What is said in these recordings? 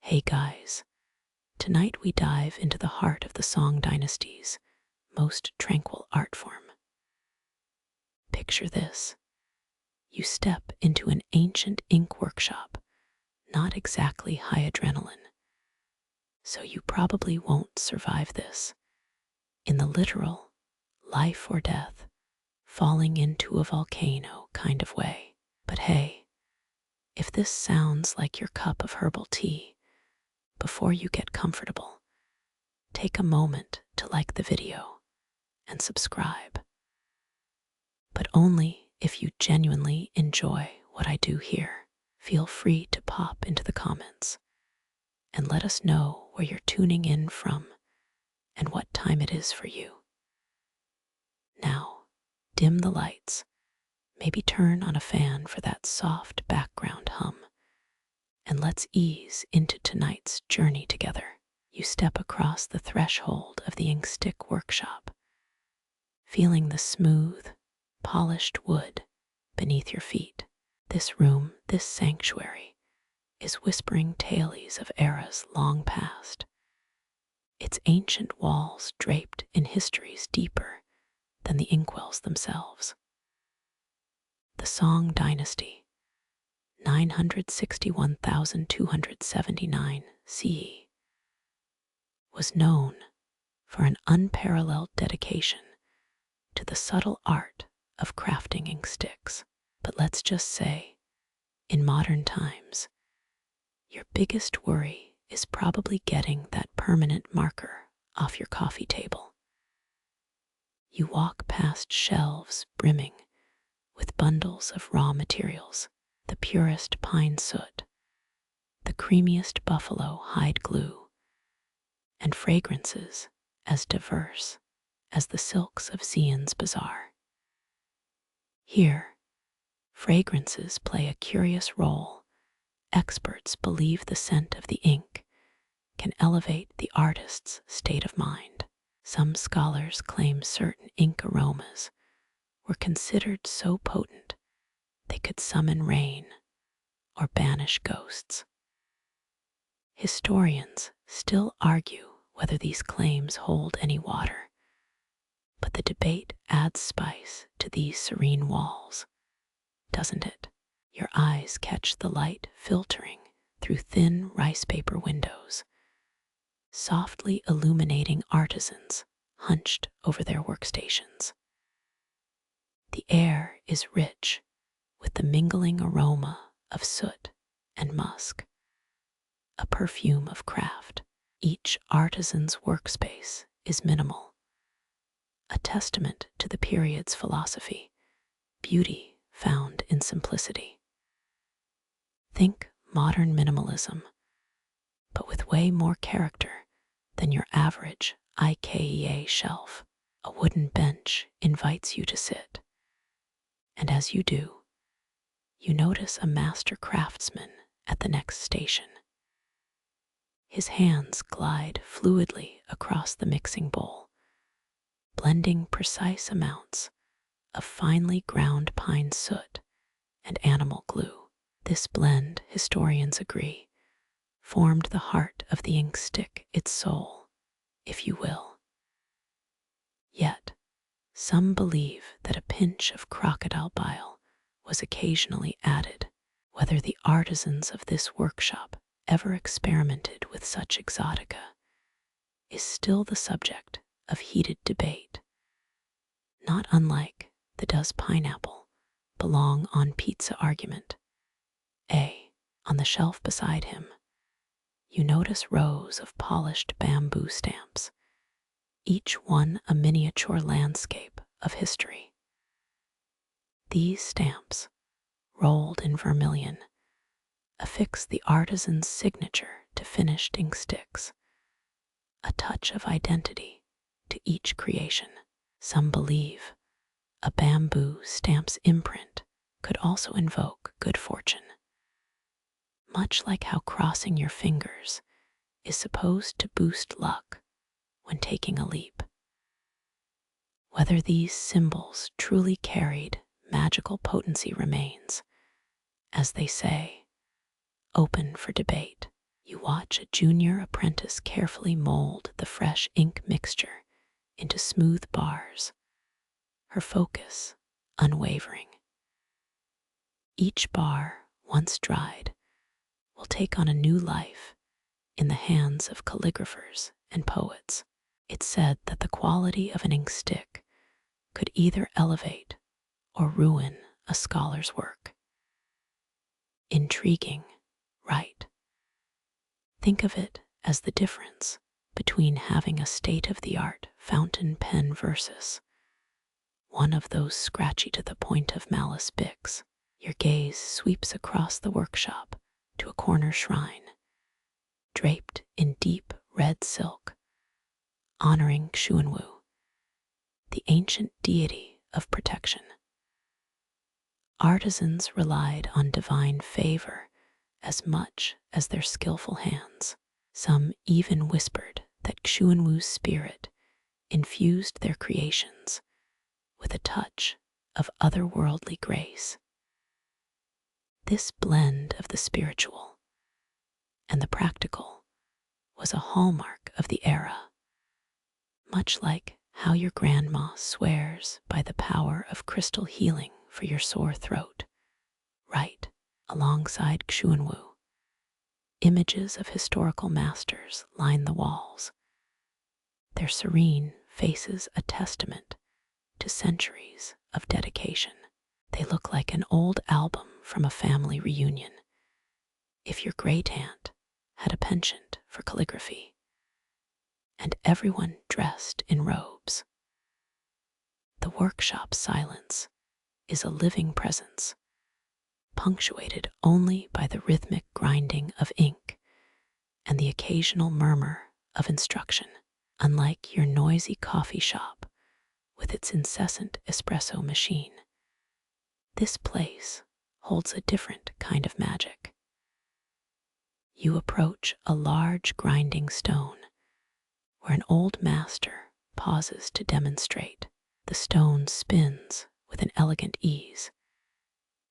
Hey guys, tonight we dive into the heart of the Song Dynasty's most tranquil art form. Picture this. You step into an ancient ink workshop, not exactly high adrenaline, so you probably won't survive this. In the literal, life or death, falling into a volcano kind of way. But hey, if this sounds like your cup of herbal tea, before you get comfortable, take a moment to like the video and subscribe. But only if you genuinely enjoy what I do here. Feel free to pop into the comments and let us know where you're tuning in from and what time it is for you. Now, dim the lights, maybe turn on a fan for that soft background hum, and let's ease into tonight's journey together. You step across the threshold of the Inkstick workshop, feeling the smooth, polished wood beneath your feet. This room, this sanctuary, is whispering tales of eras long past, its ancient walls draped in histories deeper than the inkwells themselves. The Song Dynasty, 961,279 CE, was known for an unparalleled dedication to the subtle art of crafting inksticks. But let's just say, in modern times, your biggest worry is probably getting that permanent marker off your coffee table. You walk past shelves brimming with bundles of raw materials, the purest pine soot, the creamiest buffalo hide glue, and fragrances as diverse as the silks of Xian's bazaar. Here, fragrances play a curious role. Experts believe the scent of the ink can elevate the artist's state of mind. Some scholars claim certain ink aromas were considered so potent they could summon rain or banish ghosts. Historians still argue whether these claims hold any water, but the debate adds spice to these serene walls, doesn't it? Your eyes catch the light filtering through thin rice paper windows, softly illuminating artisans hunched over their workstations. The air is rich with the mingling aroma of soot and musk, a perfume of craft. Each artisan's workspace is minimal, a testament to the period's philosophy, beauty found in simplicity. Think modern minimalism, but with way more character than your average IKEA shelf. A wooden bench invites you to sit, and as you do, you notice a master craftsman at the next station. His hands glide fluidly across the mixing bowl, blending precise amounts of finely ground pine soot and animal glue. This blend, historians agree, formed the heart of the inkstick, its soul, if you will. Yet, some believe that a pinch of crocodile bile was occasionally added. Whether the artisans of this workshop ever experimented with such exotica is still the subject of heated debate, not unlike the does pineapple belong on pizza argument. On the shelf beside him, you notice rows of polished bamboo stamps, each one a miniature landscape of history. These stamps, rolled in vermilion, affix the artisan's signature to finished inksticks, a touch of identity to each creation. Some believe a bamboo stamp's imprint could also invoke good fortune, much like how crossing your fingers is supposed to boost luck when taking a leap. Whether these symbols truly carried magical potency remains, as they say, open for debate. You watch a junior apprentice carefully mold the fresh ink mixture into smooth bars, her focus unwavering. Each bar, once dried, will take on a new life in the hands of calligraphers and poets. It's said that the quality of an inkstick could either elevate or ruin a scholar's work. Intriguing, right? Think of it as the difference between having a state-of-the-art fountain pen versus one of those scratchy to the point of malice bics. Your gaze sweeps across the workshop to a corner shrine, draped in deep red silk, honoring Xuanwu, the ancient deity of protection. Artisans relied on divine favor as much as their skillful hands. Some even whispered that Xuanwu's spirit infused their creations with a touch of otherworldly grace. This blend of the spiritual and the practical was a hallmark of the era, much like how your grandma swears by the power of crystal healing for your sore throat. Right alongside Xuanwu, images of historical masters line the walls, their serene faces a testament to centuries of dedication. They look like an old album from a family reunion, if your great aunt had a penchant for calligraphy, and everyone dressed in robes. The workshop silence is a living presence, punctuated only by the rhythmic grinding of ink and the occasional murmur of instruction. Unlike your noisy coffee shop with its incessant espresso machine, this place holds a different kind of magic. You approach a large grinding stone where an old master pauses to demonstrate. The stone spins with an elegant ease,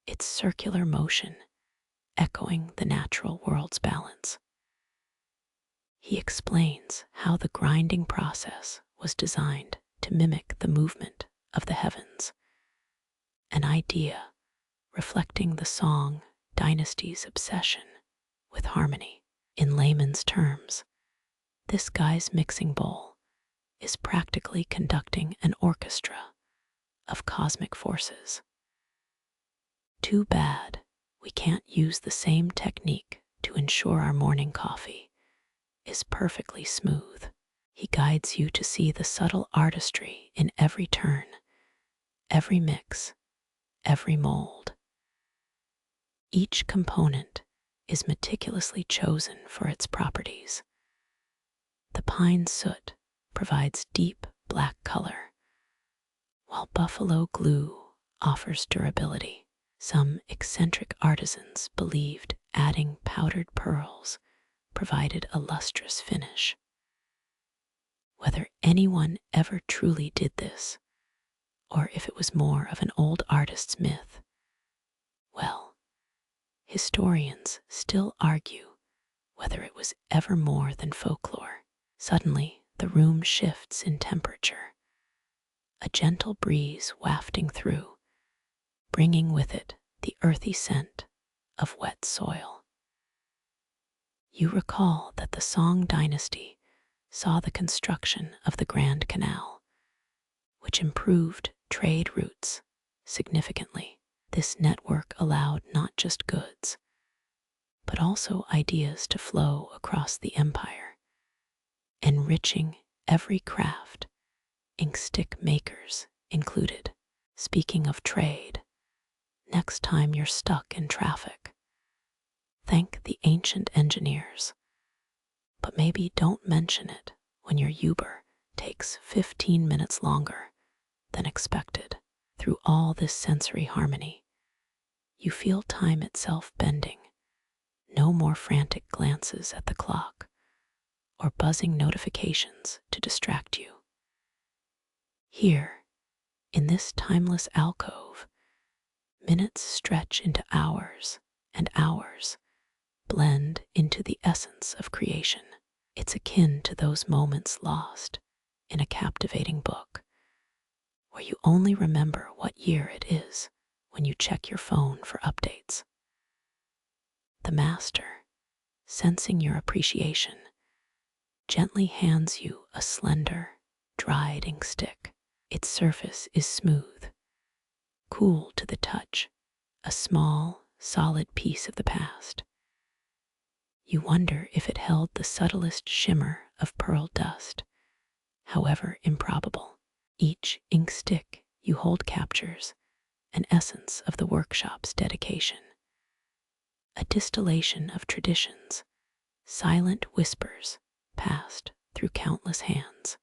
its circular motion echoing the natural world's balance. He explains how the grinding process was designed to mimic the movement of the heavens, an idea reflecting the song Dynasty's obsession with harmony. In layman's terms, this guy's mixing bowl is practically conducting an orchestra of cosmic forces. Too bad we can't use the same technique to ensure our morning coffee is perfectly smooth. He guides you to see the subtle artistry in every turn, every mix, every mold. Each component is meticulously chosen for its properties. The pine soot provides deep black color, while buffalo glue offers durability. Some eccentric artisans believed adding powdered pearls provided a lustrous finish. Whether anyone ever truly did this, or if it was more of an old artist's myth, well, historians still argue whether it was ever more than folklore. Suddenly, the room shifts in temperature, a gentle breeze wafting through, bringing with it the earthy scent of wet soil. You recall that the Song Dynasty saw the construction of the Grand Canal, which improved trade routes significantly. This network allowed not just goods, but also ideas to flow across the empire, enriching every craft, inkstick makers included. Speaking of trade, next time you're stuck in traffic, thank the ancient engineers, but maybe don't mention it when your Uber takes 15 minutes longer than expected. Through all this sensory harmony, you feel time itself bending. No more frantic glances at the clock or buzzing notifications to distract you. Here, in this timeless alcove, minutes stretch into hours and hours, blend into the essence of creation. It's akin to those moments lost in a captivating book, where you only remember what year it is when you check your phone for updates. The master, sensing your appreciation, gently hands you a slender, dried inkstick. Its surface is smooth, cool to the touch, a small, solid piece of the past. You wonder if it held the subtlest shimmer of pearl dust, however improbable. Each inkstick you hold captures an essence of the workshop's dedication, a distillation of traditions, silent whispers passed through countless hands.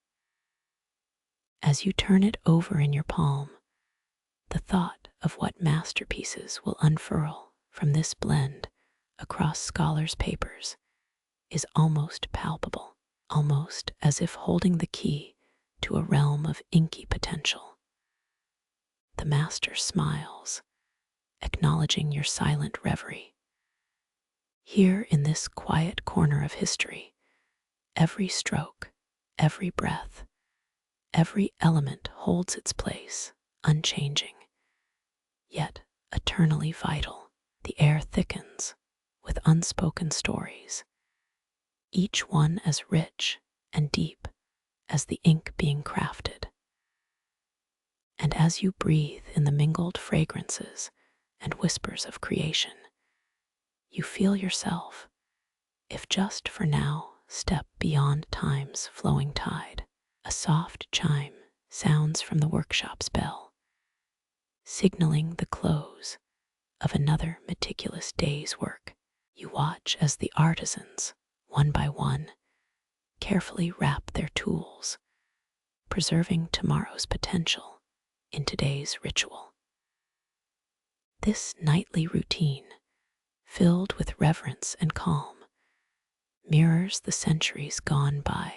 As you turn it over in your palm, the thought of what masterpieces will unfurl from this blend across scholars' papers is almost palpable, almost as if holding the key to a realm of inky potential. The master smiles, acknowledging your silent reverie. Here in this quiet corner of history, every stroke, every breath, every element holds its place, unchanging, yet eternally vital. The air thickens with unspoken stories, each one as rich and deep as the ink being crafted. And as you breathe in the mingled fragrances and whispers of creation, you feel yourself, if just for now, step beyond time's flowing tide. A soft chime sounds from the workshop's bell, signaling the close of another meticulous day's work. You watch as the artisans, one by one, carefully wrap their tools, preserving tomorrow's potential in today's ritual. This nightly routine, filled with reverence and calm, mirrors the centuries gone by,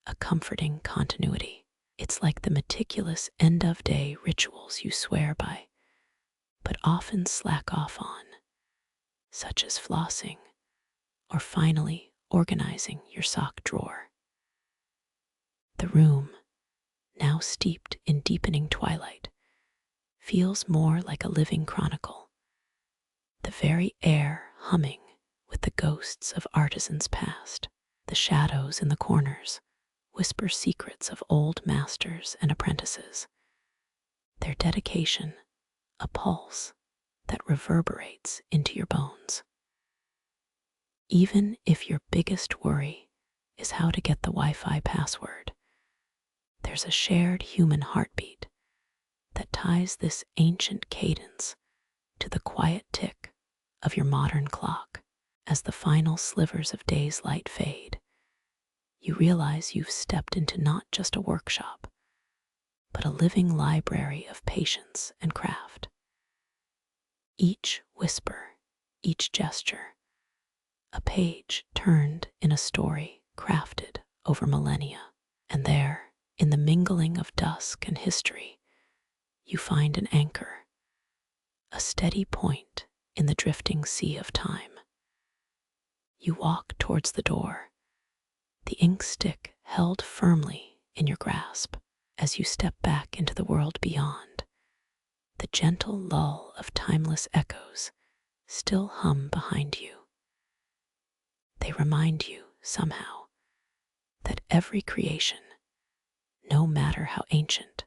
a comforting continuity. It's like the meticulous end-of-day rituals you swear by, but often slack off on, such as flossing or finally organizing your sock drawer. The room, now steeped in deepening twilight, feels more like a living chronicle, the very air humming with the ghosts of artisans past. The shadows in the corners whisper secrets of old masters and apprentices, their dedication a pulse that reverberates into your bones. Even if your biggest worry is how to get the Wi-Fi password, there's a shared human heartbeat that ties this ancient cadence to the quiet tick of your modern clock. As the final slivers of day's light fade, you realize you've stepped into not just a workshop, but a living library of patience and craft. Each whisper, each gesture, a page turned in a story crafted over millennia. And there, in the mingling of dusk and history, you find an anchor, a steady point in the drifting sea of time. You walk towards the door, the inkstick held firmly in your grasp. As you step back into the world beyond, the gentle lull of timeless echoes still hum behind you. They remind you, somehow, that every creation, no matter how ancient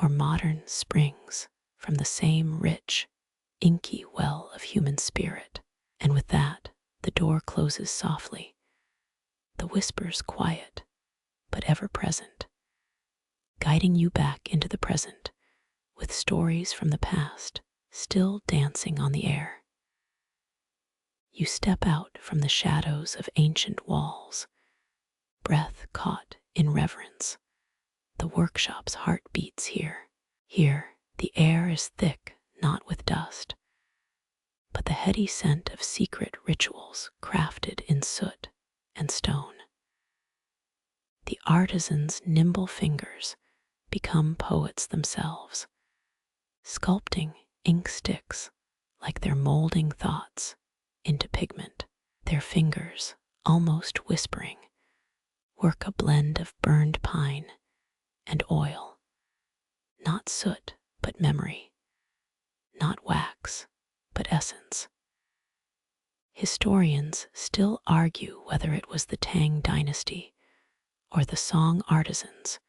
or modern, springs from the same rich, inky well of human spirit. And with that, the door closes softly, the whispers quiet but ever present, guiding you back into the present with stories from the past still dancing on the air. You step out from the shadows of ancient walls, breath caught in reverence. The workshop's heart beats here. Here, the air is thick, not with dust, but the heady scent of secret rituals crafted in soot and stone. The artisan's nimble fingers become poets themselves, sculpting inksticks like they're molding thoughts into pigment. Their fingers, almost whispering, work a blend of burned pine and oil, not soot but memory, not wax but essence. Historians still argue whether it was the Tang Dynasty or the Song artisans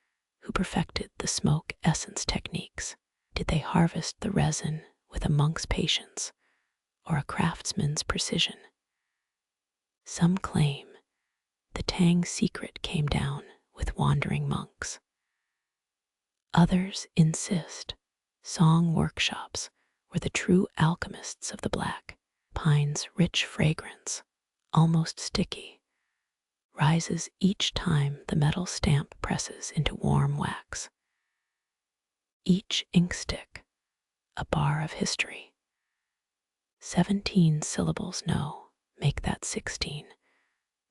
who perfected the smoke essence techniques. Did they harvest the resin with a monk's patience or a craftsman's precision? Some claim the Tang secret came down with wandering monks. Others insist Song workshops were the true alchemists of the black. Pine's rich fragrance, almost sticky, rises each time the metal stamp presses into warm wax. Each inkstick, a bar of history. 17 syllables make that 16,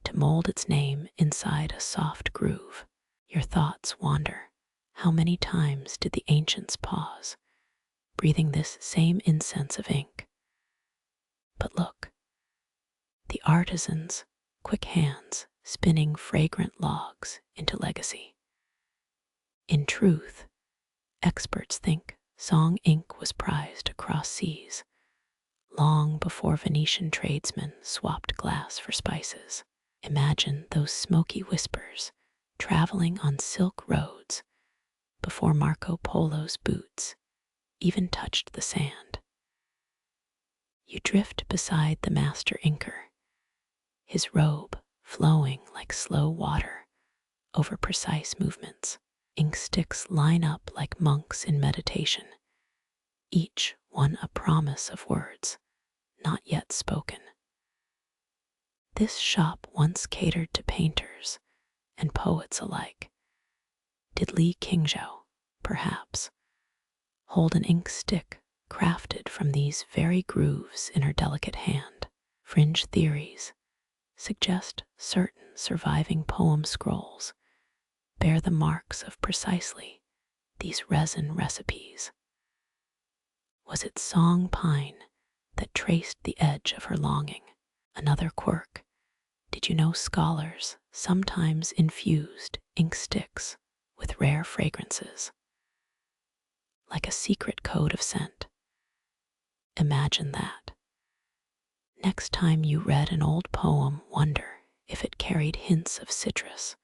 to mold its name inside a soft groove. Your thoughts wander. How many times did the ancients pause, breathing this same incense of ink? But look, the artisans, quick hands, spinning fragrant logs into legacy. In truth, experts think Song ink was prized across seas, long before Venetian tradesmen swapped glass for spices. Imagine those smoky whispers traveling on silk roads before Marco Polo's boots even touched the sand. You drift beside the master inker, his robe flowing like slow water over precise movements. Inksticks line up like monks in meditation, each one a promise of words not yet spoken. This shop once catered to painters and poets alike. Did Li Qingzhou, perhaps, hold an inkstick crafted from these very grooves in her delicate hand? Fringe theories suggest certain surviving poem scrolls bear the marks of precisely these resin recipes. Was it Song pine that traced the edge of her longing? Another quirk, did you know scholars sometimes infused inksticks with rare fragrances? Like a secret code of scent. Imagine that. Next time you read an old poem, wonder if it carried hints of citrus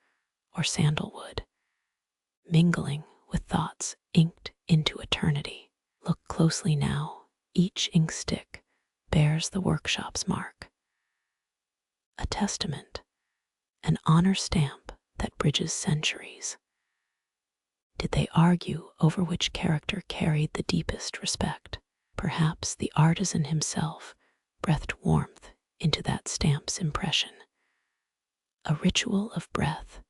or sandalwood, mingling with thoughts inked into eternity. Look closely now. Each inkstick bears the workshop's mark. A testament, an honor stamp that bridges centuries. Did they argue over which character carried the deepest respect? Perhaps the artisan himself breathed warmth into that stamp's impression. A ritual of breath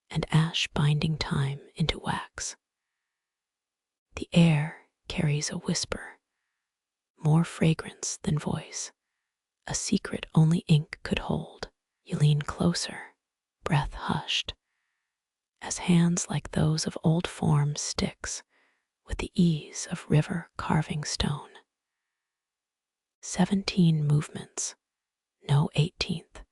and ash binding time into wax. The air carries a whisper, more fragrance than voice, a secret only ink could hold. You lean closer, breath hushed, as hands like those of old form sticks with the ease of river carving stone. 17 movements, no 18th,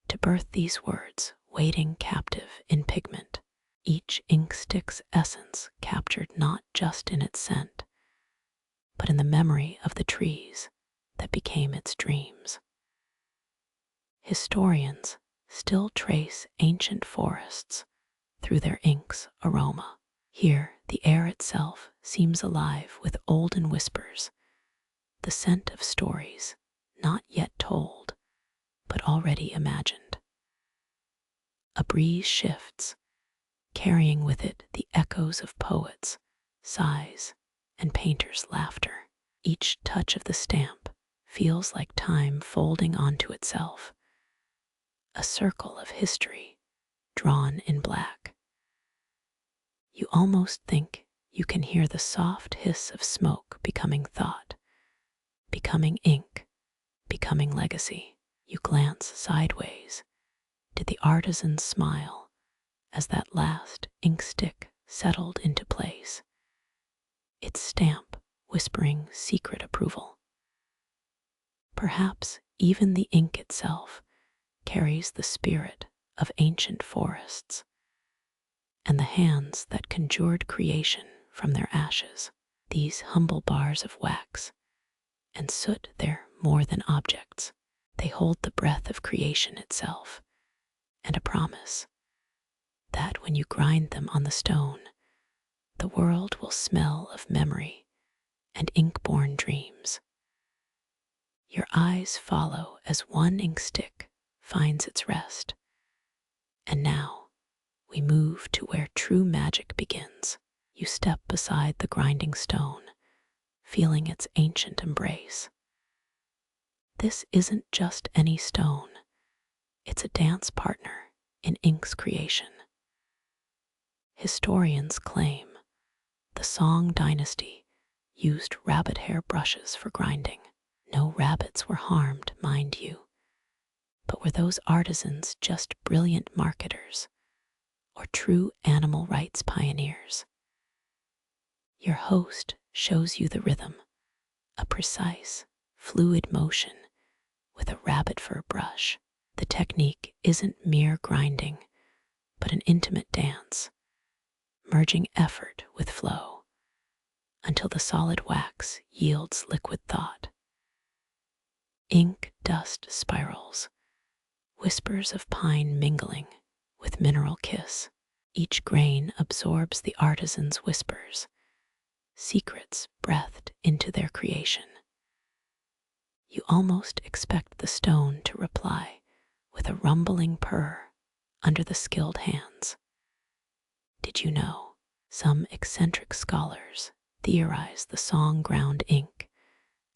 to birth these words waiting captive in pigment, each inkstick's essence captured not just in its scent, but in the memory of the trees that became its dreams. Historians still trace ancient forests through their ink's aroma. Here, the air itself seems alive with olden whispers, the scent of stories not yet told, but already imagined. A breeze shifts, carrying with it the echoes of poets, sighs, and painters' laughter. Each touch of the stamp feels like time folding onto itself, a circle of history drawn in black. You almost think you can hear the soft hiss of smoke becoming thought, becoming ink, becoming legacy. You glance sideways. Did the artisan smile as that last inkstick settled into place, its stamp whispering secret approval? Perhaps even the ink itself carries the spirit of ancient forests and the hands that conjured creation from their ashes. These humble bars of wax and soot, they're more than objects. They hold the breath of creation itself and a promise that when you grind them on the stone, the world will smell of memory and ink-born dreams. Your eyes follow as one inkstick finds its rest. And now we move to where true magic begins. You step beside the grinding stone, feeling its ancient embrace. This isn't just any stone. It's a dance partner in ink's creation. Historians claim the Song Dynasty used rabbit hair brushes for grinding. No rabbits were harmed, mind you. But were those artisans just brilliant marketers or true animal rights pioneers? Your host shows you the rhythm, a precise, fluid motion with a rabbit fur brush. The technique isn't mere grinding, but an intimate dance, merging effort with flow until the solid wax yields liquid thought. Ink dust spirals, whispers of pine mingling with mineral kiss. Each grain absorbs the artisan's whispers, secrets breathed into their creation. You almost expect the stone to reply with a rumbling purr under the skilled hands. Did you know some eccentric scholars theorize the song ground ink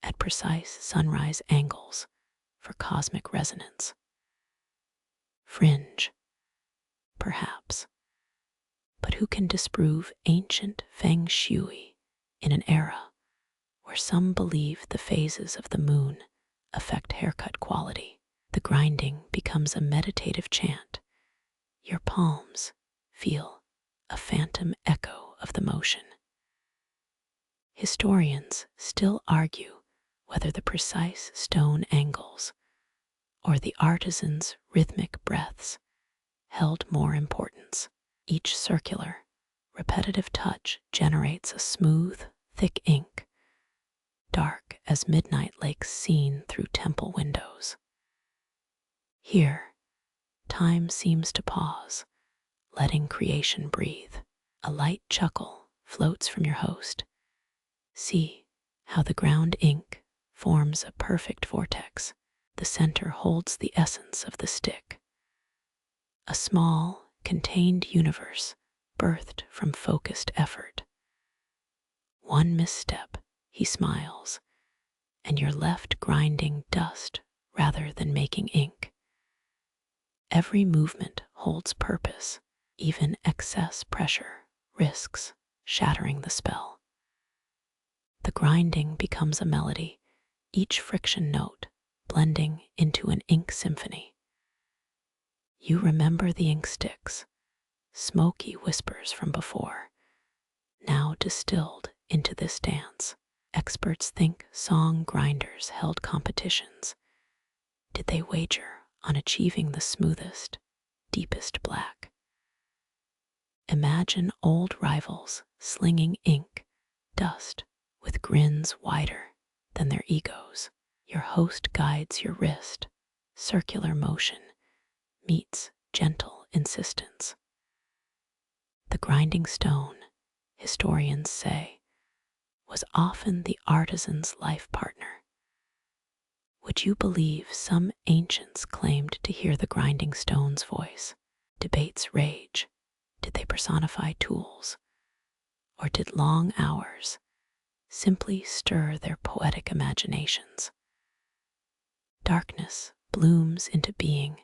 at precise sunrise angles for cosmic resonance? Fringe, perhaps. But who can disprove ancient feng shui in an era where some believe the phases of the moon affect haircut quality? The grinding becomes a meditative chant. Your palms feel a phantom echo of the motion. Historians still argue whether the precise stone angles or the artisan's rhythmic breaths held more importance. Each circular, repetitive touch generates a smooth, thick ink, dark as midnight lakes seen through temple windows. Here, time seems to pause, letting creation breathe. A light chuckle floats from your host. See how the ground ink forms a perfect vortex. The center holds the essence of the stick. A small, contained universe birthed from focused effort. One misstep, he smiles, and you're left grinding dust rather than making ink. Every movement holds purpose. Even excess pressure risks shattering the spell. The grinding becomes a melody, each friction note blending into an ink symphony. You remember the inksticks, smoky whispers from before, now distilled into this dance. Experts think song grinders held competitions. Did they wager on achieving the smoothest, deepest black? Imagine old rivals slinging ink, dust, with grins wider than their egos. Your host guides your wrist. Circular motion meets gentle insistence. The grinding stone, historians say, was often the artisan's life partner. Would you believe some ancients claimed to hear the grinding stone's voice? Debates rage. Did they personify tools? Or did long hours simply stir their poetic imaginations? Darkness blooms into being,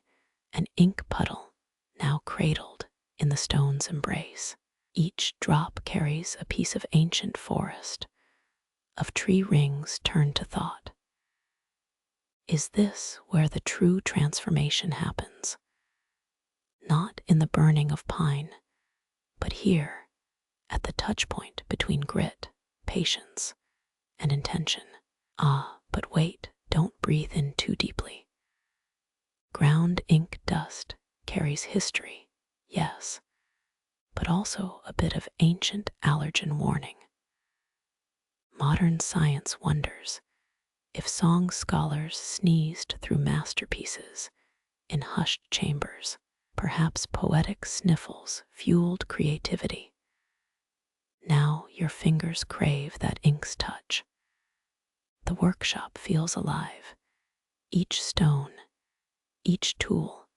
an ink puddle now cradled in the stone's embrace. Each drop carries a piece of ancient forest, of tree rings turned to thought. Is this where the true transformation happens? Not in the burning of pine, but here, at the touch point between grit, patience, and intention. Ah, but wait, don't breathe in too deeply. Ground ink dust carries history, yes, but also a bit of ancient allergen warning. Modern science wonders if song scholars sneezed through masterpieces in hushed chambers, perhaps poetic sniffles fueled creativity. Now your fingers crave that ink's touch. The workshop feels alive. Each stone, each tool,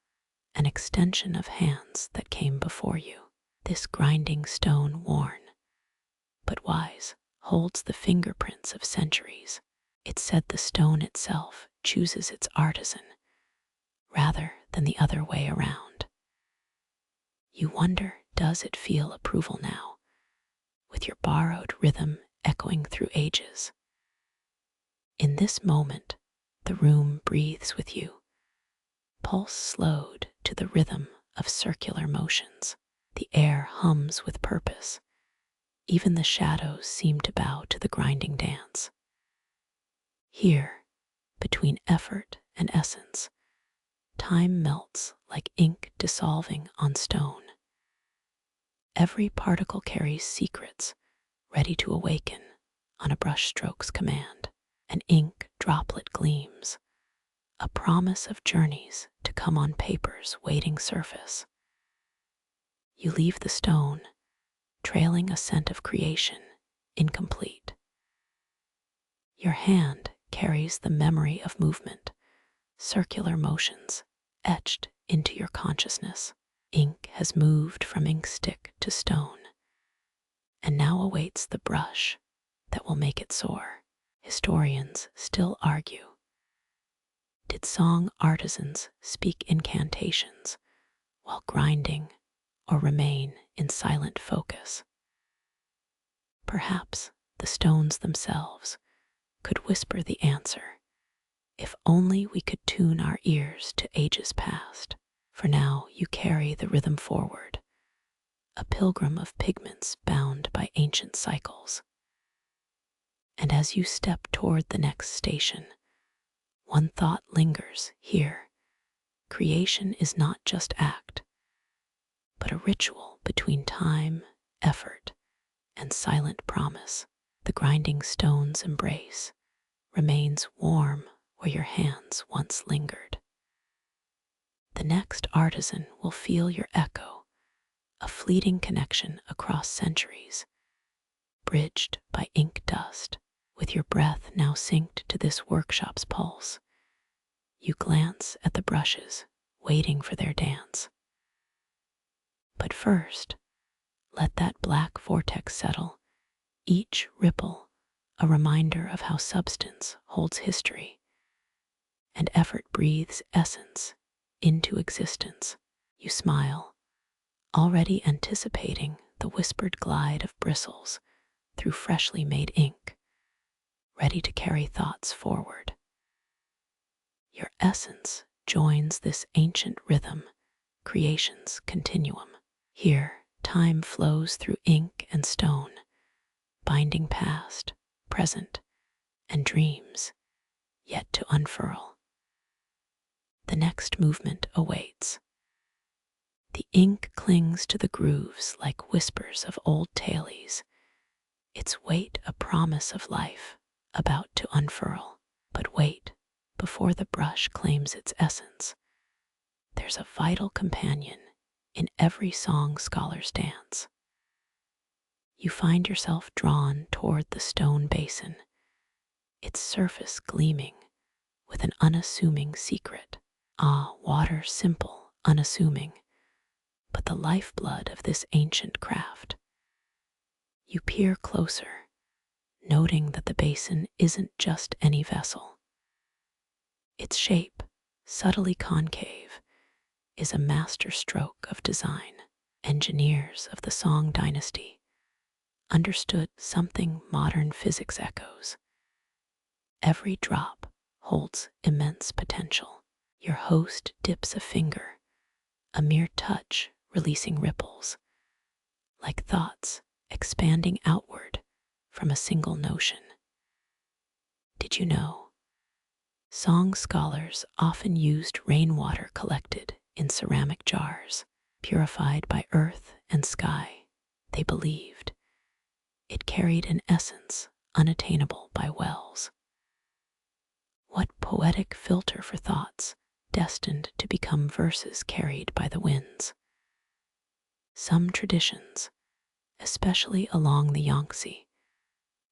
an extension of hands that came before you. This grinding stone worn, but wise, holds the fingerprints of centuries. It's said the stone itself chooses its artisan, rather than the other way around. You wonder, does it feel approval now, with your borrowed rhythm echoing through ages? In this moment, the room breathes with you, pulse slowed to the rhythm of circular motions. The air hums with purpose. Even the shadows seem to bow to the grinding dance. Here, between effort and essence, time melts like ink dissolving on stone. Every particle carries secrets ready to awaken on a brushstroke's command. An ink droplet gleams, a promise of journeys to come on paper's waiting surface. You leave the stone, trailing a scent of creation, incomplete. Your hand carries the memory of movement, circular motions etched into your consciousness. Ink has moved from inkstick to stone, and now awaits the brush that will make it soar. Historians still argue. Did song artisans speak incantations while grinding, or remain in silent focus? Perhaps the stones themselves could whisper the answer, if only we could tune our ears to ages past. For now you carry the rhythm forward, a pilgrim of pigments bound by ancient cycles. And as you step toward the next station, one thought lingers here. Creation is not just act, but a ritual between time, effort, and silent promise. The grinding stone's embrace remains warm where your hands once lingered. The next artisan will feel your echo, a fleeting connection across centuries, bridged by ink dust. With your breath now synced to this workshop's pulse, you glance at the brushes, waiting for their dance. But first, let that black vortex settle, each ripple a reminder of how substance holds history, and effort breathes essence into existence. You smile, already anticipating the whispered glide of bristles through freshly made ink, ready to carry thoughts forward. Your essence joins this ancient rhythm, creation's continuum. Here, time flows through ink and stone, binding past, present, and dreams yet to unfurl. The next movement awaits. The ink clings to the grooves like whispers of old tales, its weight a promise of life about to unfurl. But wait, before the brush claims its essence, there's a vital companion in every song scholar's dance. You find yourself drawn toward the stone basin, its surface gleaming with an unassuming secret. Ah, water simple, unassuming, but the lifeblood of this ancient craft. You peer closer, noting that the basin isn't just any vessel. Its shape, subtly concave, is a master stroke of design. Engineers of the Song Dynasty understood something modern physics echoes. Every drop holds immense potential. Your host dips a finger, a mere touch releasing ripples, like thoughts expanding outward from a single notion. Did you know? Song scholars often used rainwater collected in ceramic jars, purified by earth and sky. They believed it carried an essence unattainable by wells. What poetic filter for thoughts destined to become verses carried by the winds. Some traditions, especially along the Yangtze,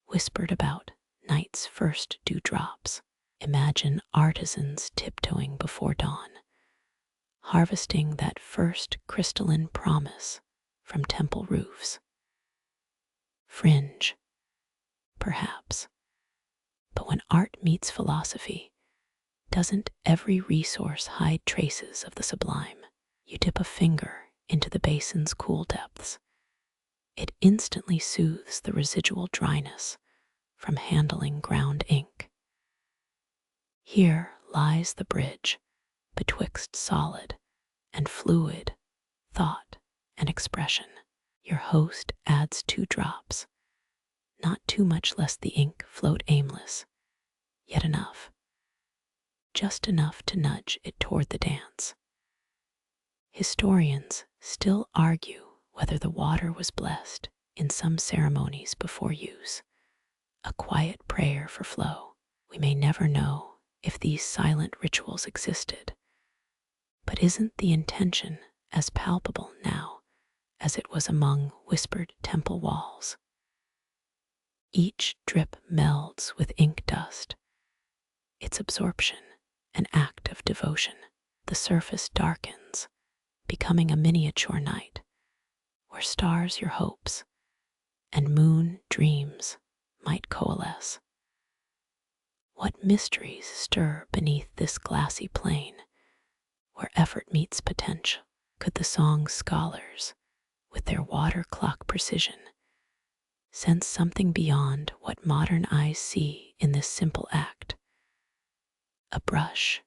whispered about night's first dewdrops. Imagine artisans tiptoeing before dawn, harvesting that first crystalline promise from temple roofs. Fringe, perhaps. But when art meets philosophy, doesn't every resource hide traces of the sublime? You dip a finger into the basin's cool depths. It instantly soothes the residual dryness from handling ground ink. Here lies the bridge betwixt solid and fluid thought and expression. Your host adds 2 drops, not too much lest the ink float aimless, yet enough, just enough to nudge it toward the dance. Historians still argue whether the water was blessed in some ceremonies before use, a quiet prayer for flow. We may never know if these silent rituals existed, but isn't the intention as palpable now as it was among whispered temple walls? Each drip melds with ink dust, its absorption an act of devotion. The surface darkens, becoming a miniature night, where stars your hopes and moon dreams might coalesce. What mysteries stir beneath this glassy plain, where effort meets potential? Could the song scholars, with their water clock precision, sense something beyond what modern eyes see in this simple act? A brush,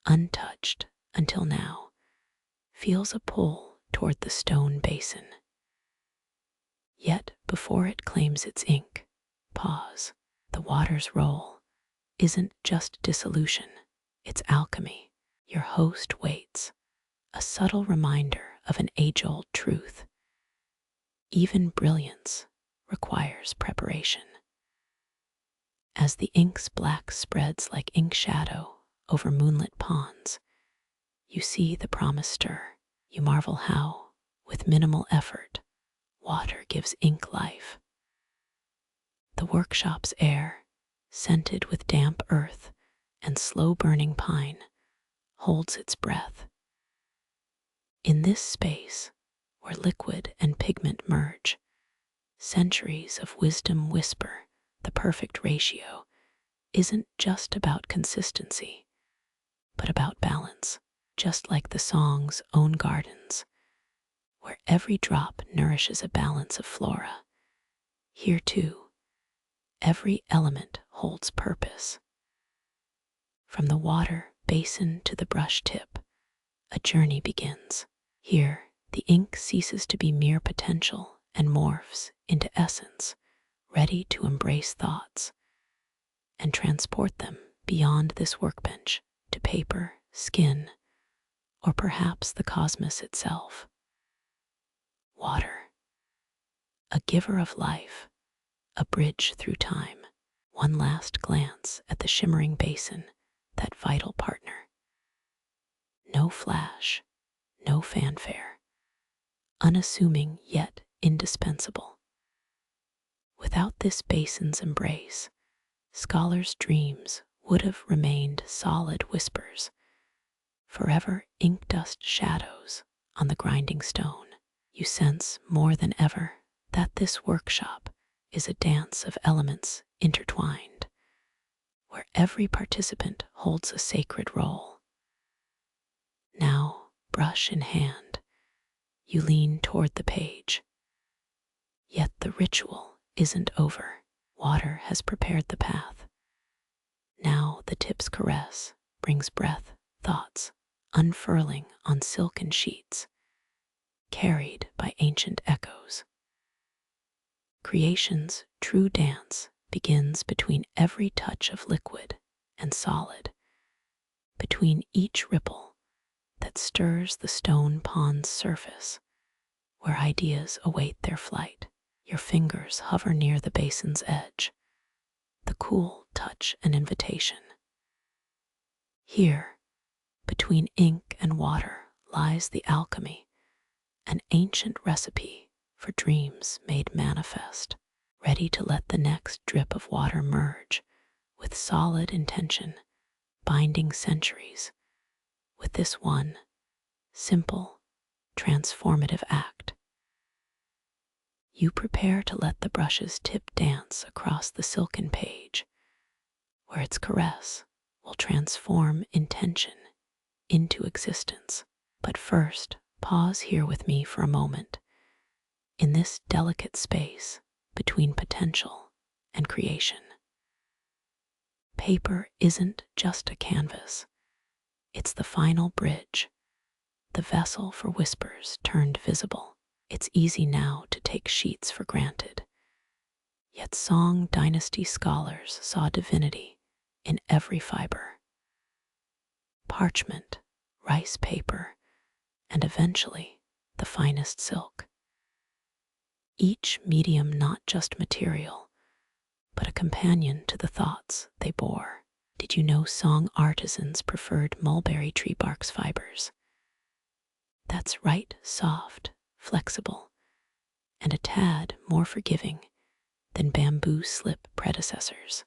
untouched until now, feels a pull toward the stone basin. Yet before it claims its ink, pause. The water's role isn't just dissolution, it's alchemy. Your host waits, a subtle reminder of an age-old truth. Even brilliance requires preparation. As the ink's black spreads like ink shadow over moonlit ponds, you see the promise stir. You marvel how, with minimal effort, water gives ink life. The workshop's air, scented with damp earth and slow-burning pine, holds its breath. In this space, where liquid and pigment merge, centuries of wisdom whisper the perfect ratio isn't just about consistency, but about balance, just like the song's own gardens, where every drop nourishes a balance of flora. Here, too, every element holds purpose. From the water basin to the brush tip, a journey begins. Here, the ink ceases to be mere potential and morphs into essence, ready to embrace thoughts and transport them beyond this workbench to paper, skin, or perhaps the cosmos itself. Water, a giver of life, a bridge through time. One last glance at the shimmering basin, that vital partner. No flash, no fanfare, unassuming yet indispensable. Without this basin's embrace, scholars' dreams would have remained solid whispers, forever ink dust shadows on the grinding stone. You sense more than ever that this workshop is a dance of elements intertwined, where every participant holds a sacred role. Now, brush in hand, you lean toward the page. Yet the ritual isn't over. Water has prepared the path. Now the tip's caress brings breath, thoughts, unfurling on silken sheets, carried by ancient echoes. Creation's true dance begins between every touch of liquid and solid. between each ripple that stirs the stone pond's surface, where ideas await their flight. Your fingers hover near the basin's edge, the cool touch an invitation. Here, between ink and water, lies the alchemy, an ancient recipe for dreams made manifest, ready to let the next drip of water merge with solid intention, binding centuries with this one simple, transformative act. You prepare to let the brush's tip dance across the silken page, where its caress will transform intention into existence. But first, pause here with me for a moment, in this delicate space between potential and creation. Paper isn't just a canvas, it's the final bridge, the vessel for whispers turned visible. It's easy now to take sheets for granted, yet Song Dynasty scholars saw divinity in every fiber. Parchment, rice paper, and eventually the finest silk. Each medium not just material, but a companion to the thoughts they bore. Did you know Song artisans preferred mulberry tree bark's fibers? That's right, soft, flexible, and a tad more forgiving than bamboo slip predecessors.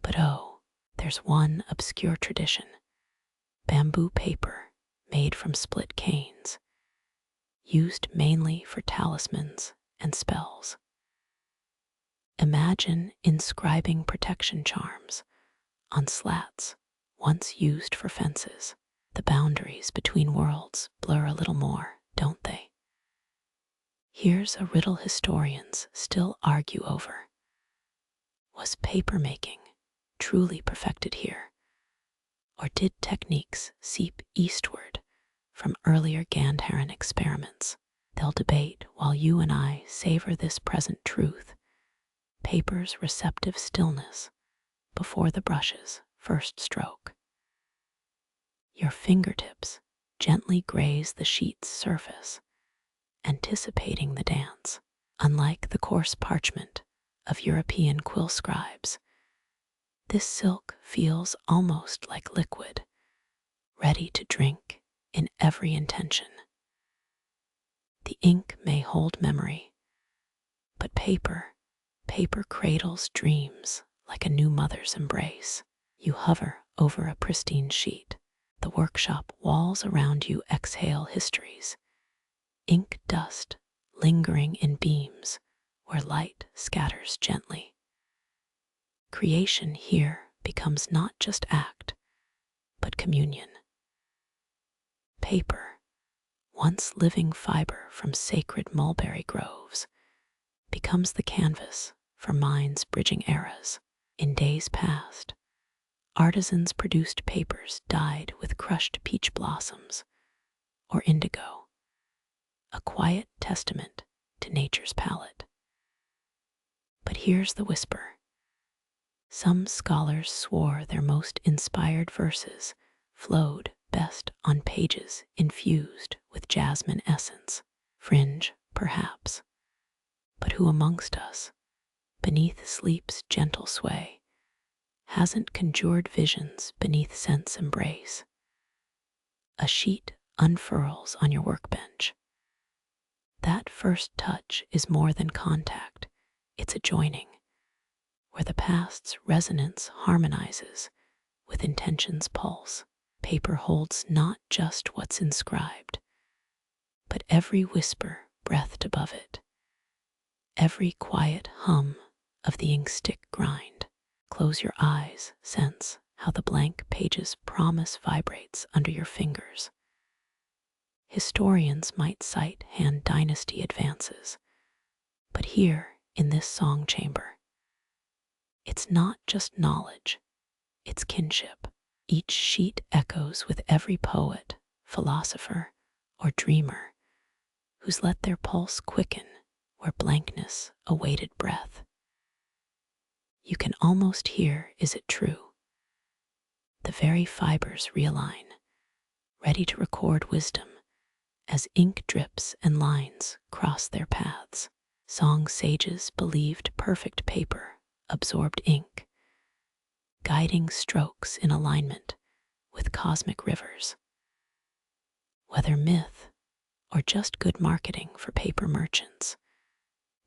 But oh, there's one obscure tradition: bamboo paper made from split canes, used mainly for talismans and spells. Imagine inscribing protection charms on slats once used for fences. The boundaries between worlds blur a little more, don't they? Here's a riddle historians still argue over. Was papermaking truly perfected here? Or did techniques seep eastward from earlier Gandharan experiments? They'll debate while you and I savor this present truth, paper's receptive stillness before the brush's first stroke. Your fingertips gently graze the sheet's surface, anticipating the dance. Unlike the coarse parchment of European quill scribes, this silk feels almost like liquid, ready to drink in every intention. The ink may hold memory, but paper cradles dreams like a new mother's embrace. You hover over a pristine sheet. The workshop walls around you exhale histories, ink dust lingering in beams where light scatters gently. Creation here becomes not just act, but communion. Paper, once living fiber from sacred mulberry groves, becomes the canvas for minds bridging eras. In days past, artisans produced papers dyed with crushed peach blossoms or indigo, a quiet testament to nature's palette. But here's the whisper. Some scholars swore their most inspired verses flowed best on pages infused with jasmine essence. Fringe, perhaps. But who amongst us, beneath sleep's gentle sway, hasn't conjured visions beneath scent's embrace? A sheet unfurls on your workbench. That first touch is more than contact, it's a joining, where the past's resonance harmonizes with intention's pulse. Paper holds not just what's inscribed, but every whisper breathed above it, every quiet hum of the inkstick grind. Close your eyes, sense how the blank page's promise vibrates under your fingers. Historians might cite Han Dynasty advances, but here in this song chamber, it's not just knowledge, it's kinship. Each sheet echoes with every poet, philosopher, or dreamer who's let their pulse quicken where blankness awaited breath. You can almost hear, is it true? The very fibers realign, ready to record wisdom as ink drips and lines cross their paths. Song sages believed perfect paper absorbed ink, guiding strokes in alignment with cosmic rivers. Whether myth or just good marketing for paper merchants,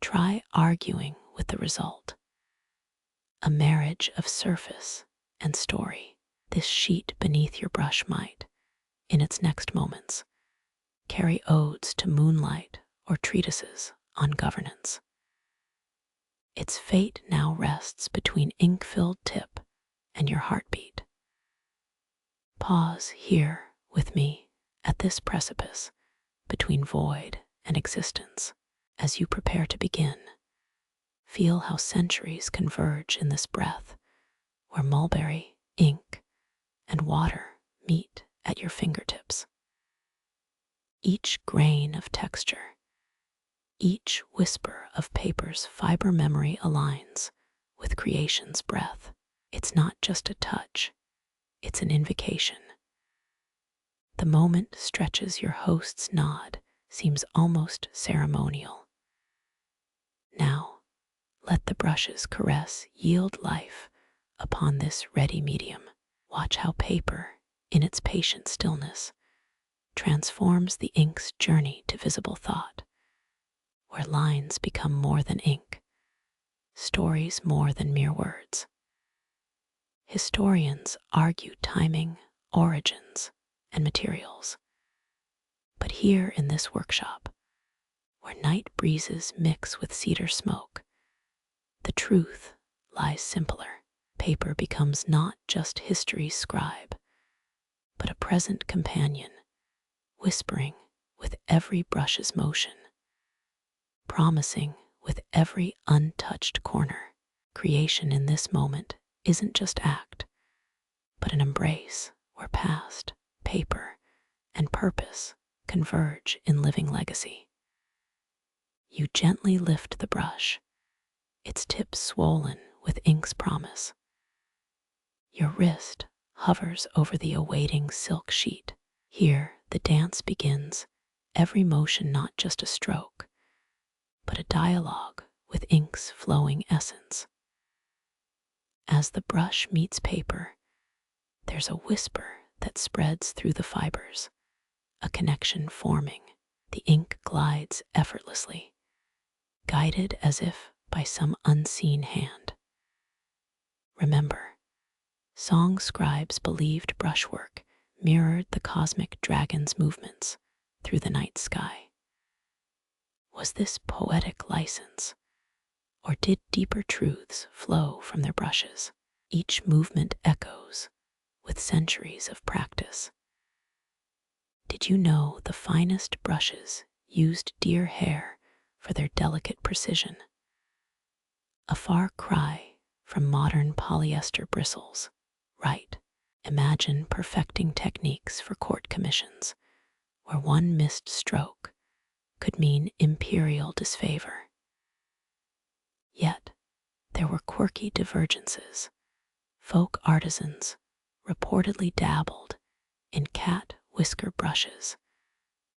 try arguing with the result. A marriage of surface and story. This sheet beneath your brush might, in its next moments, carry odes to moonlight or treatises on governance. Its fate now rests between ink-filled tip and your heartbeat. Pause here with me at this precipice between void and existence. As you prepare to begin, feel how centuries converge in this breath, where mulberry, ink, and water meet at your fingertips. Each grain of texture, each whisper of paper's fiber memory aligns with creation's breath. It's not just a touch, it's an invocation. The moment stretches your host's nod, seems almost ceremonial. Now, let the brush's caress yield life upon this ready medium. Watch how paper, in its patient stillness, transforms the ink's journey to visible thought, where lines become more than ink, stories more than mere words. Historians argue timing, origins, and materials. But here in this workshop, where night breezes mix with cedar smoke, the truth lies simpler. Paper becomes not just history's scribe, but a present companion, whispering with every brush's motion, promising with every untouched corner. Creation in this moment isn't just act, but an embrace where past, paper, and purpose converge in living legacy. You gently lift the brush, its tip swollen with ink's promise. Your wrist hovers over the awaiting silk sheet. Here, the dance begins, every motion not just a stroke, but a dialogue with ink's flowing essence. As the brush meets paper, there's a whisper that spreads through the fibers, a connection forming. The ink glides effortlessly, guided as if by some unseen hand. Remember, song scribes believed brushwork mirrored the cosmic dragon's movements through the night sky. Was this poetic license, or did deeper truths flow from their brushes? Each movement echoes with centuries of practice. Did you know the finest brushes used deer hair for their delicate precision? A far cry from modern polyester bristles, right? Imagine perfecting techniques for court commissions, where one missed stroke could mean imperial disfavor. Yet, there were quirky divergences. Folk artisans reportedly dabbled in cat whisker brushes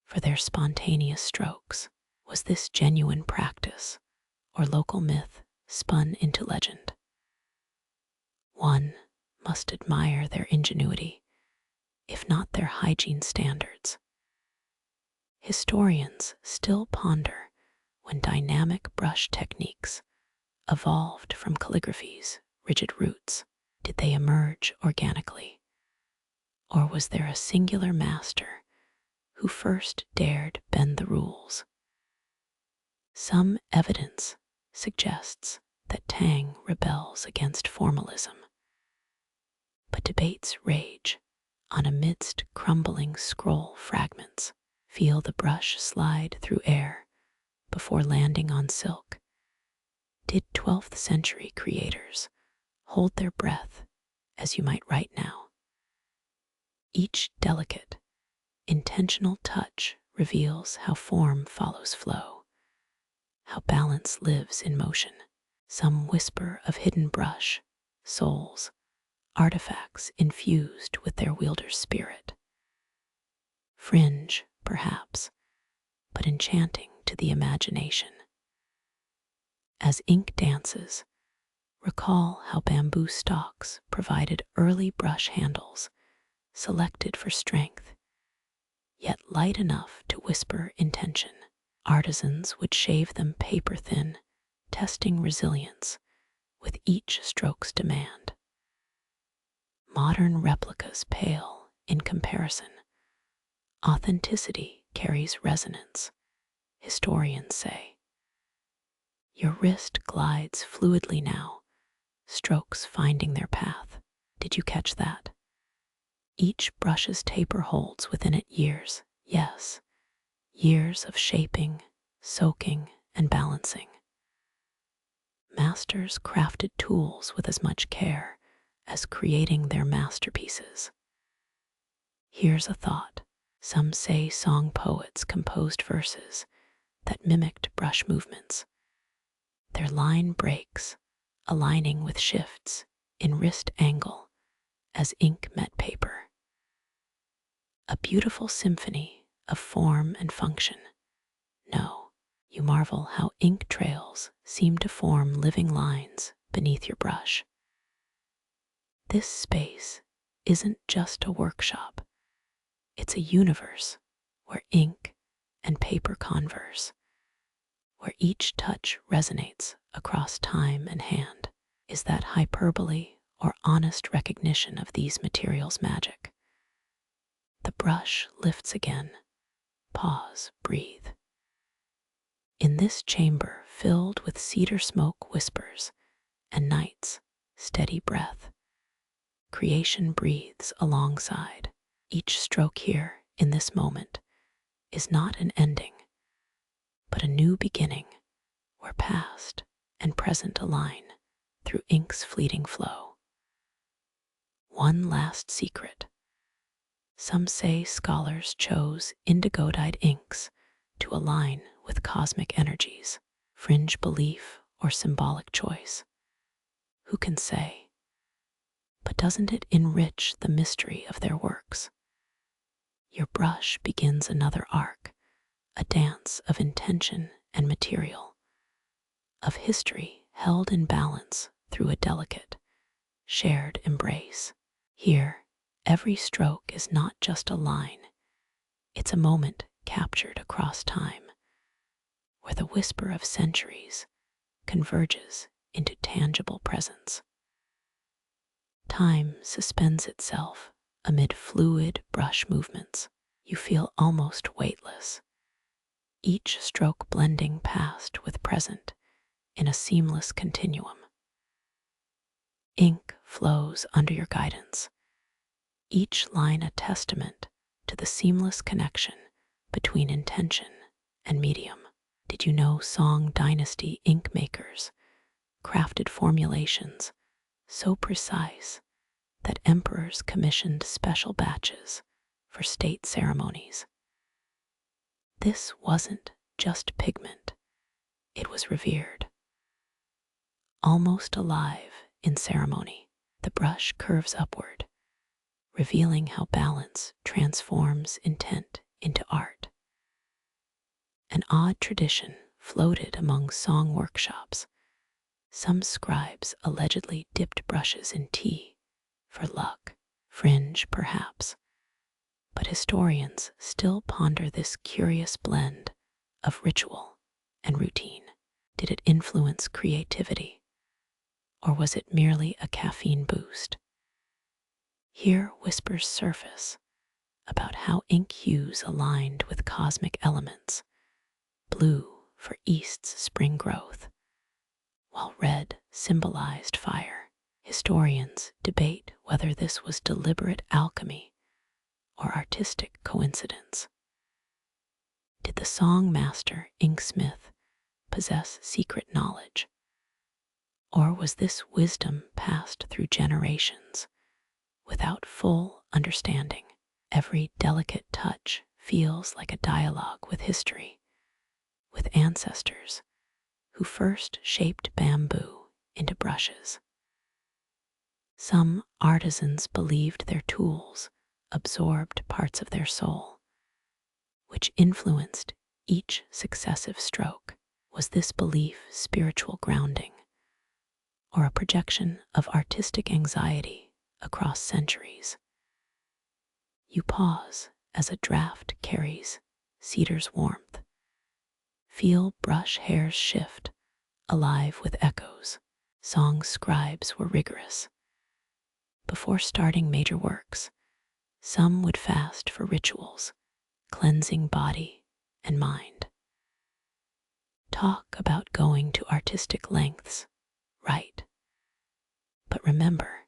for their spontaneous strokes. Was this genuine practice, or local myth spun into legend? One must admire their ingenuity, if not their hygiene standards. Historians still ponder when dynamic brush techniques evolved from calligraphy's rigid roots. Did they emerge organically? Or was there a singular master who first dared bend the rules? Some evidence suggests that Tang rebels against formalism, but debates rage on amidst crumbling scroll fragments. Feel the brush slide through air before landing on silk. Did 12th century creators hold their breath as you might right now? Each delicate, intentional touch reveals how form follows flow, how balance lives in motion. Some whisper of hidden brush, souls, artifacts infused with their wielder's spirit. Fringe, perhaps, but enchanting to the imagination. As ink dances, recall how bamboo stalks provided early brush handles, selected for strength, yet light enough to whisper intention. Artisans would shave them paper thin, testing resilience with each stroke's demand. Modern replicas pale in comparison. Authenticity carries resonance, historians say. Your wrist glides fluidly now, strokes finding their path. Did you catch that? Each brush's taper holds within it years, yes, years of shaping, soaking, and balancing. Masters crafted tools with as much care as creating their masterpieces. Here's a thought. Some say song poets composed verses that mimicked brush movements. Their line breaks, aligning with shifts in wrist angle as ink met paper. A beautiful symphony of form and function. No, you marvel how ink trails seem to form living lines beneath your brush. This space isn't just a workshop. It's a universe where ink and paper converse, where each touch resonates across time and hand. Is that hyperbole or honest recognition of these materials' magic? The brush lifts again. Pause, breathe. In this chamber filled with cedar smoke whispers and night's steady breath, creation breathes alongside. Each stroke here in this moment is not an ending, but a new beginning where past and present align through ink's fleeting flow. One last secret. Some say scholars chose indigo-dyed inks to align with cosmic energies, fringe belief or symbolic choice. Who can say? But doesn't it enrich the mystery of their works? Your brush begins another arc, a dance of intention and material, of history held in balance through a delicate, shared embrace. Here, every stroke is not just a line, it's a moment captured across time, where the whisper of centuries converges into tangible presence. Time suspends itself amid fluid brush movements. You feel almost weightless, each stroke blending past with present in a seamless continuum. Ink flows under your guidance, each line a testament to the seamless connection between intention and medium. Did you know Song Dynasty ink makers crafted formulations so precise that emperors commissioned special batches for state ceremonies? This wasn't just pigment, it was revered. Almost alive in ceremony, the brush curves upward, revealing how balance transforms intent into art. An odd tradition floated among song workshops. Some scribes allegedly dipped brushes in tea for luck, fringe perhaps, but historians still ponder this curious blend of ritual and routine. Did it influence creativity, or was it merely a caffeine boost? Here whispers surface about how ink hues aligned with cosmic elements, blue for East's spring growth, while red symbolized fire. Historians debate whether this was deliberate alchemy or artistic coincidence. Did the song master inksmith possess secret knowledge, or was this wisdom passed through generations without full understanding? Every delicate touch feels like a dialogue with history, with ancestors who first shaped bamboo into brushes. Some artisans believed their tools absorbed parts of their soul, which influenced each successive stroke. Was this belief spiritual grounding, or a projection of artistic anxiety across centuries? You pause as a draft carries cedar's warmth. Feel brush hairs shift, alive with echoes. Song scribes were rigorous. Before starting major works, some would fast for rituals, cleansing body and mind. Talk about going to artistic lengths, right? But remember,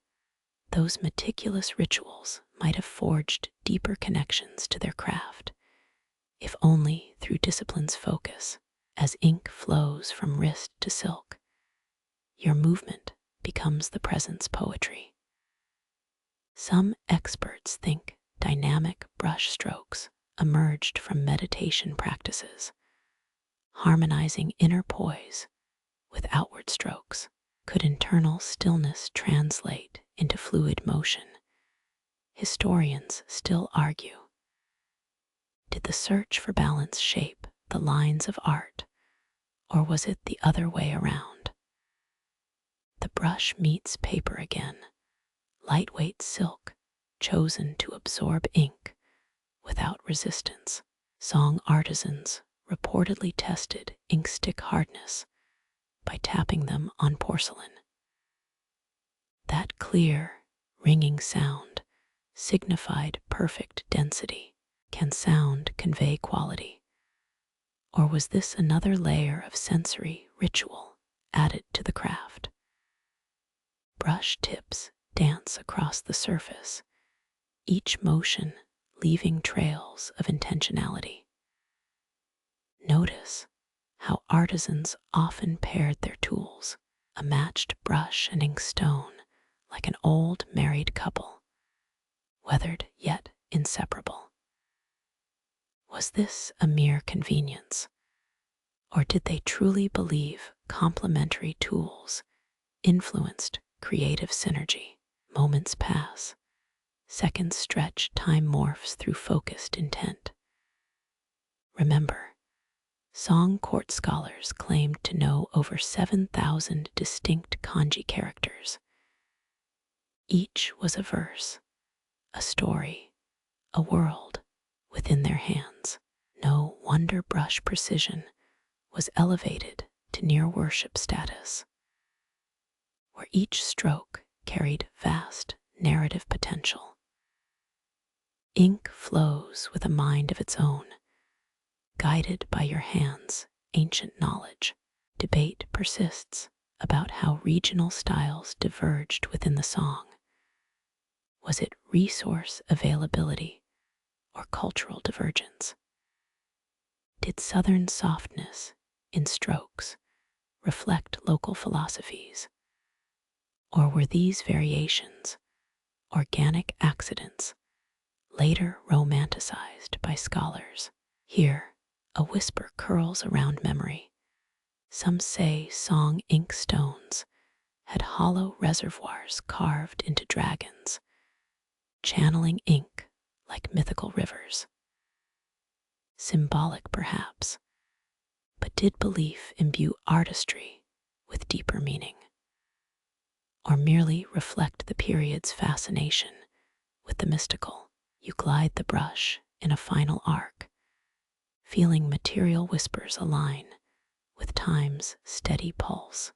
those meticulous rituals might have forged deeper connections to their craft, if only through discipline's focus. As ink flows from wrist to silk, your movement becomes the present's poetry. Some experts think dynamic brush strokes emerged from meditation practices, harmonizing inner poise with outward strokes. Could internal stillness translate into fluid motion? Historians still argue. Did the search for balance shape the lines of art, or was it the other way around? The brush meets paper again, lightweight silk chosen to absorb ink without resistance. Song artisans reportedly tested inkstick hardness by tapping them on porcelain. That clear, ringing sound signified perfect density. Can sound convey quality? Or was this another layer of sensory ritual added to the craft? Brush tips dance across the surface, each motion leaving trails of intentionality. Notice how artisans often paired their tools, a matched brush and inkstone, like an old married couple, weathered yet inseparable. Was this a mere convenience, or did they truly believe complementary tools influenced creative synergy? Moments pass, seconds stretch, time morphs through focused intent. Remember, song court scholars claimed to know over 7,000 distinct kanji characters. Each was a verse, a story, a world within their hands. No wonder brush precision was elevated to near worship status, where each stroke carried vast narrative potential. Ink flows with a mind of its own, guided by your hand's ancient knowledge. Debate persists about how regional styles diverged within the song. Was it resource availability or cultural divergence? Did Southern softness in strokes reflect local philosophies, or were these variations organic accidents later romanticized by scholars? Here, a whisper curls around memory. Some say song ink stones had hollow reservoirs carved into dragons, channeling ink like mythical rivers. Symbolic, perhaps, but did belief imbue artistry with deeper meaning, or merely reflect the period's fascination with the mystical? You glide the brush in a final arc, feeling material whispers align with time's steady pulse.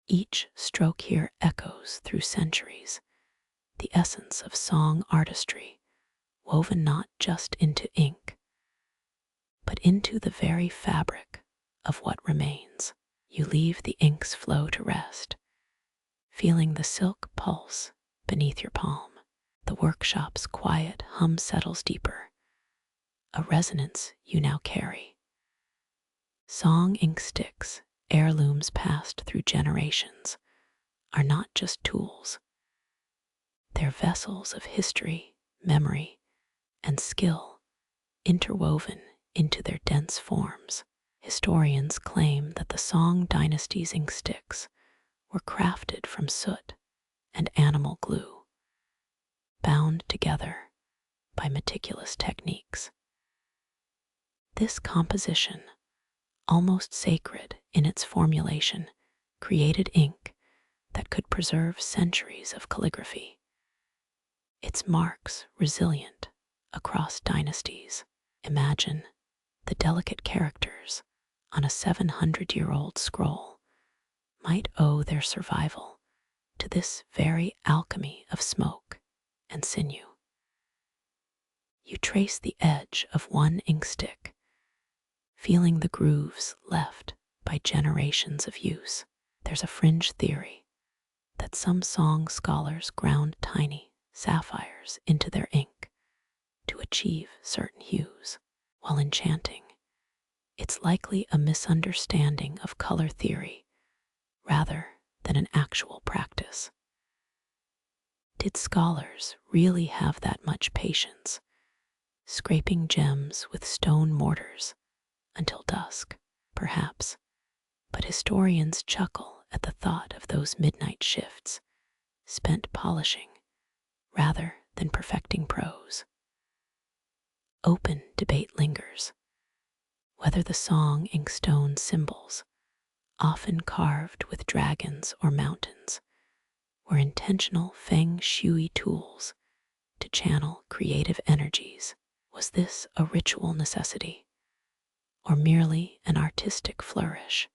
Each stroke here echoes through centuries, the essence of song artistry, woven not just into ink, but into the very fabric of what remains. You leave the ink's flow to rest, feeling the silk pulse beneath your palm. The workshop's quiet hum settles deeper, a resonance you now carry. Song inksticks, heirlooms passed through generations, are not just tools. They're vessels of history, memory, and skill interwoven into their dense forms. Historians claim that the Song dynasty's inksticks were crafted from soot, and animal glue, bound together by meticulous techniques. This composition, almost sacred in its formulation, created ink that could preserve centuries of calligraphy, its marks resilient across dynasties. Imagine the delicate characters on a 700-year-old scroll might owe their survival to this very alchemy of smoke and sinew. You trace the edge of one inkstick, feeling the grooves left by generations of use. There's a fringe theory that some song scholars ground tiny sapphires into their ink to achieve certain hues. While enchanting, it's likely a misunderstanding of color theory rather than an actual practice. Did scholars really have that much patience, scraping gems with stone mortars until dusk? Perhaps, but historians chuckle at the thought of those midnight shifts spent polishing rather than perfecting prose. Open debate lingers whether the song inkstone symbols, often carved with dragons or mountains, were intentional feng shui tools to channel creative energies. Was this a ritual necessity, or merely an artistic flourish?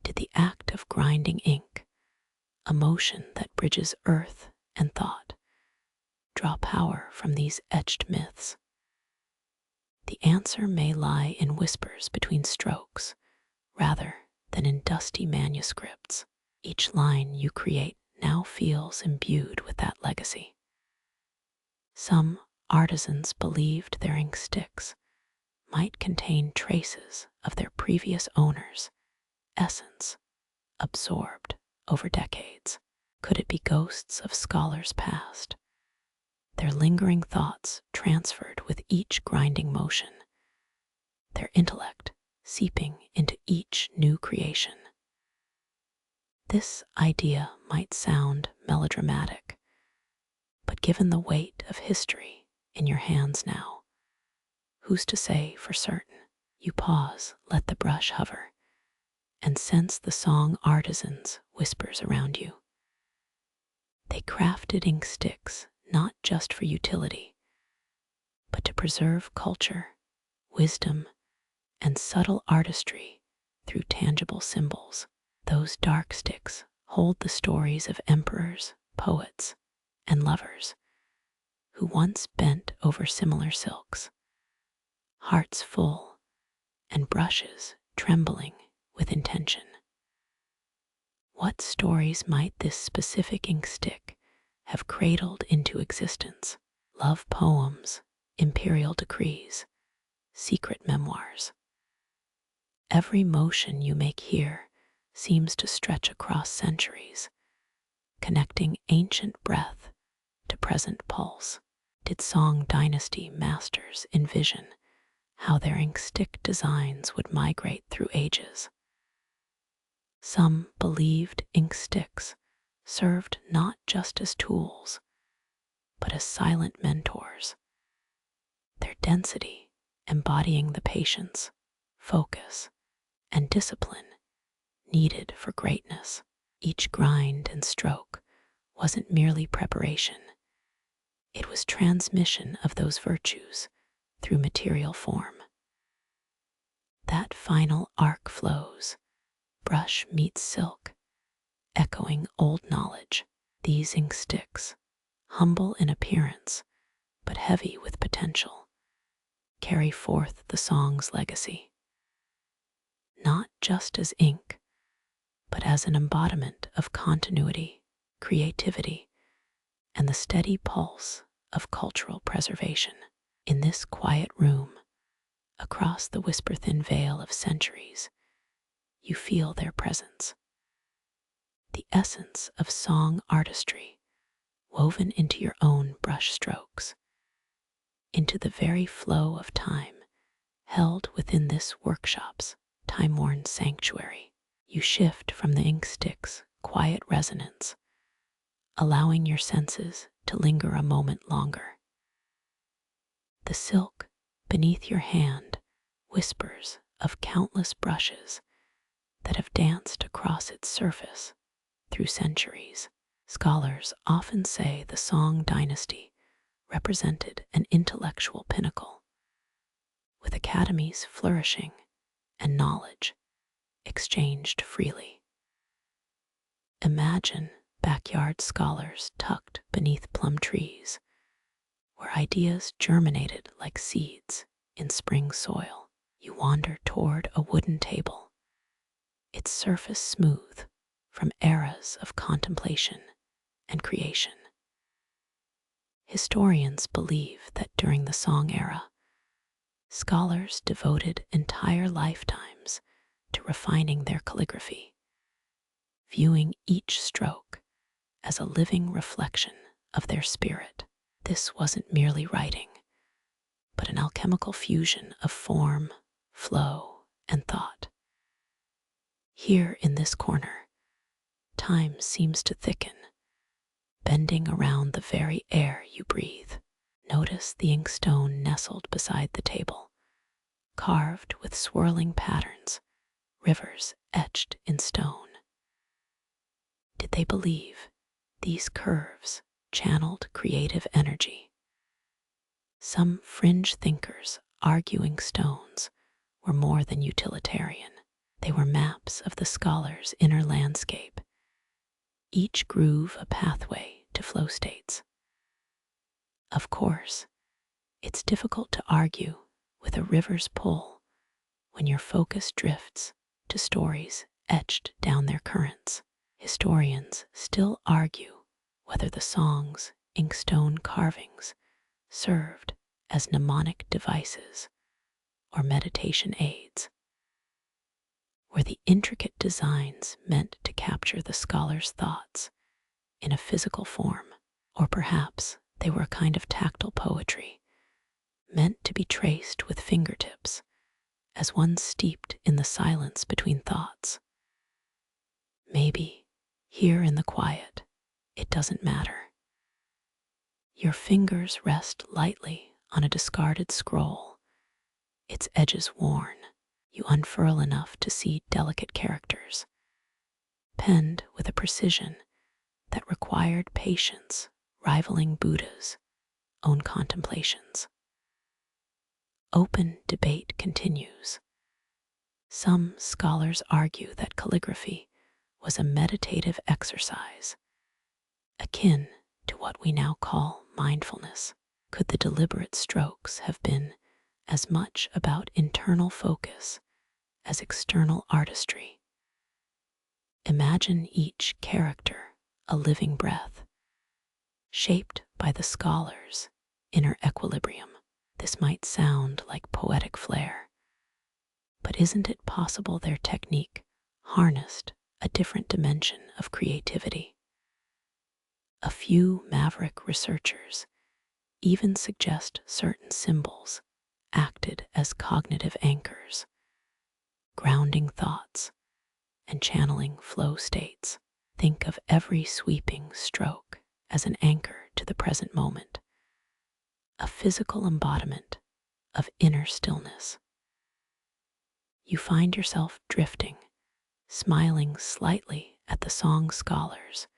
Did the act of grinding ink, a motion that bridges earth and thought, draw power from these etched myths? The answer may lie in whispers between strokes, rather than in dusty manuscripts. Each line you create now feels imbued with that legacy. Some artisans believed their inksticks might contain traces of their previous owner's essence, absorbed over decades. Could it be ghosts of scholars past, their lingering thoughts transferred with each grinding motion, their intellect seeping into each new creation? This idea might sound melodramatic, but given the weight of history in your hands now, who's to say for certain? You pause, let the brush hover, and sense the song artisans whispers around you. They crafted inksticks not just for utility, but to preserve culture, wisdom, and subtle artistry through tangible symbols. Those dark sticks hold the stories of emperors, poets, and lovers who once bent over similar silks, hearts full and brushes trembling with intention. What stories might this specific inkstick have cradled into existence? Love poems, imperial decrees, secret memoirs. Every motion you make here seems to stretch across centuries, connecting ancient breath to present pulse. Did Song Dynasty masters envision how their inkstick designs would migrate through ages? Some believed inksticks served not just as tools, but as silent mentors, their density embodying the patience, focus, and discipline needed for greatness. Each grind and stroke wasn't merely preparation, it was transmission of those virtues through material form. That final arc flows, brush meets silk, echoing old knowledge. These inksticks, humble in appearance but heavy with potential, carry forth the song's legacy, not just as ink, but as an embodiment of continuity, creativity, and the steady pulse of cultural preservation. In this quiet room, across the whisper-thin veil of centuries, you feel their presence. The essence of song artistry woven into your own brush strokes, into the very flow of time held within this workshop's time-worn sanctuary. You shift from the inkstick's quiet resonance allowing your senses to linger a moment longer. The silk beneath your hand whispers of countless brushes that have danced across its surface through centuries. Scholars often say the Song dynasty represented an intellectual pinnacle, with academies flourishing and knowledge exchanged freely. Imagine backyard scholars tucked beneath plum trees, where ideas germinated like seeds in spring soil. You wander toward a wooden table, its surface smooth from eras of contemplation and creation. Historians believe that during the Song era, scholars devoted entire lifetimes to refining their calligraphy, viewing each stroke as a living reflection of their spirit. This wasn't merely writing, but an alchemical fusion of form, flow, and thought. Here in this corner, time seems to thicken, bending around the very air you breathe. Notice the inkstone nestled beside the table, carved with swirling patterns, rivers etched in stone. Did they believe these curves channeled creative energy? Some fringe thinkers arguing stones were more than utilitarian. They were maps of the scholar's inner landscape, each groove a pathway to flow states. Of course, it's difficult to argue with a river's pull when your focus drifts to stories etched down their currents. Historians still argue whether the Song's inkstone carvings served as mnemonic devices or meditation aids. Were the intricate designs meant to capture the scholar's thoughts in a physical form, or perhaps they were a kind of tactile poetry, meant to be traced with fingertips as one steeped in the silence between thoughts? Maybe, here in the quiet, it doesn't matter. Your fingers rest lightly on a discarded scroll, its edges worn. You unfurl enough to see delicate characters, penned with a precision that required patience rivaling Buddha's own contemplations. Open debate continues. Some scholars argue that calligraphy was a meditative exercise, akin to what we now call mindfulness. Could the deliberate strokes have been as much about internal focus as external artistry? Imagine each character a living breath, shaped by the scholar's inner equilibrium. This might sound like poetic flair, but isn't it possible their technique harnessed a different dimension of creativity? A few maverick researchers even suggest certain symbols acted as cognitive anchors, grounding thoughts and channeling flow states. Think of every sweeping stroke as an anchor to the present moment, a physical embodiment of inner stillness. You find yourself drifting, smiling slightly at the Song scholars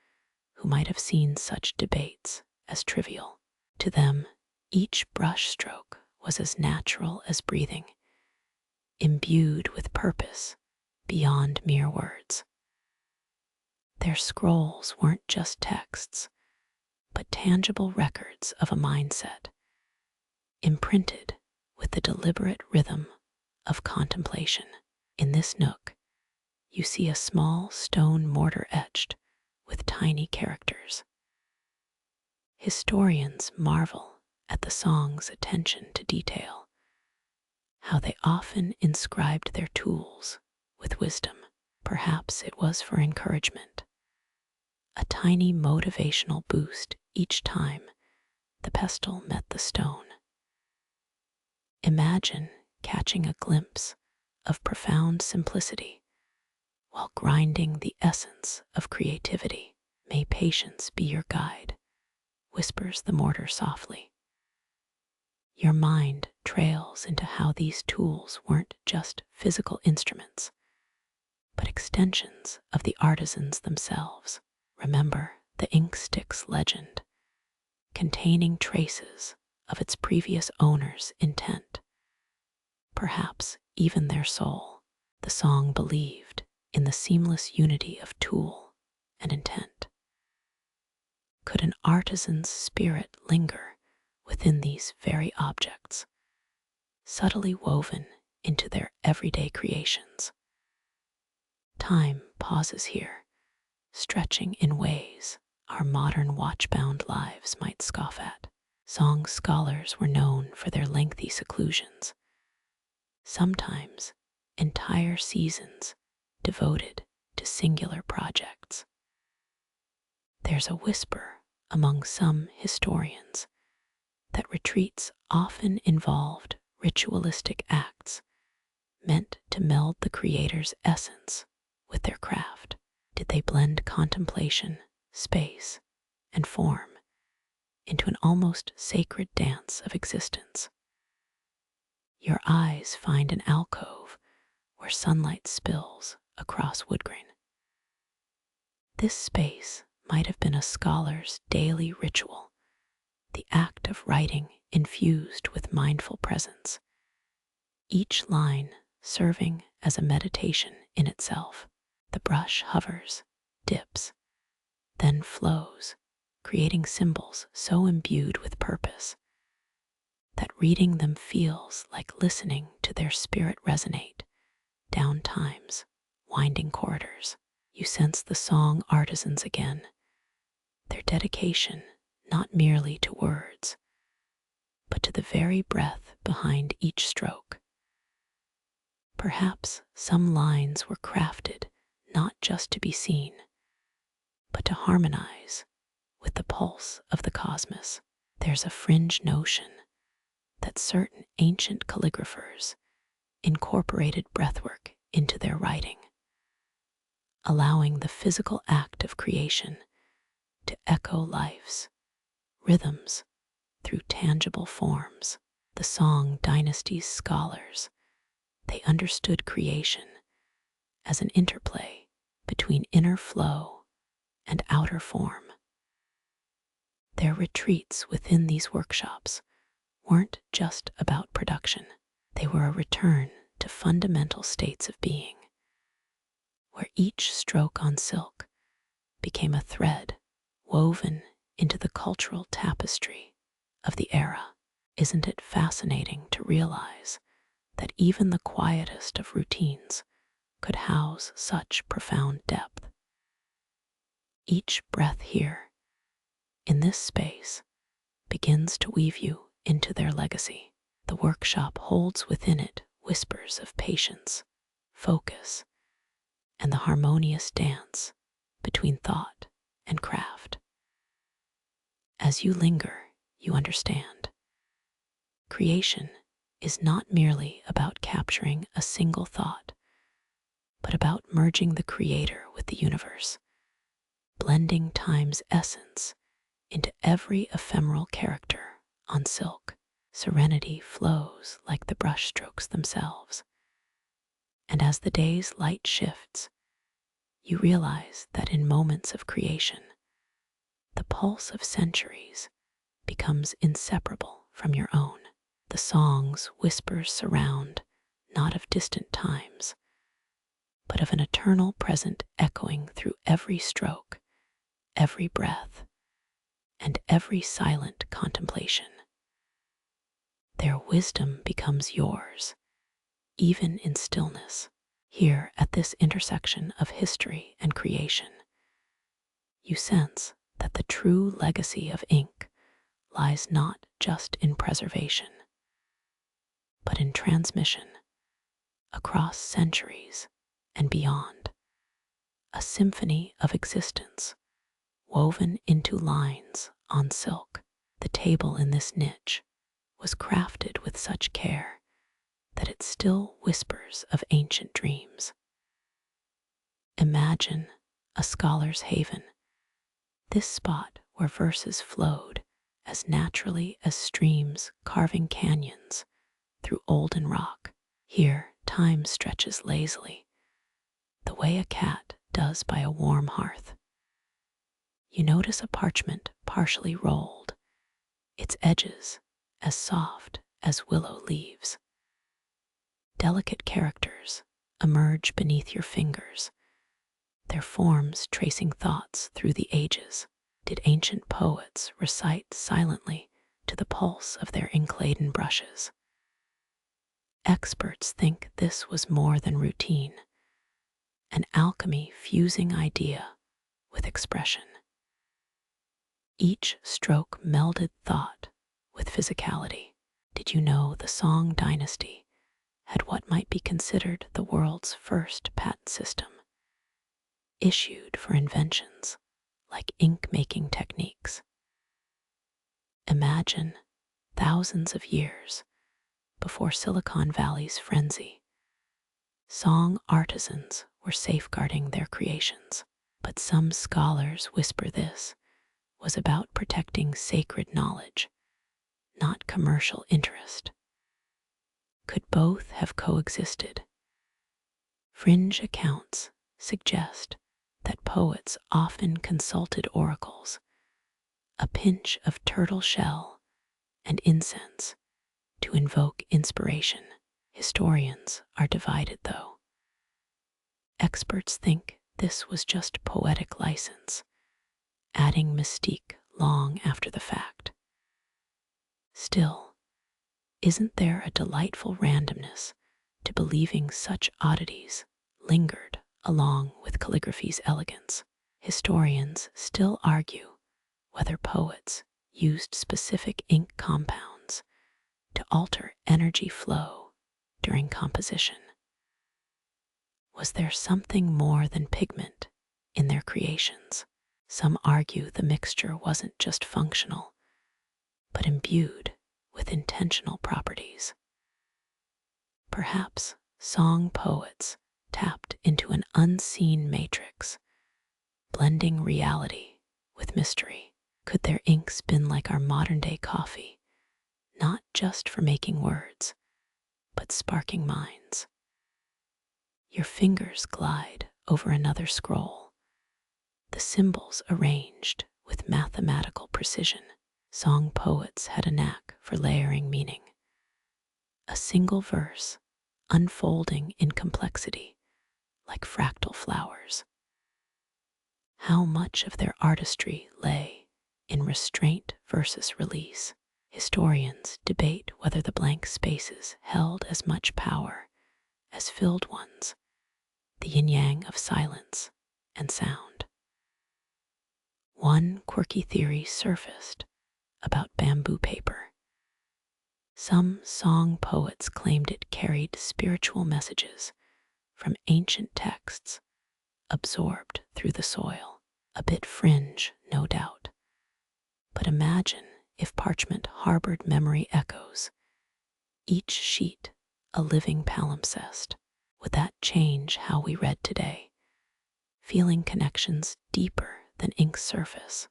who might have seen such debates as trivial. To them, each brush stroke was as natural as breathing, imbued with purpose beyond mere words. Their scrolls weren't just texts, but tangible records of a mindset, imprinted with the deliberate rhythm of contemplation. In this nook, you see a small stone mortar etched with tiny characters. Historians marvel at the Song's attention to detail, how they often inscribed their tools with wisdom. Perhaps it was for encouragement, a tiny motivational boost each time the pestle met the stone. Imagine catching a glimpse of profound simplicity while grinding the essence of creativity. May patience be your guide, whispers the mortar softly. Your mind trails into how these tools weren't just physical instruments, but extensions of the artisans themselves. Remember the Inkstick's legend, containing traces of its previous owner's intent, perhaps even their soul. The song believed in the seamless unity of tool and intent. Could an artisan's spirit linger within these very objects, subtly woven into their everyday creations? Time pauses here, stretching in ways our modern watch-bound lives might scoff at. Song scholars were known for their lengthy seclusions, sometimes entire seasons devoted to singular projects. There's a whisper among some historians that retreats often involved ritualistic acts meant to meld the creator's essence with their craft. Did they blend contemplation, space, and form into an almost sacred dance of existence? Your eyes find an alcove where sunlight spills across wood grain. This space might have been a scholar's daily ritual, the act of writing infused with mindful presence, each line serving as a meditation in itself. The brush hovers, dips, then flows, creating symbols so imbued with purpose that reading them feels like listening to their spirit resonate down time's winding corridors. You sense the song artisans again, their dedication not merely to words, but to the very breath behind each stroke. Perhaps some lines were crafted not just to be seen, but to harmonize with the pulse of the cosmos. There's a fringe notion that certain ancient calligraphers incorporated breathwork into their writing, allowing the physical act of creation to echo life's rhythms through tangible forms. The song Dynasty's scholars, they understood creation as an interplay between inner flow and outer form. Their retreats within these workshops weren't just about production. They were a return to fundamental states of being, where each stroke on silk became a thread woven into the cultural tapestry of the era. Isn't it fascinating to realize that even the quietest of routines could house such profound depth? Each breath here, in this space, begins to weave you into their legacy. The workshop holds within it whispers of patience, focus, and the harmonious dance between thought and craft. As you linger, you understand. Creation is not merely about capturing a single thought, but about merging the creator with the universe, blending time's essence into every ephemeral character on silk. Serenity flows like the brushstrokes themselves, and as the day's light shifts, you realize that in moments of creation, the pulse of centuries becomes inseparable from your own. The song's whispers surround not of distant times, but of an eternal present echoing through every stroke, every breath, and every silent contemplation. Their wisdom becomes yours, even in stillness. Here at this intersection of history and creation, you sense that the true legacy of ink lies not just in preservation, but in transmission across centuries and beyond, a symphony of existence woven into lines on silk. The table in this niche was crafted with such care that it still whispers of ancient dreams. Imagine a scholar's haven this spot where verses flowed as naturally as streams carving canyons through olden rock. Here, time stretches lazily, the way a cat does by a warm hearth. You notice a parchment partially rolled, its edges as soft as willow leaves. Delicate characters emerge beneath your fingers, their forms tracing thoughts through the ages. Did ancient poets recite silently to the pulse of their ink-laden brushes? Experts think this was more than routine, an alchemy fusing idea with expression. Each stroke melded thought with physicality. Did you know the Song Dynasty had what might be considered the world's first patent system, issued for inventions like ink-making techniques? Imagine thousands of years before Silicon Valley's frenzy, Song artisans were safeguarding their creations. But some scholars whisper this was about protecting sacred knowledge, not commercial interest. Could both have coexisted? Fringe accounts suggest that poets often consulted oracles, a pinch of turtle shell and incense to invoke inspiration. Historians are divided, though. Experts think this was just poetic license, adding mystique long after the fact. Still, isn't there a delightful randomness to believing such oddities lingered along with calligraphy's elegance? Historians still argue whether poets used specific ink compounds to alter energy flow during composition. Was there something more than pigment in their creations? Some argue the mixture wasn't just functional, but imbued with intentional properties. Perhaps song poets tapped into an unseen matrix, blending reality with mystery. Could their inks been like our modern-day coffee, not just for making words, but sparking minds? Your fingers glide over another scroll, the symbols arranged with mathematical precision. Song poets had a knack for layering meaning, a single verse unfolding in complexity like fractal flowers. How much of their artistry lay in restraint versus release? Historians debate whether the blank spaces held as much power as filled ones, the yin-yang of silence and sound. One quirky theory surfaced about bamboo paper. Some song poets claimed it carried spiritual messages from ancient texts absorbed through the soil. A bit fringe, no doubt. But imagine if parchment harbored memory echoes, each sheet a living palimpsest. Would that change how we read today, feeling connections deeper than ink's surface?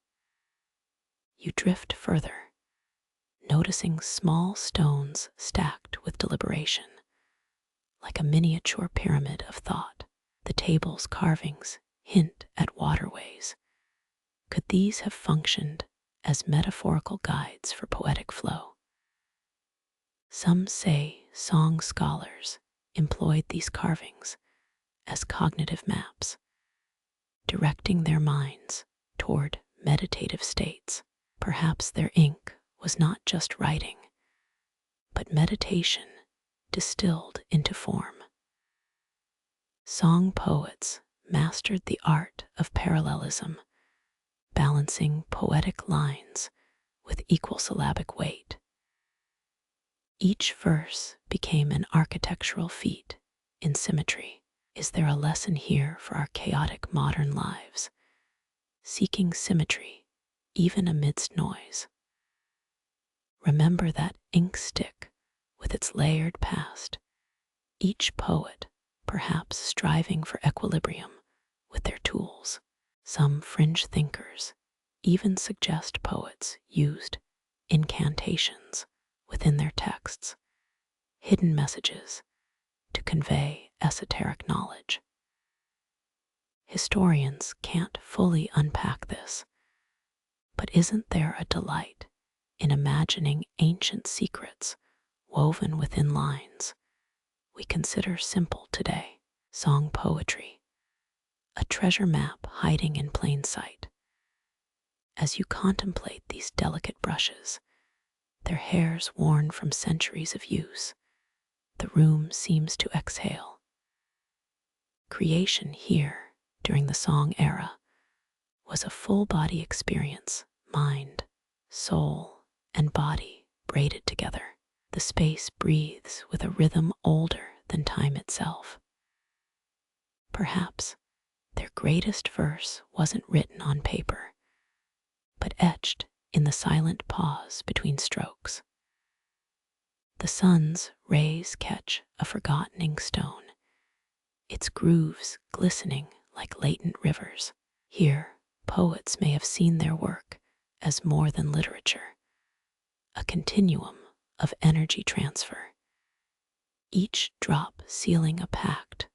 You drift further, noticing small stones stacked with deliberation, like a miniature pyramid of thought. The table's carvings hint at waterways. Could these have functioned as metaphorical guides for poetic flow? Some say song scholars employed these carvings as cognitive maps, directing their minds toward meditative states. Perhaps their ink was not just writing, but meditation distilled into form. Song poets mastered the art of parallelism, balancing poetic lines with equal syllabic weight. Each verse became an architectural feat in symmetry. Is there a lesson here for our chaotic modern lives, seeking symmetry even amidst noise? Remember that Inkstick with its layered past, each poet perhaps striving for equilibrium with their tools. Some fringe thinkers even suggest poets used incantations within their texts, hidden messages to convey esoteric knowledge. Historians can't fully unpack this, but isn't there a delight in imagining ancient secrets woven within lines we consider simple today? Song poetry, a treasure map hiding in plain sight. As you contemplate these delicate brushes, their hairs worn from centuries of use, the room seems to exhale. Creation here, during the song era, was a full-body experience, mind, soul, and body braided together. The space breathes with a rhythm older than time itself. Perhaps their greatest verse wasn't written on paper, but etched in the silent pause between strokes. The sun's rays catch a forgotten inkstone, its grooves glistening like latent rivers. Here, poets may have seen their work as more than literature, a continuum of energy transfer, each drop sealing a pact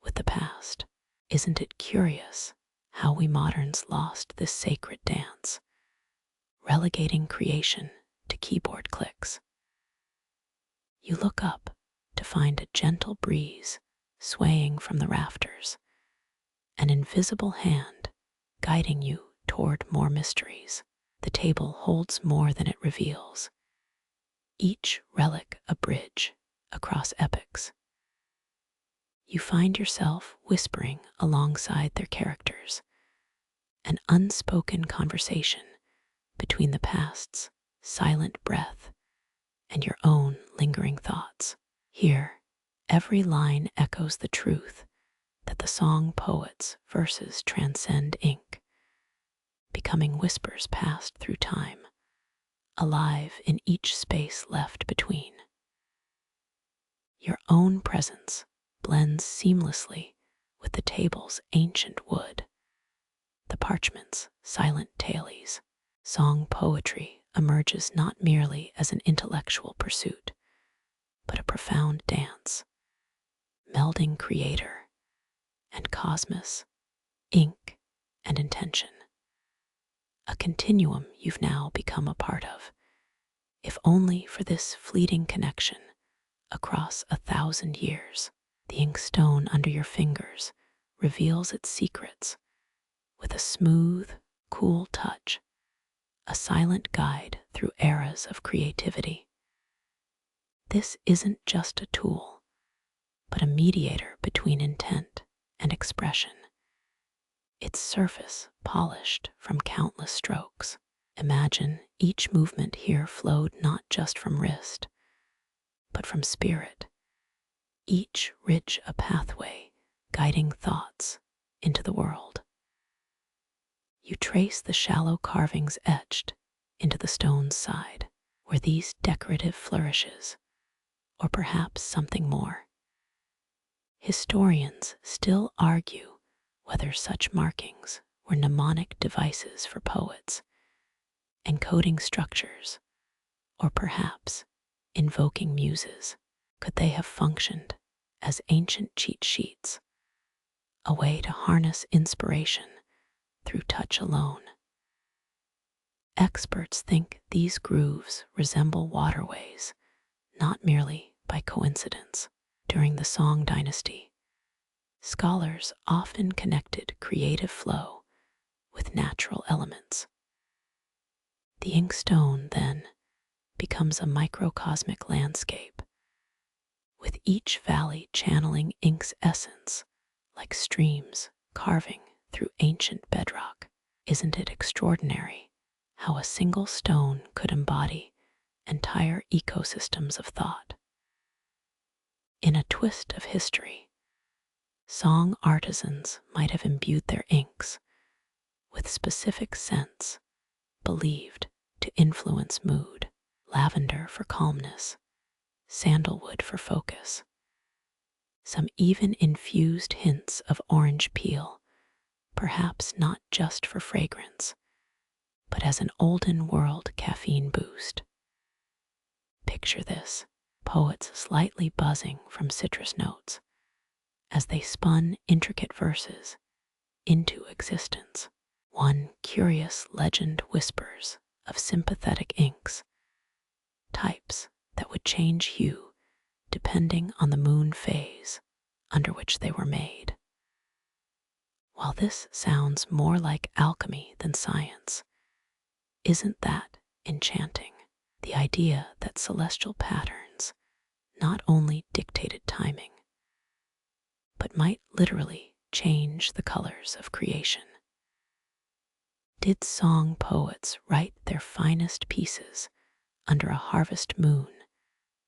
with the past. Isn't it curious how we moderns lost this sacred dance, relegating creation to keyboard clicks? You look up to find a gentle breeze swaying from the rafters, an invisible hand guiding you toward more mysteries. The table holds more than it reveals, each relic a bridge across epochs. You find yourself whispering alongside their characters, an unspoken conversation between the past's silent breath and your own lingering thoughts. Here, every line echoes the truth that the song poet's verses transcend ink, becoming whispers passed through time, alive in each space left between. Your own presence blends seamlessly with the table's ancient wood, the parchment's silent tailies. Song poetry emerges not merely as an intellectual pursuit, but a profound dance, melding creator and cosmos, ink and intention. A continuum you've now become a part of, if only for this fleeting connection across 1,000 years. The inkstone under your fingers reveals its secrets with a smooth, cool touch, a silent guide through eras of creativity. This isn't just a tool, but a mediator between intent and expression, its surface polished from countless strokes. Imagine each movement here flowed not just from wrist, but from spirit, each ridge a pathway guiding thoughts into the world. You trace the shallow carvings etched into the stone's side. Were these decorative flourishes, or perhaps something more? Historians still argue whether such markings were mnemonic devices for poets, encoding structures, or perhaps invoking muses. Could they have functioned as ancient cheat sheets, a way to harness inspiration through touch alone? Experts think these grooves resemble waterways, not merely by coincidence. During the Song Dynasty, scholars often connected creative flow with natural elements. The inkstone, then, becomes a microcosmic landscape, with each valley channeling ink's essence like streams carving through ancient bedrock. Isn't it extraordinary how a single stone could embody entire ecosystems of thought? In a twist of history, song artisans might have imbued their inks with specific scents believed to influence mood: lavender for calmness, sandalwood for focus. Some even infused hints of orange peel, perhaps not just for fragrance, but as an olden world caffeine boost. Picture this: poets slightly buzzing from citrus notes as they spun intricate verses into existence. One curious legend whispers of sympathetic inks, types that would change hue depending on the moon phase under which they were made. While this sounds more like alchemy than science, isn't that enchanting? The idea that celestial patterns not only dictated timing, but might literally change the colors of creation. Did song poets write their finest pieces under a harvest moon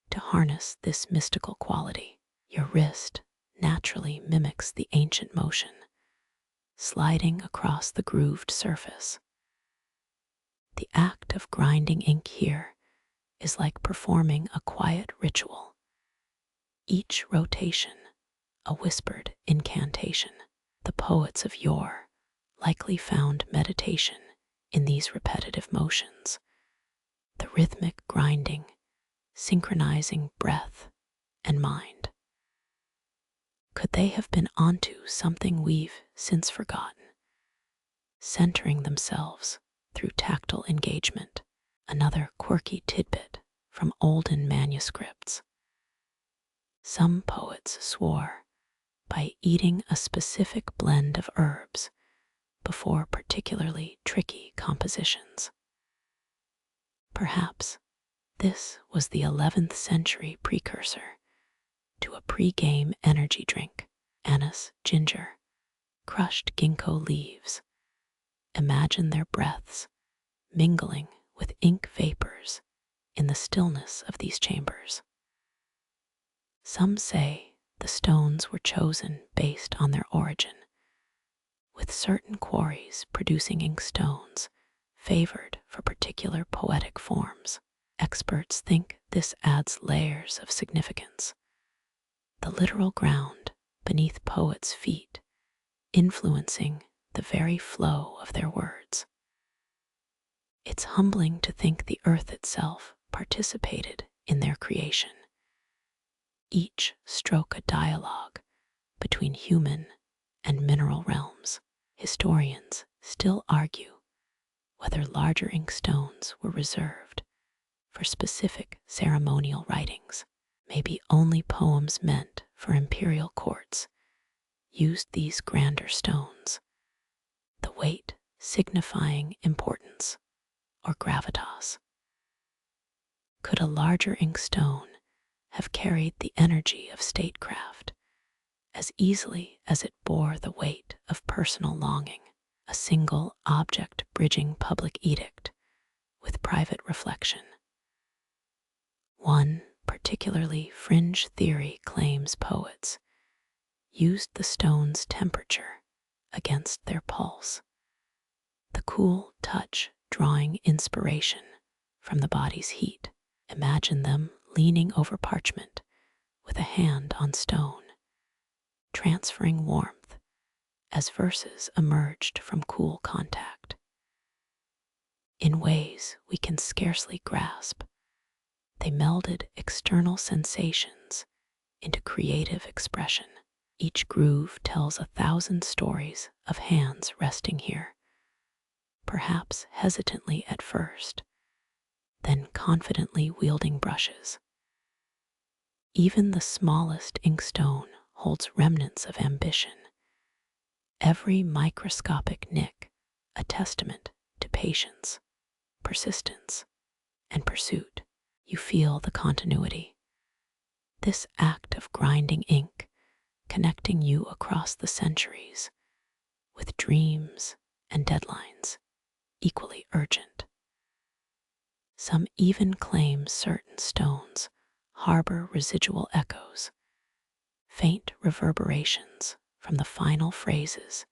to harness this mystical quality? Your wrist naturally mimics the ancient motion, sliding across the grooved surface. The act of grinding ink here is like performing a quiet ritual, each rotation a whispered incantation. The poets of yore likely found meditation in these repetitive motions, the rhythmic grinding synchronizing breath and mind. Could they have been onto something we've since forgotten, centering themselves through tactile engagement? Another quirky tidbit from olden manuscripts. Some poets swore by eating a specific blend of herbs before particularly tricky compositions. Perhaps this was the 11th century precursor to a pre-game energy drink: anise, ginger, crushed ginkgo leaves. Imagine their breaths mingling with ink vapors in the stillness of these chambers. Some say the stones were chosen based on their origin, with certain quarries producing ink stones favored for particular poetic forms. Experts think this adds layers of significance. The literal ground beneath poets' feet influencing the very flow of their words. It's humbling to think the earth itself participated in their creation, each stroke a dialogue between human and mineral realms. Historians still argue whether larger ink stones were reserved for specific ceremonial writings. Maybe only poems meant for imperial courts used these grander stones, the weight signifying importance or gravitas. Could a larger ink stone have carried the energy of statecraft as easily as it bore the weight of personal longing? A single object bridging public edict with private reflection. One particularly fringe theory claims poets used the stone's temperature against their pulse, the cool touch drawing inspiration from the body's heat. Imagine them leaning over parchment with a hand on stone, transferring warmth as verses emerged from cool contact. In ways we can scarcely grasp, they melded external sensations into creative expression. Each groove tells 1,000 stories of hands resting here, perhaps hesitantly at first, then confidently wielding brushes. Even the smallest inkstone holds remnants of ambition, every microscopic nick a testament to patience, persistence, and pursuit. You feel the continuity. This act of grinding ink connecting you across the centuries with dreams and deadlines equally urgent. Some even claim certain stones harbor residual echoes, faint reverberations from the final phrases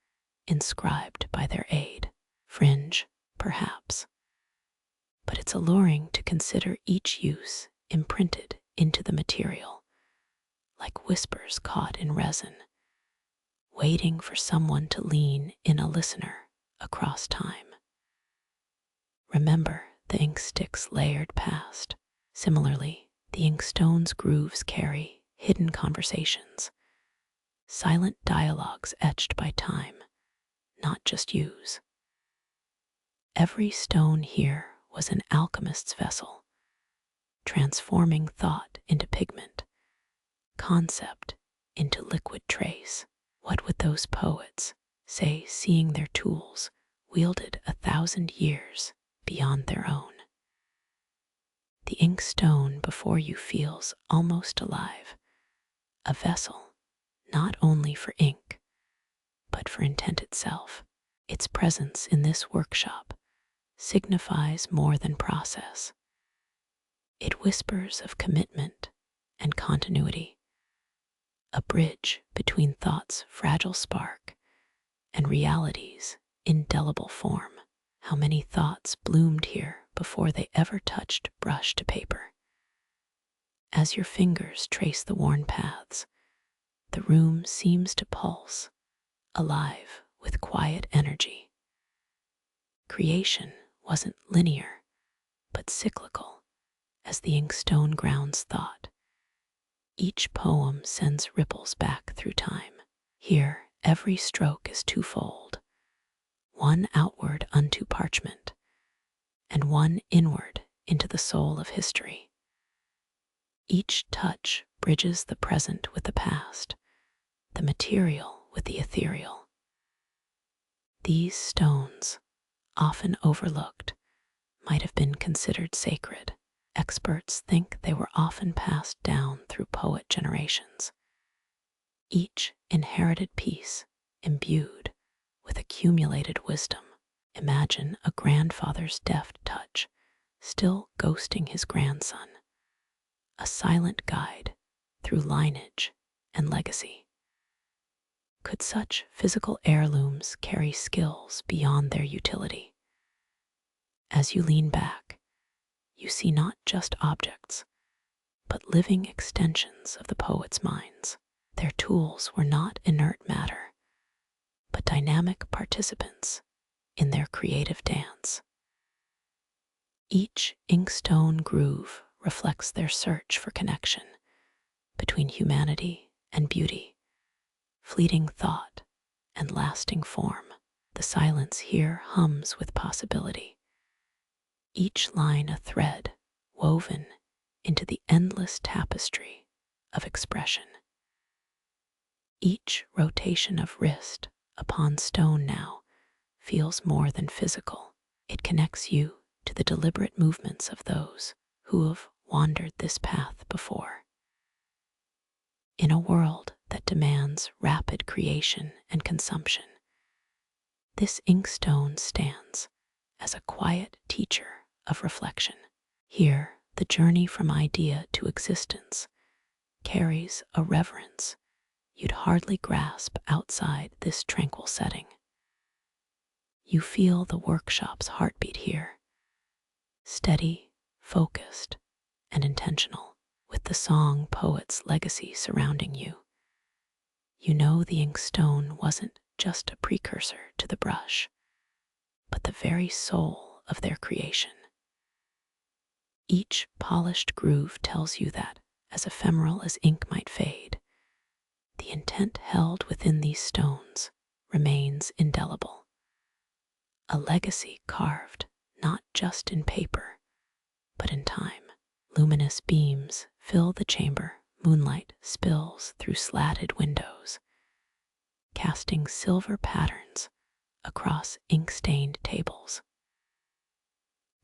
inscribed by their aid. Fringe, perhaps, but it's alluring to consider each use imprinted into the material, like whispers caught in resin, waiting for someone to lean in a listener across time. Remember the inksticks layered past. Similarly, the inkstone's grooves carry hidden conversations, silent dialogues etched by time, not just use. Every stone here was an alchemist's vessel, transforming thought into pigment, concept into liquid trace. What would those poets say, seeing their tools wielded 1,000 years beyond their own? The inkstone before you feels almost alive, a vessel not only for ink, but for intent itself. Its presence in this workshop signifies more than process. It whispers of commitment and continuity, a bridge between thought's fragile spark and reality's indelible form. How many thoughts bloomed here before they ever touched brush to paper? As your fingers trace the worn paths, the room seems to pulse, alive with quiet energy. Creation wasn't linear, but cyclical, as the inkstone grounds thought. Each poem sends ripples back through time. Here, every stroke is twofold, one outward unto parchment, and one inward into the soul of history. Each touch bridges the present with the past, the material with the ethereal. These stones, often overlooked, might have been considered sacred. Experts think they were often passed down through poet generations, each inherited piece imbued with accumulated wisdom. Imagine a grandfather's deft touch still ghosting his grandson, a silent guide through lineage and legacy. Could such physical heirlooms carry skills beyond their utility? As you lean back, you see not just objects, but living extensions of the poets' minds. Their tools were not inert matter, but dynamic participants in their creative dance. Each inkstone groove reflects their search for connection between humanity and beauty, fleeting thought and lasting form. The silence here hums with possibility, each line a thread woven into the endless tapestry of expression. Each rotation of wrist upon stone now feels more than physical. It connects you to the deliberate movements of those who have wandered this path before. In a world that demands rapid creation and consumption, this inkstone stands as a quiet teacher of reflection. Here, the journey from idea to existence carries a reverence you'd hardly grasp outside this tranquil setting. You feel the workshop's heartbeat here, steady, focused, and intentional. With the song poet's legacy surrounding you, you know the inkstone wasn't just a precursor to the brush, but the very soul of their creation. Each polished groove tells you that, as ephemeral as ink might fade, the intent held within these stones remains indelible. A legacy carved not just in paper, but in time. Luminous beams fill the chamber, moonlight spills through slatted windows, casting silver patterns across ink-stained tables.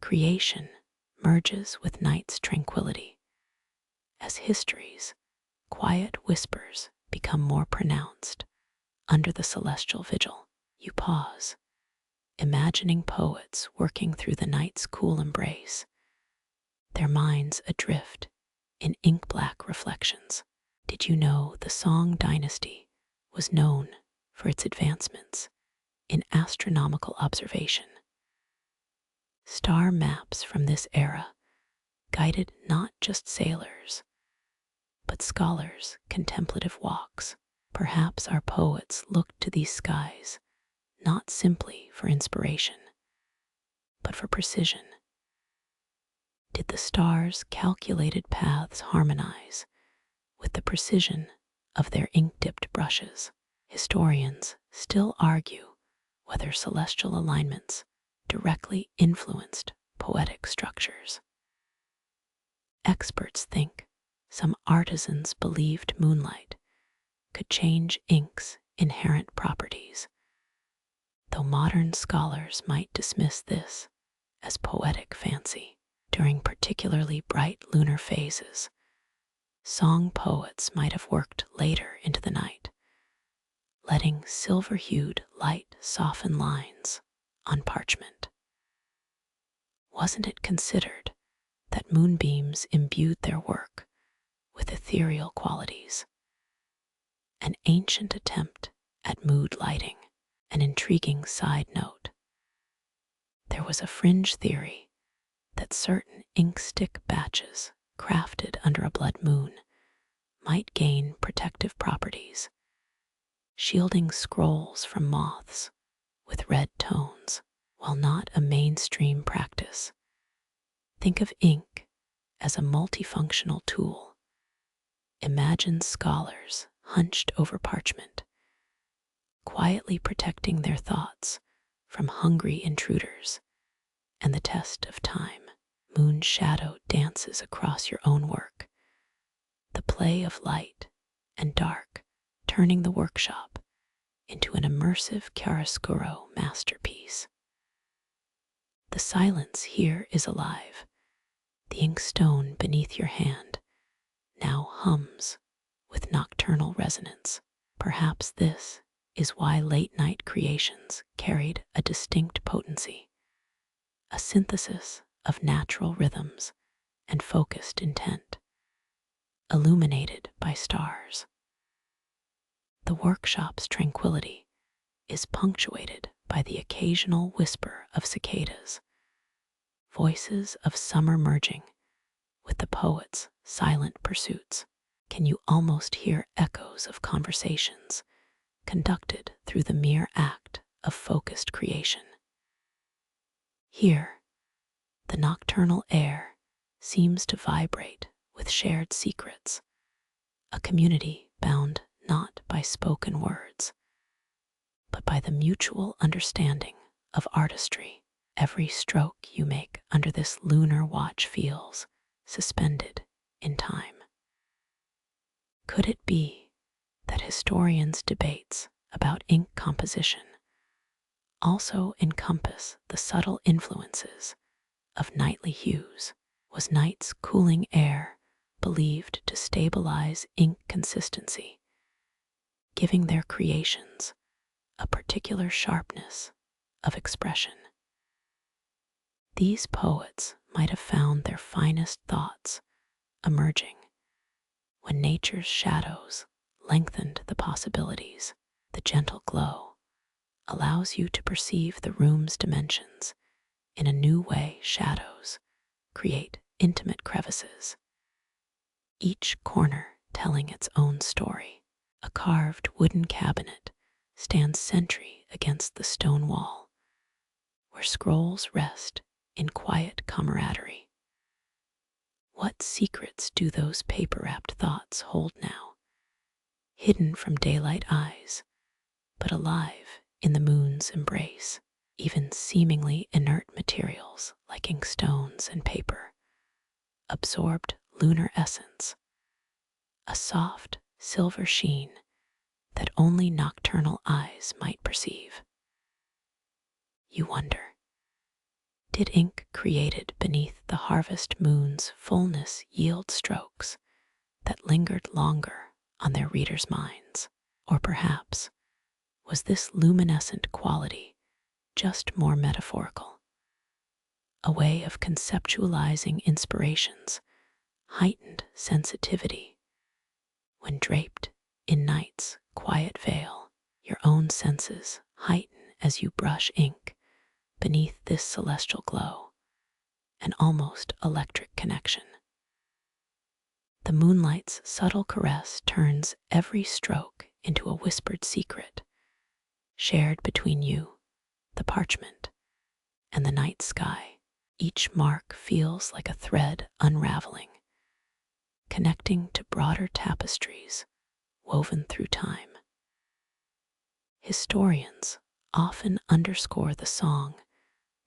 Creation merges with night's tranquility, as history's quiet whispers become more pronounced under the celestial vigil. You pause, imagining poets working through the night's cool embrace, their minds adrift in ink-black reflections. Did you know the song Dynasty was known for its advancements in astronomical observation? Star maps from this era guided not just sailors, but scholars' contemplative walks. Perhaps our poets looked to these skies not simply for inspiration, but for precision. Did the stars' calculated paths harmonize with the precision of their ink-dipped brushes? Historians still argue whether celestial alignments directly influenced poetic structures. Experts think some artisans believed moonlight could change ink's inherent properties, though modern scholars might dismiss this as poetic fancy. During particularly bright lunar phases, song poets might have worked later into the night, letting silver-hued light soften lines on parchment. Wasn't it considered that moonbeams imbued their work with ethereal qualities? An ancient attempt at mood lighting. An intriguing side note. There was a fringe theory that certain inkstick batches crafted under a blood moon might gain protective properties, shielding scrolls from moths with red tones. While not a mainstream practice, think of ink as a multifunctional tool. Imagine scholars hunched over parchment, quietly protecting their thoughts from hungry intruders. And the test of time, moon shadow dances across your own work, the play of light and dark turning the workshop into an immersive chiaroscuro masterpiece. The silence here is alive. The inkstone beneath your hand now hums with nocturnal resonance. Perhaps this is why late-night creations carried a distinct potency, a synthesis of natural rhythms and focused intent, illuminated by stars. The workshop's tranquility is punctuated by the occasional whisper of cicadas, voices of summer merging with the poet's silent pursuits. Can you almost hear echoes of conversations conducted through the mere act of focused creation? Here, the nocturnal air seems to vibrate with shared secrets, a community bound not by spoken words, but by the mutual understanding of artistry. Every stroke you make under this lunar watch feels suspended in time. Could it be that historians' debates about ink composition also encompass the subtle influences of nightly hues? Was night's cooling air believed to stabilize ink consistency, giving their creations a particular sharpness of expression? These poets might have found their finest thoughts emerging when nature's shadows lengthened the possibilities. The gentle glow allows you to perceive the room's dimensions in a new way. Shadows create intimate crevices, each corner telling its own story. A carved wooden cabinet stands sentry against the stone wall, where scrolls rest in quiet camaraderie. What secrets do those paper-wrapped thoughts hold now, hidden from daylight eyes, but alive in the moon's embrace? Even seemingly inert materials like inkstones and paper absorbed lunar essence, a soft silver sheen that only nocturnal eyes might perceive. You wonder, did ink created beneath the harvest moon's fullness yield strokes that lingered longer on their readers' minds? Or perhaps was this luminescent quality just more metaphorical, a way of conceptualizing inspiration's heightened sensitivity? When draped in night's quiet veil, your own senses heighten as you brush ink beneath this celestial glow, an almost electric connection. The moonlight's subtle caress turns every stroke into a whispered secret, shared between you, the parchment, and the night sky. Each mark feels like a thread unraveling, connecting to broader tapestries woven through time. Historians often underscore the song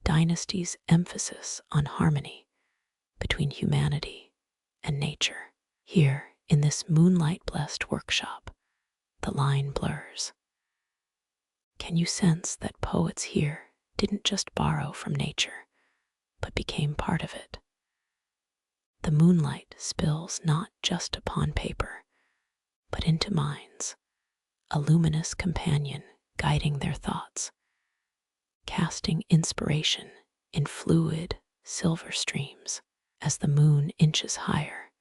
Dynasty's emphasis on harmony between humanity and nature. Here, in this moonlight-blessed workshop, the line blurs. Can you sense that poets here didn't just borrow from nature, but became part of it? The moonlight spills not just upon paper, but into minds, a luminous companion guiding their thoughts, casting inspiration in fluid silver streams. As the moon inches higher,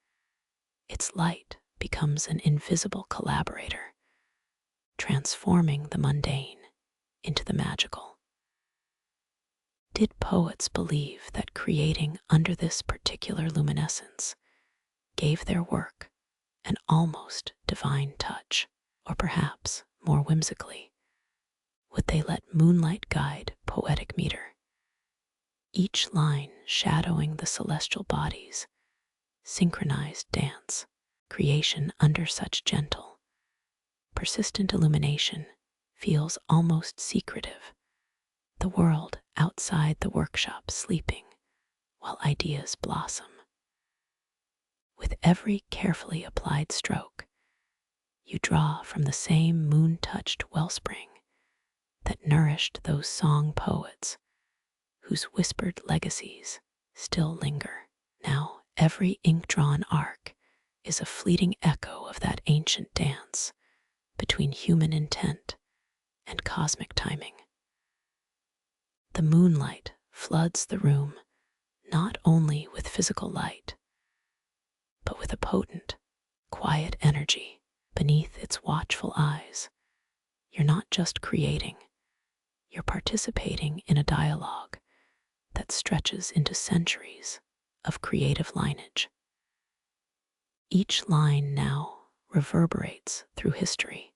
its light becomes an invisible collaborator, transforming the mundane into the magical. Did poets believe that creating under this particular luminescence gave their work an almost divine touch? Or perhaps, more whimsically, would they let moonlight guide poetic meter, each line shadowing the celestial bodies, synchronized dance? Creation under such gentle, persistent illumination feels almost secretive, the world outside the workshop sleeping while ideas blossom. With every carefully applied stroke, you draw from the same moon-touched wellspring that nourished those song poets whose whispered legacies still linger. Now, every ink-drawn arc is a fleeting echo of that ancient dance between human intent and cosmic timing. The moonlight floods the room not only with physical light, but with a potent, quiet energy beneath its watchful eyes. You're not just creating, you're participating in a dialogue that stretches into centuries of creative lineage. Each line now reverberates through history,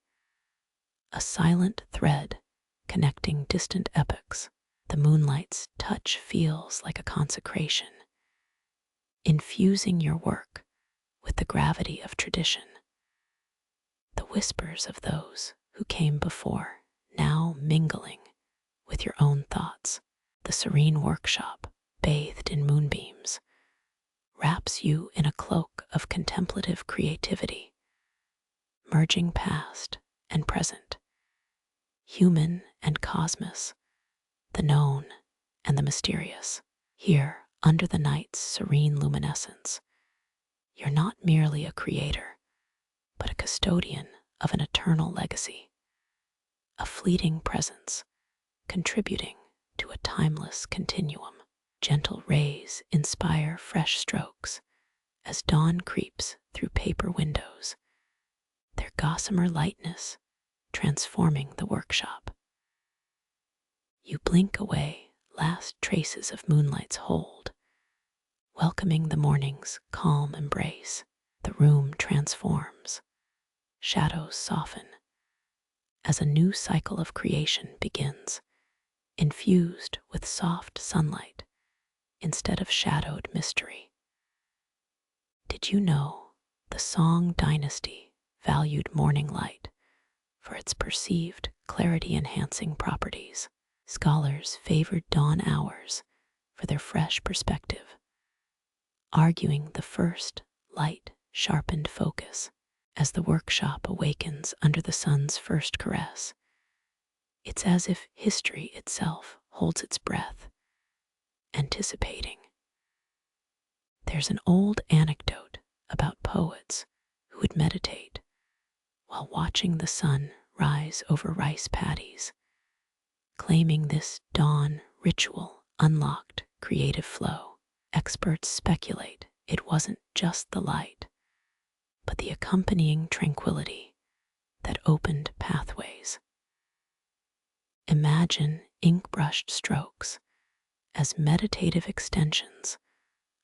a silent thread connecting distant epochs. The moonlight's touch feels like a consecration, infusing your work with the gravity of tradition. The whispers of those who came before now mingling with your own thoughts. The serene workshop, bathed in moonbeams, wraps you in a cloak of contemplative creativity, merging past and present, human and cosmos, the known and the mysterious. Here, under the night's serene luminescence, you're not merely a creator, but a custodian of an eternal legacy, a fleeting presence contributing to a timeless continuum. Gentle rays inspire fresh strokes as dawn creeps through paper windows, their gossamer lightness transforming the workshop. You blink away last traces of moonlight's hold, welcoming the morning's calm embrace. The room transforms, shadows soften, as a new cycle of creation begins, infused with soft sunlight instead of shadowed mystery. Did you know the song Dynasty valued morning light for its perceived clarity-enhancing properties? Scholars favored dawn hours for their fresh perspective, arguing the first light-sharpened focus. As the workshop awakens under the sun's first caress, it's as if history itself holds its breath, anticipating. There's an old anecdote about poets who would meditate while watching the sun rise over rice paddies, claiming this dawn ritual unlocked creative flow. Experts speculate it wasn't just the light, but the accompanying tranquility that opened pathways. Imagine ink-brushed strokes as meditative extensions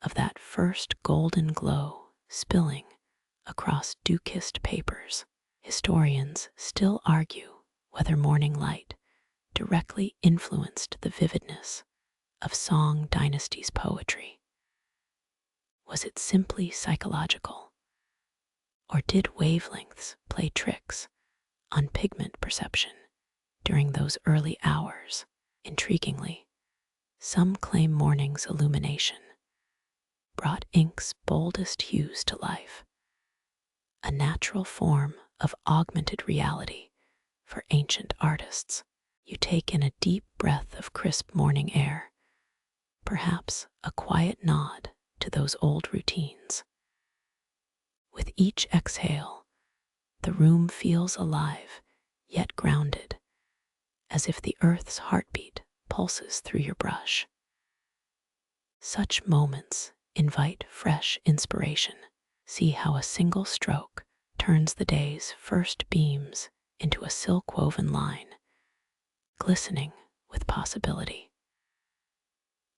of that first golden glow spilling across dew-kissed papers. Historians still argue whether morning light directly influenced the vividness of Song Dynasty's poetry? Was it simply psychological? Or did wavelengths play tricks on pigment perception during those early hours? Intriguingly, some claim morning's illumination brought ink's boldest hues to life, a natural form of augmented reality for ancient artists. You take in a deep breath of crisp morning air, perhaps a quiet nod to those old routines. With each exhale, the room feels alive, yet grounded, as if the earth's heartbeat pulses through your brush. Such moments invite fresh inspiration. See how a single stroke turns the day's first beams into a silk-woven line, glistening with possibility.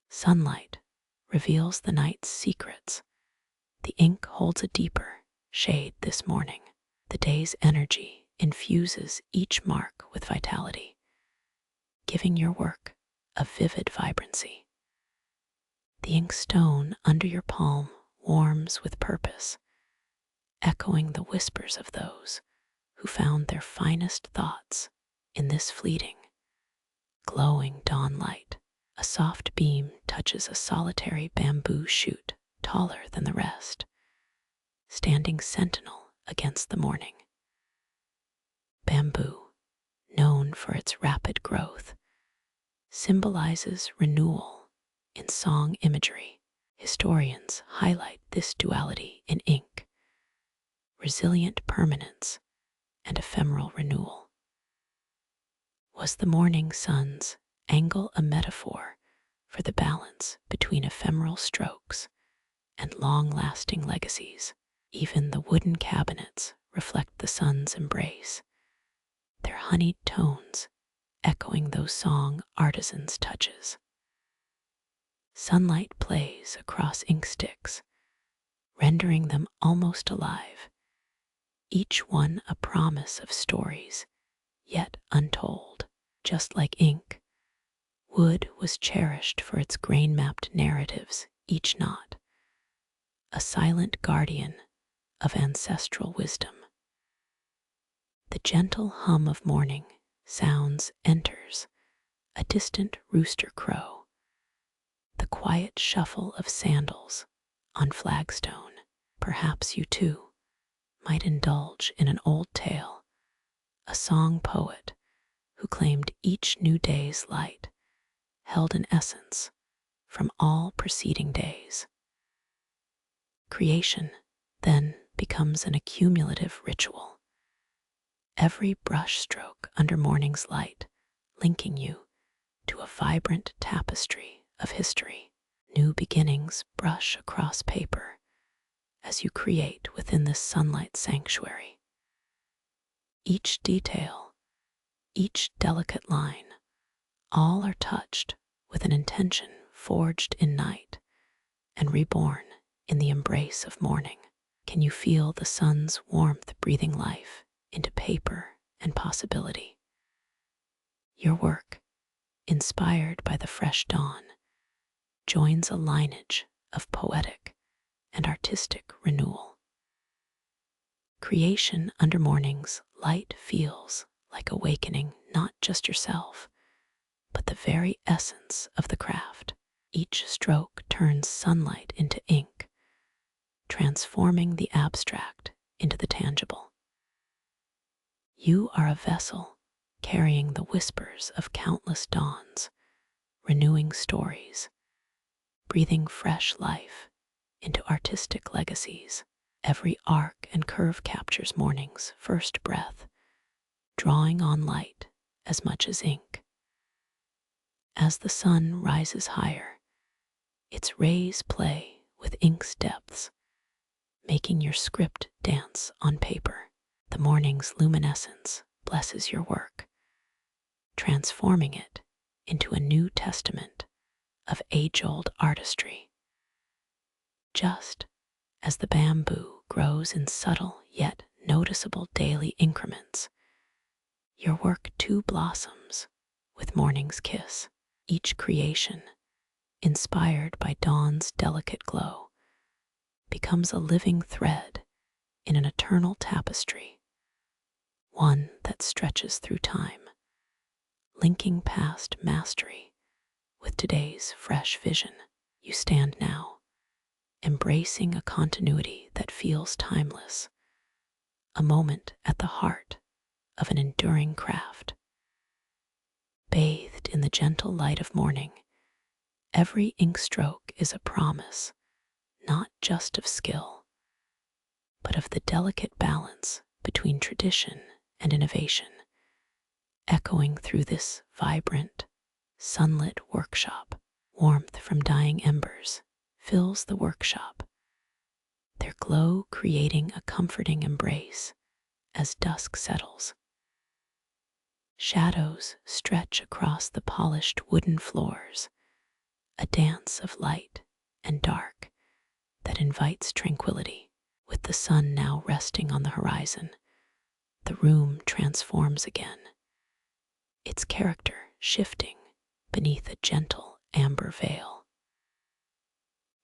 Sunlight reveals the night's secrets. The ink holds a deeper shade this morning. The day's energy infuses each mark with vitality, giving your work a vivid vibrancy. The inkstone under your palm warms with purpose, echoing the whispers of those who found their finest thoughts in this fleeting, glowing dawn light. A soft beam touches a solitary bamboo shoot taller than the rest, standing sentinel against the morning. Bamboo, known for its rapid growth, symbolizes renewal in song imagery. Historians highlight this duality in ink: resilient permanence and ephemeral renewal. Was the morning sun's angle a metaphor for the balance between ephemeral strokes and long-lasting legacies? Even the wooden cabinets reflect the sun's embrace, their honeyed tones echoing those song artisans' touches. Sunlight plays across inksticks, rendering them almost alive, each one a promise of stories yet untold. Just like ink, wood was cherished for its grain-mapped narratives, each knot a silent guardian of ancestral wisdom. The gentle hum of morning sounds enters, a distant rooster crow, the quiet shuffle of sandals on flagstone. Perhaps you too might indulge in an old tale, a song poet who claimed each new day's light held an essence from all preceding days. Creation then becomes an accumulative ritual, every brush stroke under morning's light linking you to a vibrant tapestry of history. New beginnings brush across paper as you create within this sunlight sanctuary. Each detail, each delicate line, all are touched with an intention forged in night and reborn in the embrace of morning. Can you feel the sun's warmth breathing life into paper and possibility? Your work, inspired by the fresh dawn, joins a lineage of poetic and artistic renewal. Creation under morning's light feels like awakening not just yourself, but the very essence of the craft. Each stroke turns sunlight into ink, transforming the abstract into the tangible. You are a vessel carrying the whispers of countless dawns, renewing stories, breathing fresh life into artistic legacies. Every arc and curve captures morning's first breath, drawing on light as much as ink. As the sun rises higher, its rays play with ink's depths, making your script dance on paper. The morning's luminescence blesses your work, transforming it into a new testament of age-old artistry. Just as the bamboo grows in subtle yet noticeable daily increments, your work too blossoms with morning's kiss. Each creation inspired by dawn's delicate glow, becomes a living thread in an eternal tapestry, one that stretches through time, linking past mastery with today's fresh vision. You stand now, embracing a continuity that feels timeless, a moment at the heart of an enduring craft. Bathed in the gentle light of morning, every ink stroke is a promise, not just of skill, but of the delicate balance between tradition and innovation, echoing through this vibrant, sunlit workshop. Warmth from dying embers fills the workshop, their glow creating a comforting embrace as dusk settles. Shadows stretch across the polished wooden floors, a dance of light and dark that invites tranquility. With the sun now resting on the horizon, the room transforms again, its character shifting beneath a gentle amber veil.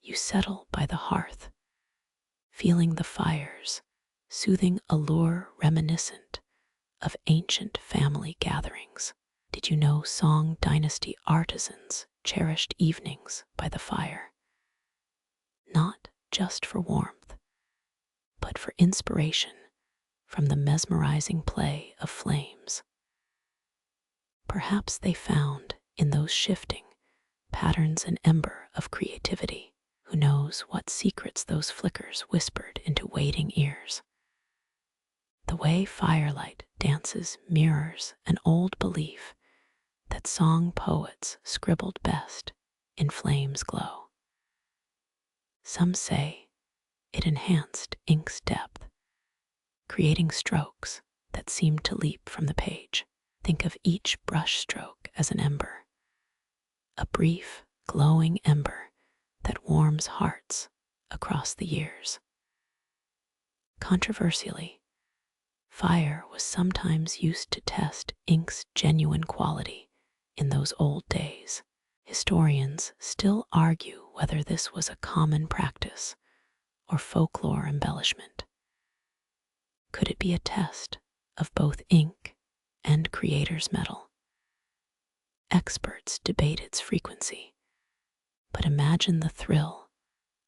You settle by the hearth, feeling the fire's soothing allure reminiscent of ancient family gatherings. Did you know Song Dynasty artisans cherished evenings by the fire? Not just for warmth, but for inspiration from the mesmerizing play of flames. Perhaps they found in those shifting patterns an ember of creativity. Who knows what secrets those flickers whispered into waiting ears? The way firelight dances mirrors an old belief that song poets scribbled best in flame's glow. Some say it enhanced ink's depth, creating strokes that seemed to leap from the page. Think of each brush stroke as an ember, a brief, glowing ember that warms hearts across the years. Controversially, fire was sometimes used to test ink's genuine quality in those old days. Historians still argue whether this was a common practice or folklore embellishment. Could it be a test of both ink and creator's metal? Experts debate its frequency, but imagine the thrill,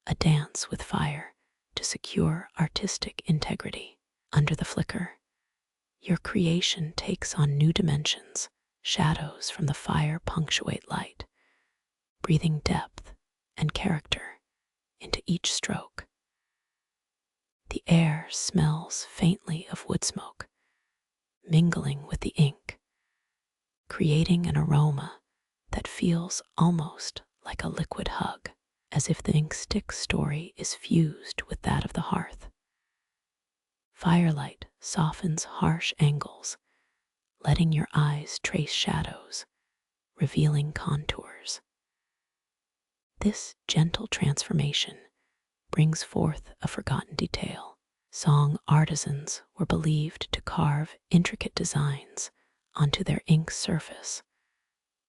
a dance with fire to secure artistic integrity. Under the flicker, your creation takes on new dimensions. Shadows from the fire punctuate light, breathing depth and character into each stroke. The air smells faintly of wood smoke, mingling with the ink, creating an aroma that feels almost like a liquid hug, as if the inkstick story is fused with that of the hearth. Firelight softens harsh angles, letting your eyes trace shadows, revealing contours. This gentle transformation brings forth a forgotten detail. Song artisans were believed to carve intricate designs onto their ink surface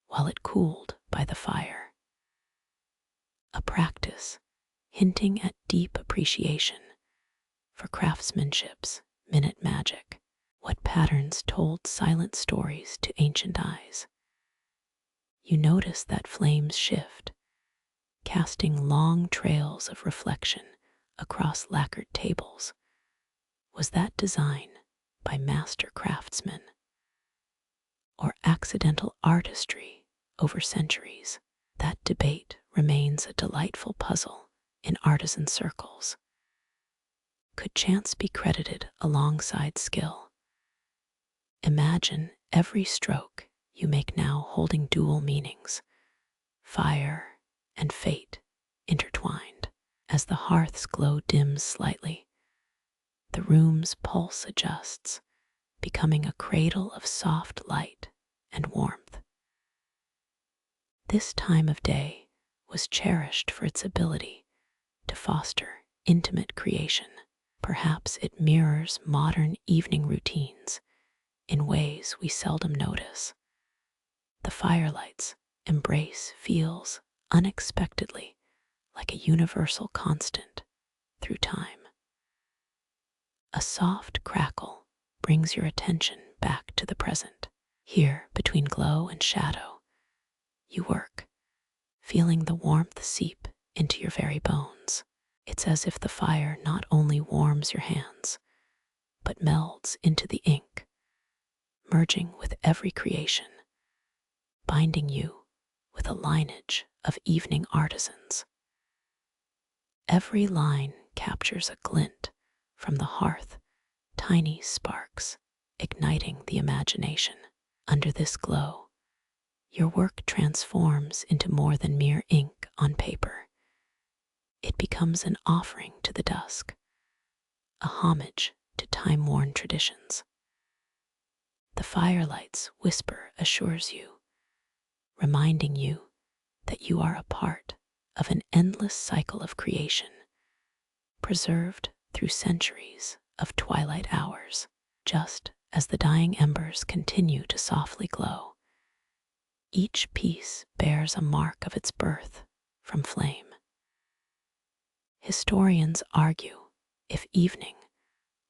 while it cooled by the fire. A practice hinting at deep appreciation for craftsmanship's minute magic. What patterns told silent stories to ancient eyes? You notice that flames shift, casting long trails of reflection across lacquered tables. Was that design by master craftsmen or accidental artistry over centuries? That debate remains a delightful puzzle in artisan circles. Could chance be credited alongside skill? Imagine every stroke you make now holding dual meanings, fire and fate intertwined. As the hearth's glow dims slightly, the room's pulse adjusts, becoming a cradle of soft light and warmth. This time of day was cherished for its ability to foster intimate creation. Perhaps it mirrors modern evening routines in ways we seldom notice. The firelight's embrace feels unexpectedly, like a universal constant through time. A soft crackle brings your attention back to the present. Here, between glow and shadow, you work, feeling the warmth seep into your very bones. It's as if the fire not only warms your hands, but melds into the ink, merging with every creation, binding you with a lineage of evening artisans. Every line captures a glint from the hearth, tiny sparks igniting the imagination. Under this glow, your work transforms into more than mere ink on paper. It becomes an offering to the dusk, a homage to time-worn traditions. The firelight's whisper assures you, reminding you that you are a part of an endless cycle of creation, preserved through centuries of twilight hours. Just as the dying embers continue to softly glow, each piece bears a mark of its birth from flame. Historians argue if evening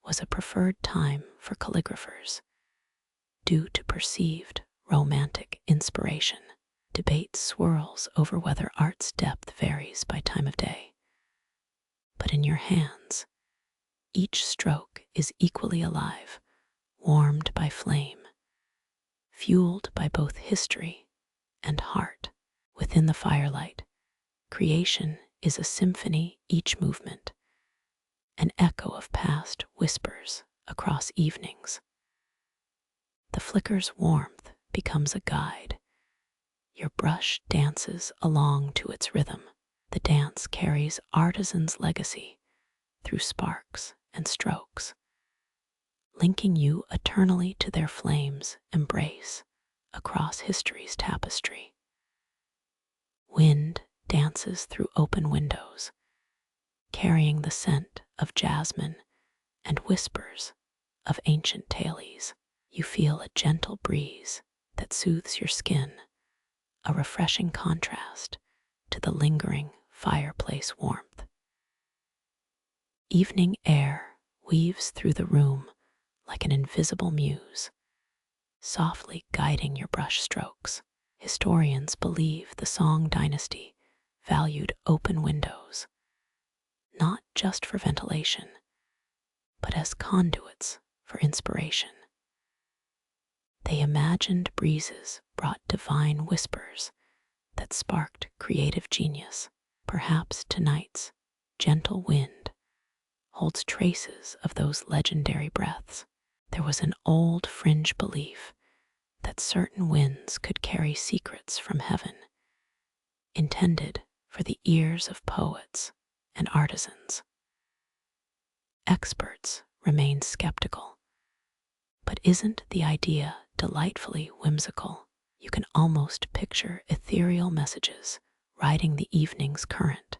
was a preferred time for calligraphers due to perceived romantic inspiration. Debate swirls over whether art's depth varies by time of day. But in your hands, each stroke is equally alive, warmed by flame, fueled by both history and heart. Within the firelight, creation is a symphony, each movement, an echo of past whispers across evenings. The flicker's warmth becomes a guide. Your brush dances along to its rhythm. The dance carries artisans' legacy through sparks and strokes, linking you eternally to their flames' embrace across history's tapestry. Wind dances through open windows, carrying the scent of jasmine and whispers of ancient tales. You feel a gentle breeze that soothes your skin, a refreshing contrast to the lingering fireplace warmth. Evening air weaves through the room like an invisible muse, softly guiding your brush strokes. Historians believe the Song Dynasty valued open windows, not just for ventilation, but as conduits for inspiration. They imagined breezes brought divine whispers that sparked creative genius. Perhaps tonight's gentle wind holds traces of those legendary breaths. There was an old fringe belief that certain winds could carry secrets from heaven, intended for the ears of poets and artisans. Experts remain skeptical, but isn't the idea delightfully whimsical? You can almost picture ethereal messages riding the evening's current,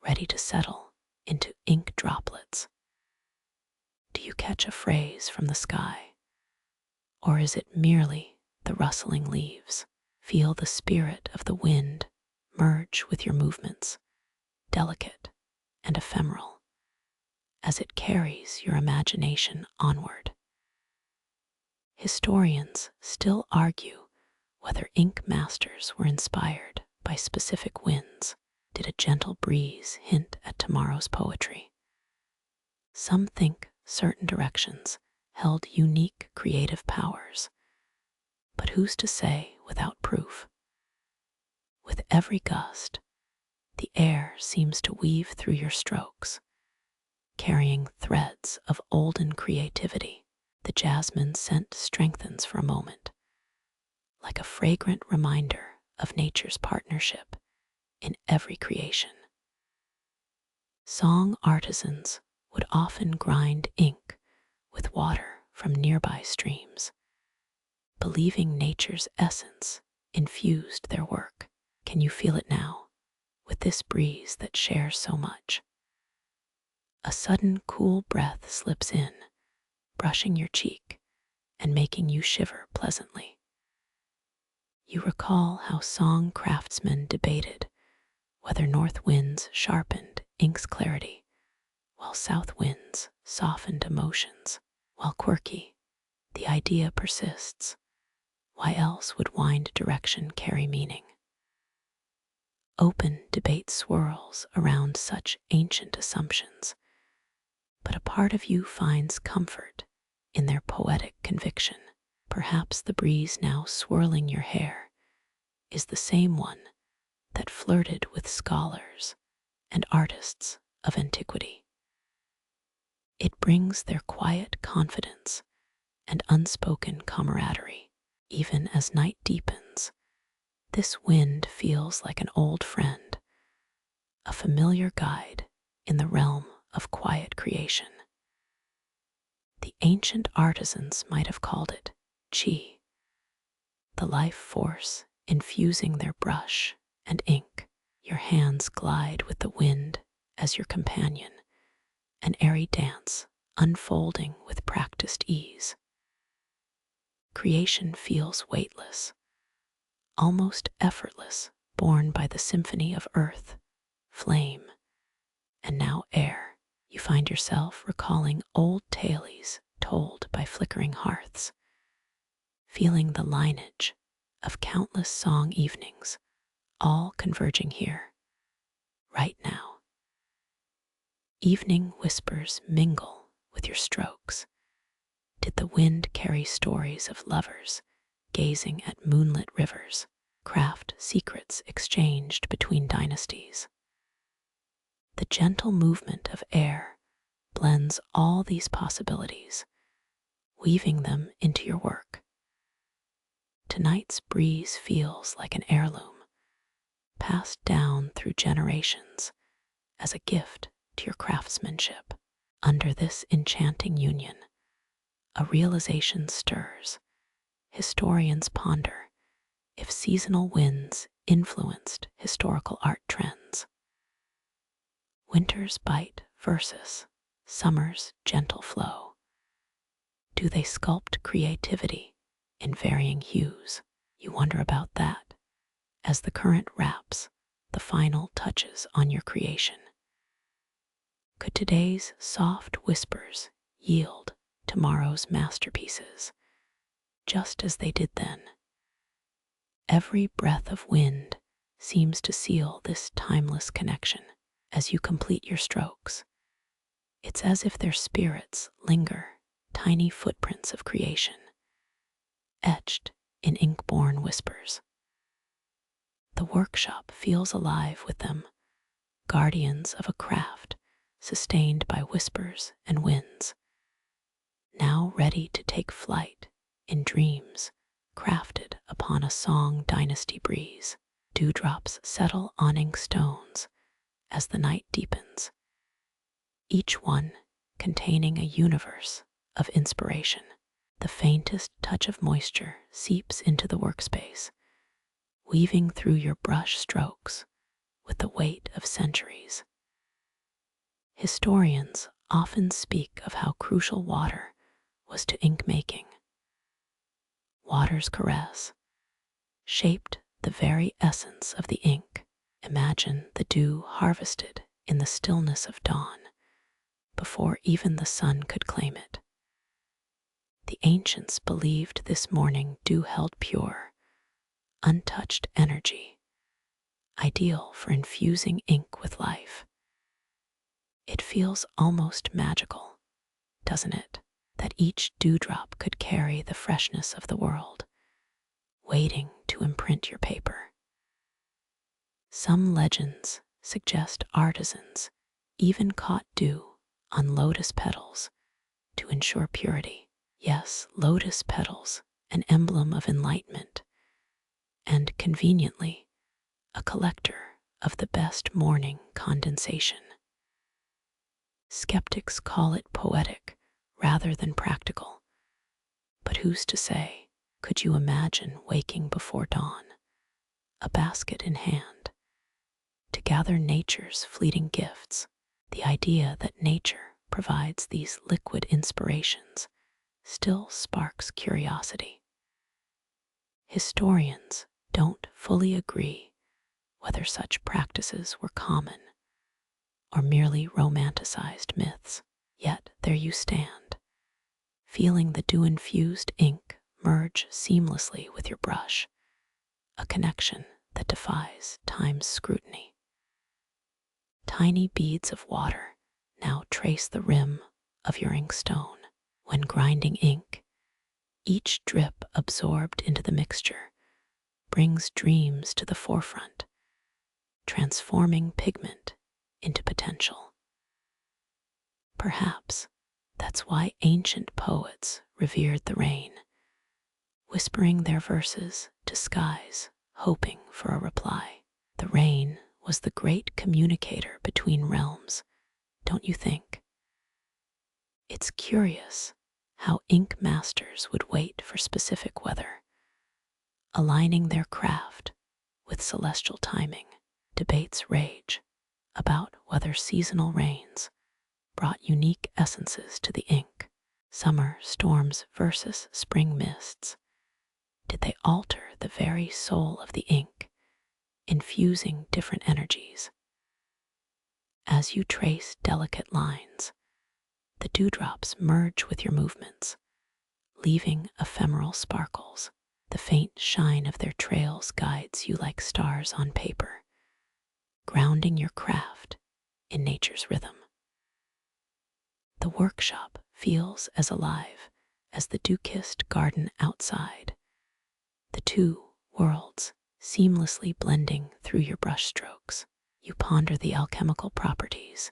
ready to settle into ink droplets. Do you catch a phrase from the sky? Or is it merely the rustling leaves? Feel the spirit of the wind merge with your movements, delicate and ephemeral, as it carries your imagination onward. Historians still argue whether ink masters were inspired by specific winds. Did a gentle breeze hint at tomorrow's poetry? Some think certain directions held unique creative powers, but who's to say without proof? With every gust, the air seems to weave through your strokes, carrying threads of olden creativity. The jasmine scent strengthens for a moment, like a fragrant reminder of nature's partnership in every creation. Song artisans would often grind ink with water from nearby streams, believing nature's essence infused their work. Can you feel it now, with this breeze that shares so much? A sudden cool breath slips in, brushing your cheek and making you shiver pleasantly. You recall how song craftsmen debated whether north winds sharpened ink's clarity, while south winds softened emotions. While quirky, the idea persists. Why else would wind direction carry meaning? Open debate swirls around such ancient assumptions, but a part of you finds comfort in their poetic conviction. Perhaps the breeze now swirling your hair is the same one that flirted with scholars and artists of antiquity. It brings their quiet confidence and unspoken camaraderie. Even as night deepens, this wind feels like an old friend, a familiar guide in the realm of quiet creation. The ancient artisans might have called it chi, the life force infusing their brush and ink. Your hands glide with the wind as your companion, an airy dance unfolding with practiced ease. Creation feels weightless, almost effortless, borne by the symphony of earth, flame, and now air. You find yourself recalling old tales told by flickering hearths, feeling the lineage of countless song evenings, all converging here, right now. Evening whispers mingle with your strokes. Did the wind carry stories of lovers gazing at moonlit rivers, craft secrets exchanged between dynasties? The gentle movement of air blends all these possibilities, weaving them into your work. Tonight's breeze feels like an heirloom, passed down through generations as a gift to your craftsmanship. Under this enchanting union, a realization stirs. Historians ponder if seasonal winds influenced historical art trends. Winter's bite versus summer's gentle flow. Do they sculpt creativity in varying hues? You wonder about that as the current wraps the final touches on your creation. Could today's soft whispers yield tomorrow's masterpieces, just as they did then? Every breath of wind seems to seal this timeless connection as you complete your strokes. It's as if their spirits linger, tiny footprints of creation, etched in ink-born whispers. The workshop feels alive with them, guardians of a craft sustained by whispers and winds, now ready to take flight in dreams crafted upon a song dynasty breeze. Dewdrops settle on ink stones as the night deepens, each one containing a universe of inspiration. The faintest touch of moisture seeps into the workspace, weaving through your brush strokes with the weight of centuries. Historians often speak of how crucial water was to ink making. Water's caress shaped the very essence of the ink. Imagine the dew harvested in the stillness of dawn, before even the sun could claim it. The ancients believed this morning dew held pure, untouched energy, ideal for infusing ink with life. It feels almost magical, doesn't it, that each dewdrop could carry the freshness of the world, waiting to imprint your paper. Some legends suggest artisans even caught dew on lotus petals to ensure purity. Yes, lotus petals, an emblem of enlightenment, and conveniently, a collector of the best morning condensation. Skeptics call it poetic rather than practical, but who's to say? Could you imagine waking before dawn, a basket in hand, to gather nature's fleeting gifts? The idea that nature provides these liquid inspirations still sparks curiosity. Historians don't fully agree whether such practices were common or merely romanticized myths. Yet there you stand, feeling the dew-infused ink merge seamlessly with your brush, a connection that defies time's scrutiny. Tiny beads of water now trace the rim of your inkstone. When grinding ink, each drip absorbed into the mixture brings dreams to the forefront, transforming pigment into potential. Perhaps that's why ancient poets revered the rain, whispering their verses to skies, hoping for a reply. The rain was the great communicator between realms, don't you think? It's curious how ink masters would wait for specific weather, aligning their craft with celestial timing. Debates rage about whether seasonal rains brought unique essences to the ink. Summer storms versus spring mists. Did they alter the very soul of the ink, infusing different energies? As you trace delicate lines, the dewdrops merge with your movements, leaving ephemeral sparkles. The faint shine of their trails guides you like stars on paper, grounding your craft in nature's rhythm. The workshop feels as alive as the dew-kissed garden outside, the two worlds seamlessly blending through your brushstrokes. You ponder the alchemical properties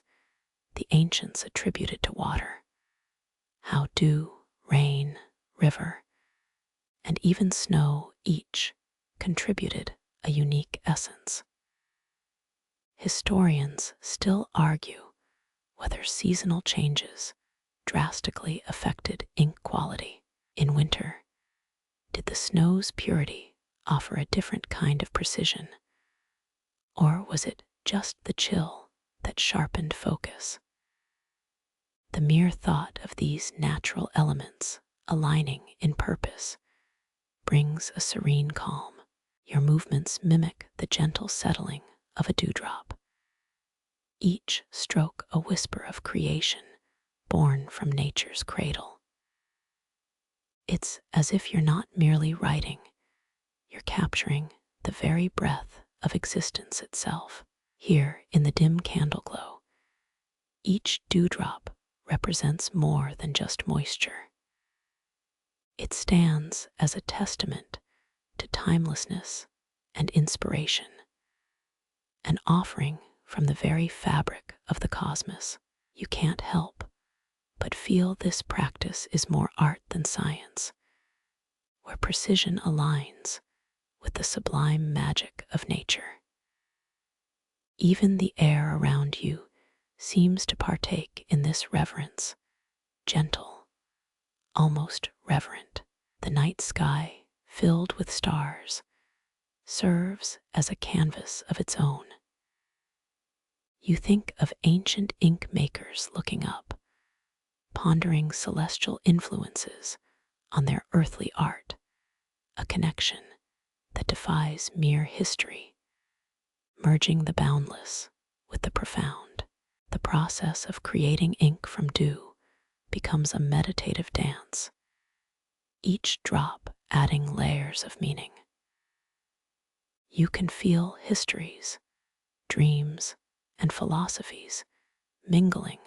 the ancients attributed to water, how dew, rain, river, and even snow each contributed a unique essence. Historians still argue whether seasonal changes drastically affected ink quality. In winter, did the snow's purity offer a different kind of precision, or was it just the chill that sharpened focus? The mere thought of these natural elements aligning in purpose brings a serene calm. Your movements mimic the gentle settling of a dewdrop, each stroke a whisper of creation born from nature's cradle. It's as if you're not merely writing, you're capturing the very breath of existence itself. Here in the dim candle glow, each dewdrop represents more than just moisture. It stands as a testament to timelessness and inspiration, an offering from the very fabric of the cosmos. You can't help but feel this practice is more art than science, where precision aligns with the sublime magic of nature. Even the air around you seems to partake in this reverence, gentle, almost reverent. The night sky, filled with stars, serves as a canvas of its own. You think of ancient ink makers looking up, pondering celestial influences on their earthly art, a connection that defies mere history, merging the boundless with the profound. The process of creating ink from dew becomes a meditative dance, each drop adding layers of meaning. You can feel histories, dreams, and philosophies mingling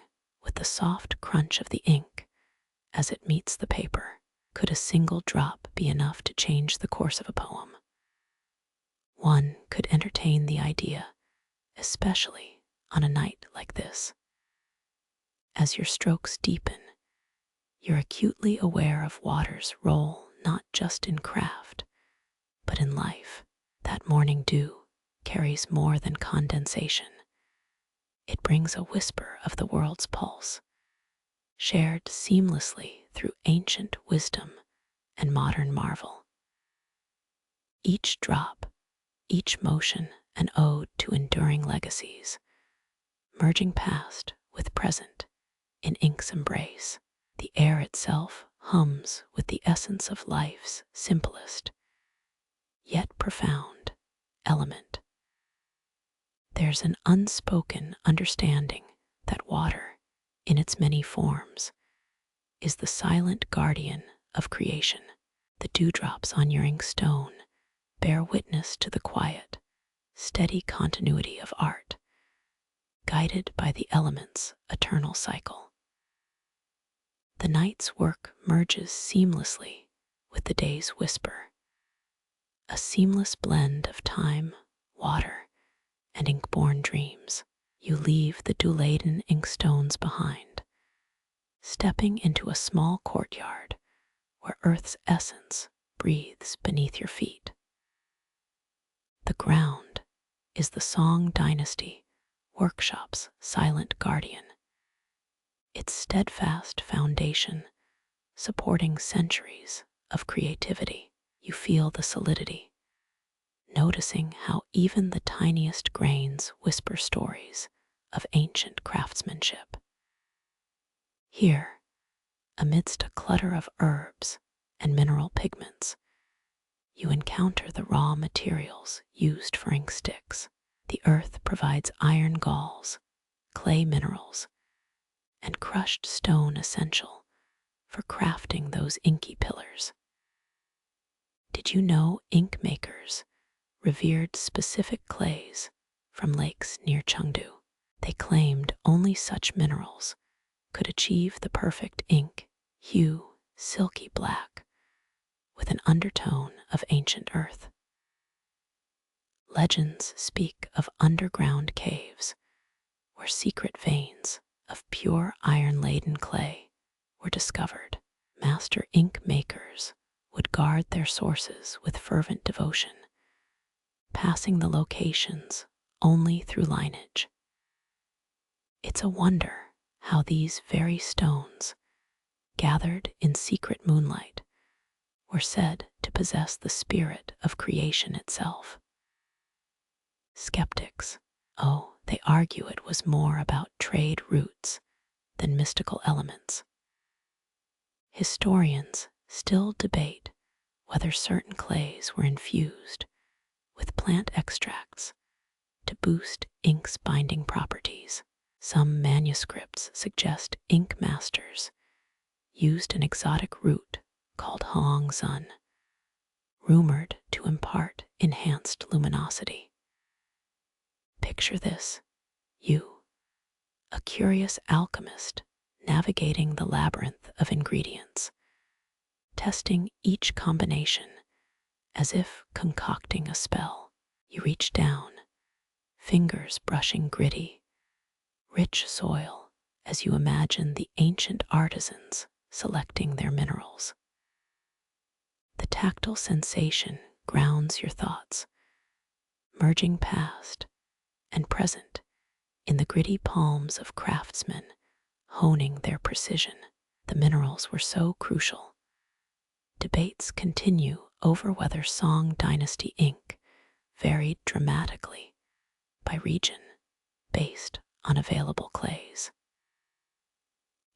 with the soft crunch of the ink as it meets the paper. Could a single drop be enough to change the course of a poem? One could entertain the idea, especially on a night like this. As your strokes deepen, you're acutely aware of water's role not just in craft, but in life. That morning dew carries more than condensation. It brings a whisper of the world's pulse, shared seamlessly through ancient wisdom and modern marvel. Each drop, each motion, an ode to enduring legacies, merging past with present in ink's embrace. The air itself hums with the essence of life's simplest, yet profound element. There's an unspoken understanding that water, in its many forms, is the silent guardian of creation. The dewdrops on your inkstone bear witness to the quiet, steady continuity of art, guided by the element's eternal cycle. The night's work merges seamlessly with the day's whisper, a seamless blend of time, water, and ink-born dreams. You leave the dew-laden inkstones behind, stepping into a small courtyard where Earth's essence breathes beneath your feet. The ground is the Song Dynasty workshop's silent guardian, its steadfast foundation supporting centuries of creativity. You feel the solidity, noticing how even the tiniest grains whisper stories of ancient craftsmanship. Here, amidst a clutter of herbs and mineral pigments, you encounter the raw materials used for inksticks. The earth provides iron galls, clay minerals, and crushed stone essential for crafting those inky pillars. Did you know ink makers revered specific clays from lakes near Xuanwu? They claimed only such minerals could achieve the perfect ink hue, silky black, with an undertone of ancient earth. Legends speak of underground caves where secret veins of pure iron-laden clay were discovered. Master ink makers would guard their sources with fervent devotion, passing the locations only through lineage. It's a wonder how these very stones, gathered in secret moonlight, were said to possess the spirit of creation itself. Skeptics, they argue it was more about trade routes than mystical elements. Historians still debate whether certain clays were infused with plant extracts to boost ink's binding properties. Some manuscripts suggest ink masters used an exotic root called Xuanwu, rumored to impart enhanced luminosity. Picture this, you, a curious alchemist navigating the labyrinth of ingredients, testing each combination as if concocting a spell. You reach down, fingers brushing gritty, rich soil as you imagine the ancient artisans selecting their minerals. The tactile sensation grounds your thoughts, merging past and present in the gritty palms of craftsmen honing their precision. The minerals were so crucial. Debates continue over whether Song Dynasty ink varied dramatically by region based on available clays.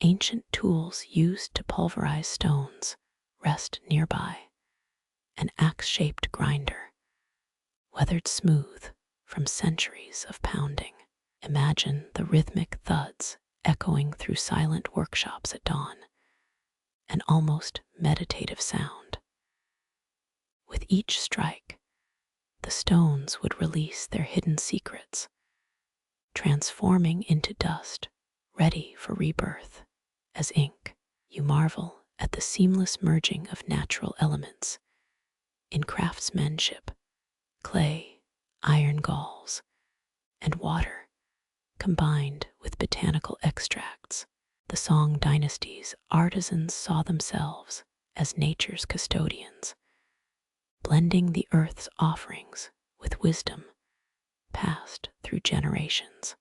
Ancient tools used to pulverize stones rest nearby, an axe-shaped grinder, weathered smooth from centuries of pounding. Imagine the rhythmic thuds echoing through silent workshops at dawn, an almost meditative sound. With each strike, the stones would release their hidden secrets, transforming into dust ready for rebirth as ink. You marvel at the seamless merging of natural elements in craftsmanship, clay, iron galls, and water, combined with botanical extracts. The Song Dynasty's artisans saw themselves as nature's custodians, blending the earth's offerings with wisdom passed through generations.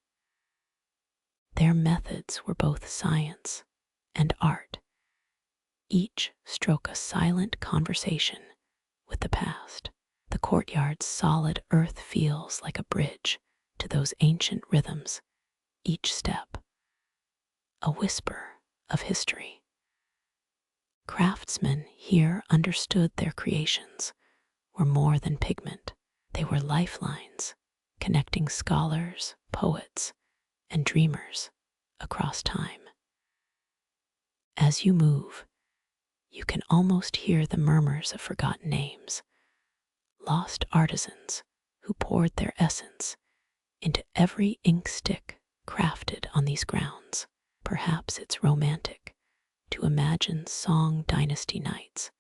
Their methods were both science and art, each stroke a silent conversation with the past. The courtyard's solid earth feels like a bridge to those ancient rhythms, each step a whisper of history. Craftsmen here understood their creations were more than pigment. They were lifelines, connecting scholars, poets, and dreamers across time. As you move, you can almost hear the murmurs of forgotten names, lost artisans who poured their essence into every inkstick crafted on these grounds. Perhaps it's romantic to imagine Song Dynasty nights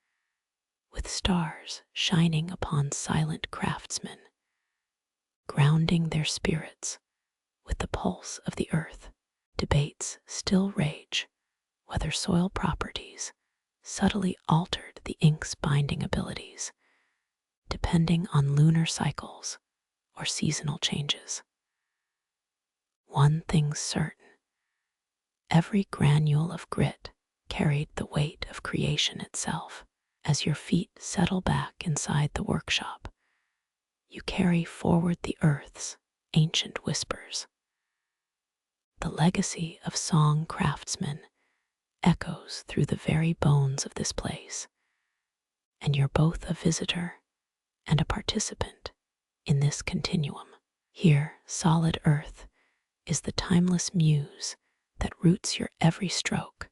with stars shining upon silent craftsmen, grounding their spirits with the pulse of the earth. Debates still rage whether soil properties subtly altered the ink's binding abilities, depending on lunar cycles or seasonal changes. One thing's certain: every granule of grit carried the weight of creation itself. As your feet settle back inside the workshop, you carry forward the earth's ancient whispers. The legacy of song craftsmen echoes through the very bones of this place, and you're both a visitor and a participant in this continuum. Here, solid earth is the timeless muse that roots your every stroke,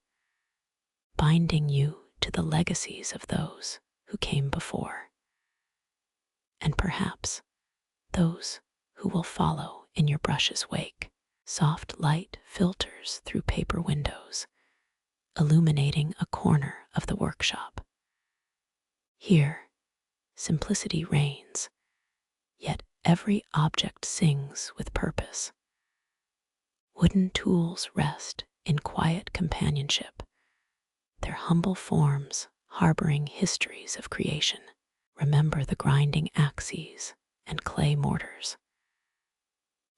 binding you to the legacies of those who came before, and perhaps those who will follow in your brush's wake. Soft light filters through paper windows, illuminating a corner of the workshop. Here, simplicity reigns, yet every object sings with purpose. Wooden tools rest in quiet companionship, their humble forms harboring histories of creation. Remember the grinding axes and clay mortars.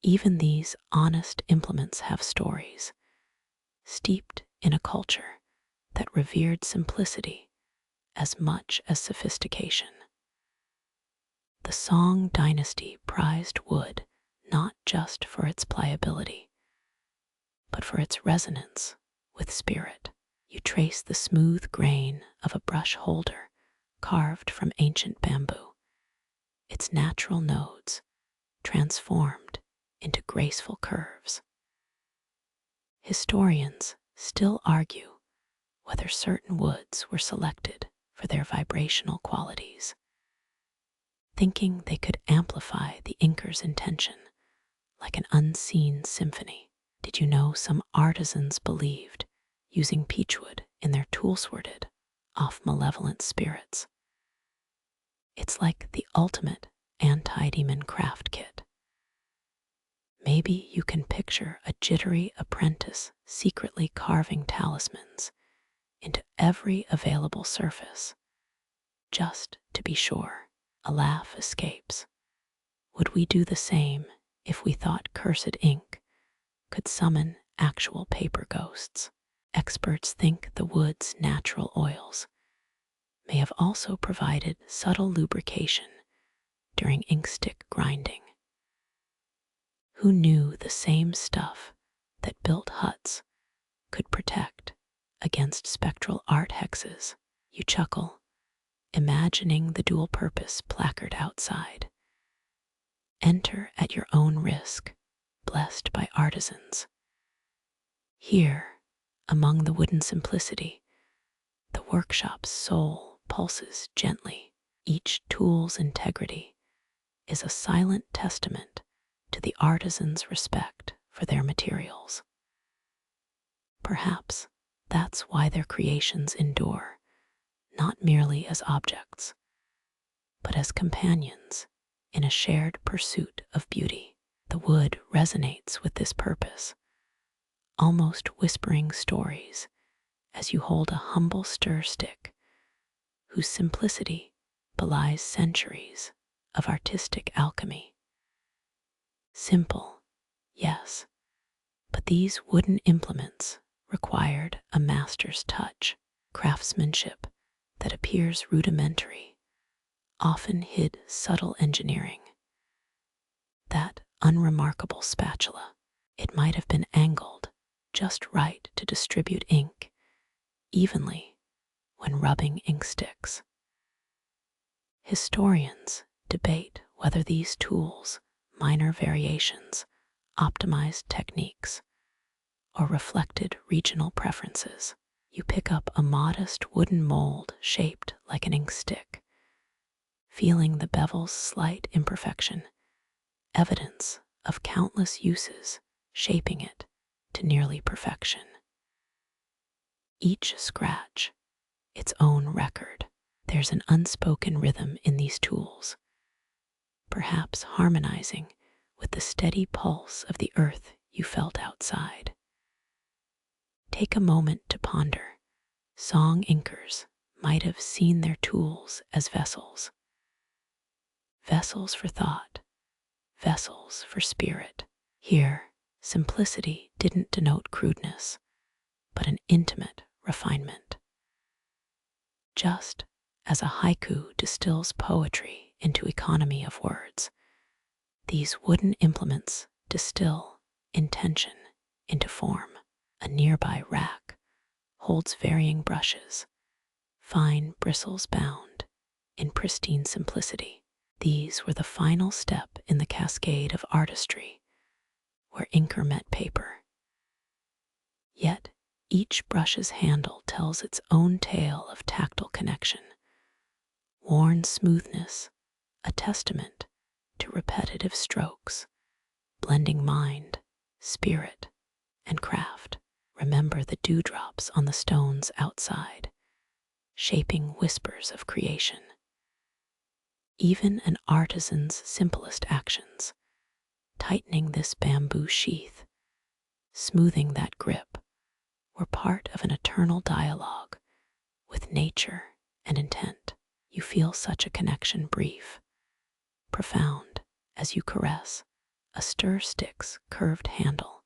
Even these honest implements have stories, steeped in a culture that revered simplicity as much as sophistication. The Song Dynasty prized wood not just for its pliability, but for its resonance with spirit. You trace the smooth grain of a brush holder carved from ancient bamboo, its natural nodes transformed into graceful curves. Historians still argue whether certain woods were selected for their vibrational qualities, thinking they could amplify the inker's intention like an unseen symphony. Did you know some artisans believed using peachwood in their tools warded off malevolent spirits? It's like the ultimate anti-demon craft kit. Maybe you can picture a jittery apprentice secretly carving talismans into every available surface, just to be sure. A laugh escapes. Would we do the same if we thought cursed ink could summon actual paper ghosts? Experts think the wood's natural oils may have also provided subtle lubrication during inkstick grinding. Who knew the same stuff that built huts could protect against spectral art hexes? You chuckle, imagining the dual-purpose placard outside. Enter at your own risk, blessed by artisans. Here, among the wooden simplicity, the workshop's soul pulses gently. Each tool's integrity is a silent testament to the artisan's respect for their materials. Perhaps that's why their creations endure, not merely as objects, but as companions in a shared pursuit of beauty. The wood resonates with this purpose, almost whispering stories as you hold a humble stir stick whose simplicity belies centuries of artistic alchemy. Simple, yes, but these wooden implements required a master's touch. Craftsmanship that appears rudimentary often hid subtle engineering. That unremarkable spatula, it might have been angled just right to distribute ink evenly when rubbing ink sticks. Historians debate whether these tools, minor variations, optimized techniques, or reflected regional preferences. You pick up a modest wooden mold shaped like an inkstick, feeling the bevel's slight imperfection, evidence of countless uses shaping it to nearly perfection. Each scratch, its own record. There's an unspoken rhythm in these tools, perhaps harmonizing with the steady pulse of the earth you felt outside. Take a moment to ponder. Song inkers might have seen their tools as vessels. Vessels for thought, vessels for spirit. Here, simplicity didn't denote crudeness, but an intimate refinement. Just as a haiku distills poetry into economy of words, these wooden implements distill intention into form. A nearby rack holds varying brushes, fine bristles bound in pristine simplicity. These were the final step in the cascade of artistry, where inker met paper. Yet each brush's handle tells its own tale of tactile connection. Worn smoothness, a testament to repetitive strokes, blending mind, spirit, and craft. Remember the dewdrops on the stones outside, shaping whispers of creation. Even an artisan's simplest actions, tightening this bamboo sheath, smoothing that grip, were part of an eternal dialogue with nature and intent. You feel such a connection, brief, profound, as you caress a stir stick's curved handle,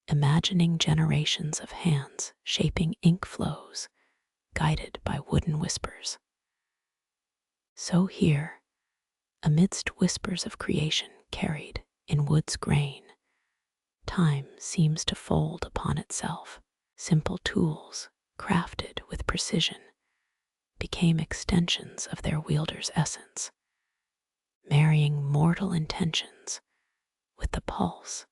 imagining generations of hands shaping ink flows, guided by wooden whispers. So here, amidst whispers of creation carried in wood's grain, time seems to fold upon itself. Simple tools, crafted with precision, became extensions of their wielder's essence, marrying mortal intentions with the pulse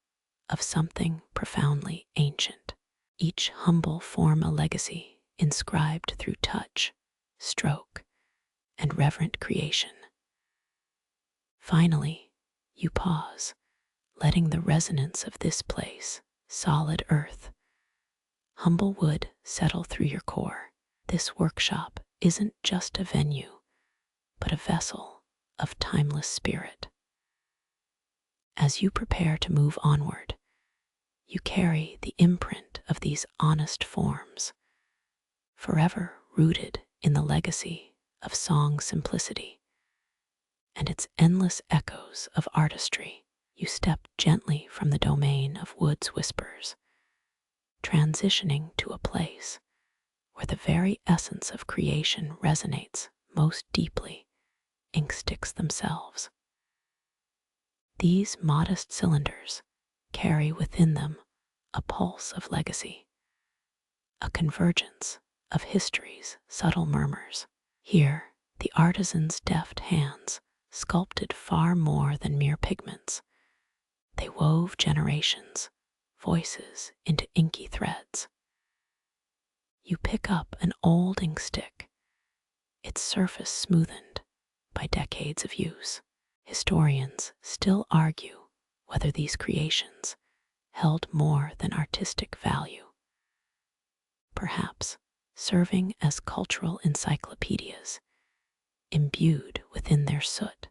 of something profoundly ancient. Each humble form a legacy inscribed through touch, stroke, and reverent creation. Finally, you pause, letting the resonance of this place, solid earth, humble wood, settle through your core. This workshop isn't just a venue, but a vessel of timeless spirit. As you prepare to move onward, you carry the imprint of these honest forms, forever rooted in the legacy of song simplicity and its endless echoes of artistry. You step gently from the domain of wood's whispers, transitioning to a place where the very essence of creation resonates most deeply, inksticks themselves. These modest cylinders carry within them a pulse of legacy, a convergence of history's subtle murmurs. Here, the artisan's deft hands sculpted far more than mere pigments. They wove generations, voices into inky threads. You pick up an old inkstick, its surface smoothened by decades of use. Historians still argue whether these creations held more than artistic value, perhaps serving as cultural encyclopedias, imbued within their soot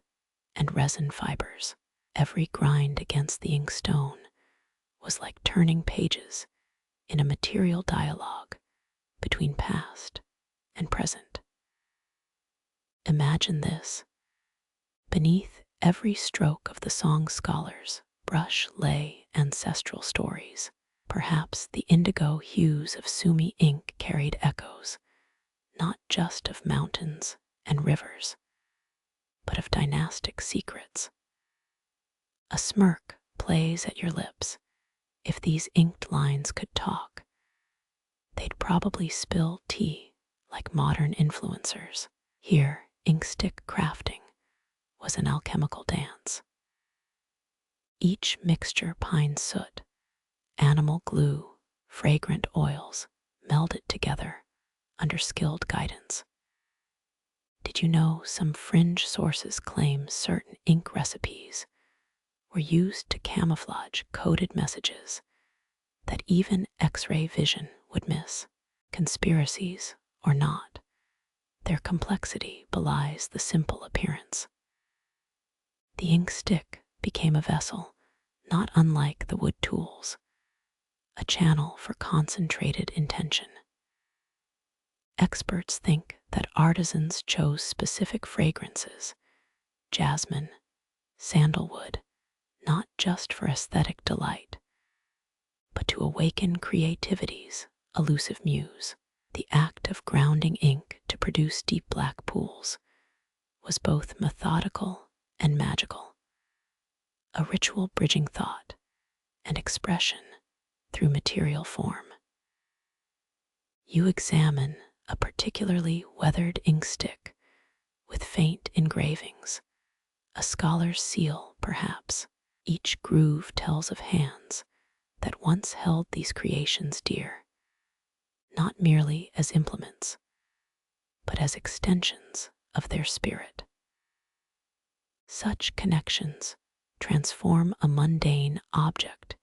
and resin fibers. Every grind against the inkstone was like turning pages in a material dialogue between past and present. Imagine this. Beneath every stroke of the song scholar's brush lay ancestral stories. Perhaps the indigo hues of Sumi ink carried echoes, not just of mountains and rivers, but of dynastic secrets. A smirk plays at your lips. If these inked lines could talk, they'd probably spill tea like modern influencers. Here, inkstick crafting was an alchemical dance. Each mixture, pine soot, animal glue, fragrant oils, melded together under skilled guidance. Did you know some fringe sources claim certain ink recipes were used to camouflage coded messages that even X-ray vision would miss? Conspiracies or not, their complexity belies the simple appearance. The inkstick became a vessel not unlike the wood tools, a channel for concentrated intention. Experts think that artisans chose specific fragrances, jasmine, sandalwood, not just for aesthetic delight, but to awaken creativity's elusive muse. The act of grounding ink to produce deep black pools was both methodical and magical, a ritual bridging thought and expression through material form. You examine a particularly weathered inkstick with faint engravings, a scholar's seal perhaps. Each groove tells of hands that once held these creations dear, not merely as implements, but as extensions of their spirit. Such connections transform a mundane object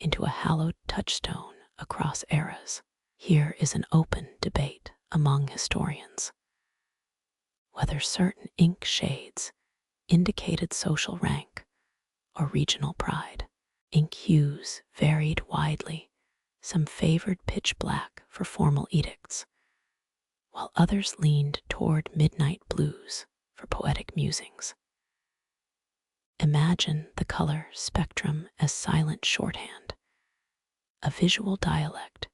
into a hallowed touchstone across eras. Here is an open debate among historians whether certain ink shades indicated social rank or regional pride. Ink hues varied widely. Some favored pitch black for formal edicts, while others leaned toward midnight blues for poetic musings. Imagine the color spectrum as silent shorthand, a visual dialect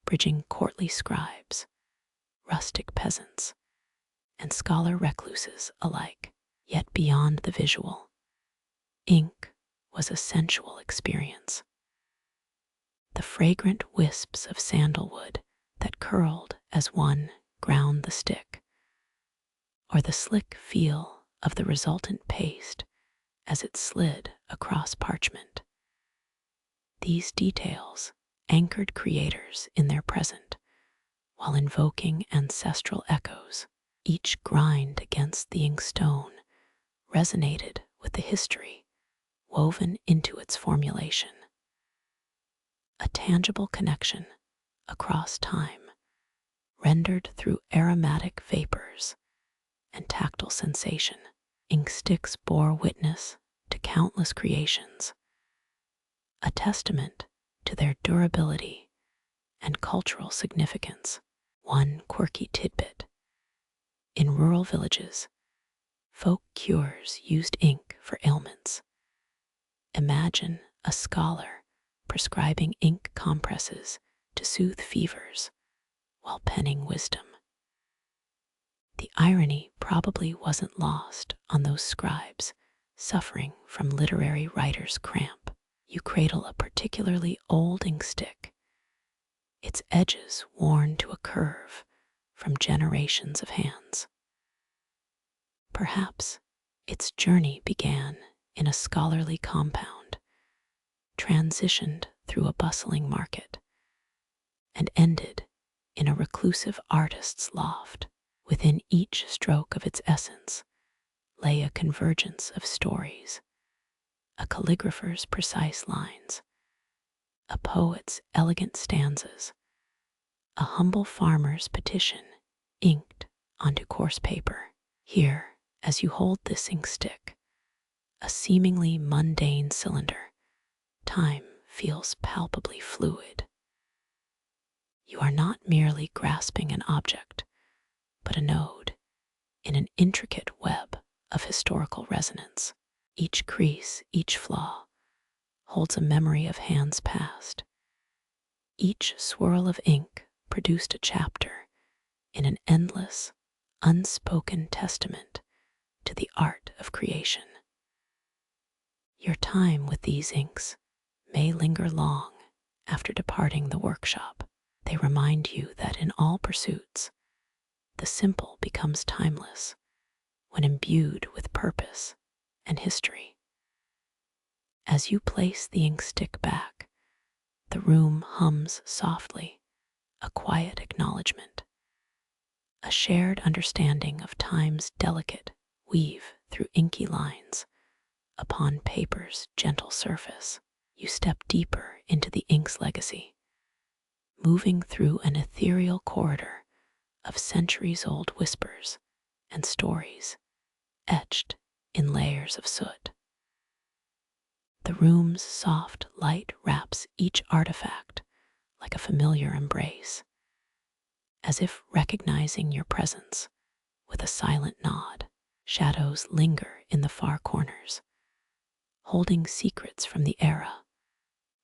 bridging courtly scribes, rustic peasants, and scholar recluses alike. Yet beyond the visual, ink was a sensual experience. The fragrant wisps of sandalwood that curled as one ground the stick, or the slick feel of the resultant paste as it slid across parchment. These details anchored creators in their present while invoking ancestral echoes. Each grind against the inkstone resonated with the history woven into its formulation. A tangible connection across time, rendered through aromatic vapors and tactile sensation. Inksticks bore witness to countless creations, a testament to their durability and cultural significance. One quirky tidbit: in rural villages, folk cures used ink for ailments. Imagine a scholar prescribing ink compresses to soothe fevers while penning wisdom. The irony probably wasn't lost on those scribes suffering from literary writer's cramp. You cradle a particularly old inkstick, its edges worn to a curve from generations of hands. Perhaps its journey began in a scholarly compound, transitioned through a bustling market, and ended in a reclusive artist's loft. Within each stroke of its essence lay a convergence of stories, a calligrapher's precise lines, a poet's elegant stanzas, a humble farmer's petition inked onto coarse paper. Here, as you hold this inkstick, a seemingly mundane cylinder, time feels palpably fluid. You are not merely grasping an object, but a node in an intricate web of historical resonance. Each crease, each flaw, holds a memory of hands past. Each swirl of ink produced a chapter in an endless, unspoken testament to the art of creation. Your time with these inks may linger long after departing the workshop. They remind you that in all pursuits, the simple becomes timeless, when imbued with purpose and history. As you place the inkstick back, the room hums softly, a quiet acknowledgement, a shared understanding of time's delicate weave through inky lines upon paper's gentle surface. You step deeper into the ink's legacy, moving through an ethereal corridor of centuries-old whispers and stories etched in layers of soot. The room's soft light wraps each artifact like a familiar embrace, as if recognizing your presence with a silent nod. Shadows linger in the far corners, holding secrets from the era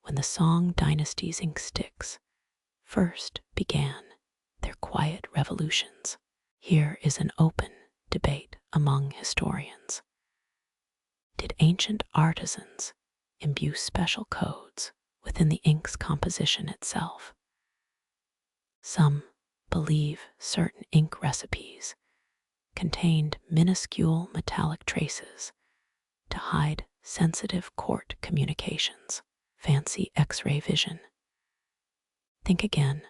when the Song Dynasty's inksticks first began their quiet revolutions. Here is an open debate among historians. Did ancient artisans imbue special codes within the ink's composition itself? Some believe certain ink recipes contained minuscule metallic traces to hide sensitive court communications. Fancy X-ray vision. Think again.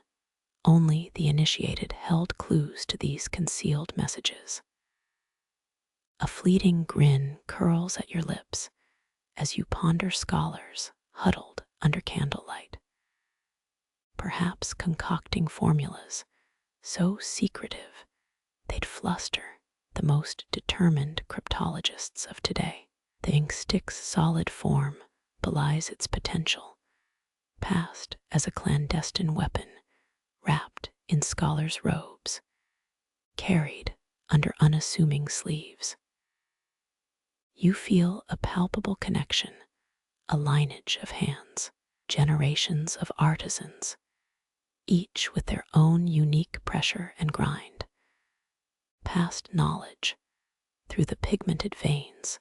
Only the initiated held clues to these concealed messages. A fleeting grin curls at your lips as you ponder scholars huddled under candlelight, perhaps concocting formulas so secretive they'd fluster the most determined cryptologists of today. The inkstick's solid form belies its potential, passed as a clandestine weapon wrapped in scholars' robes, carried under unassuming sleeves. You feel a palpable connection, a lineage of hands, generations of artisans, each with their own unique pressure and grind. Past knowledge through the pigmented veins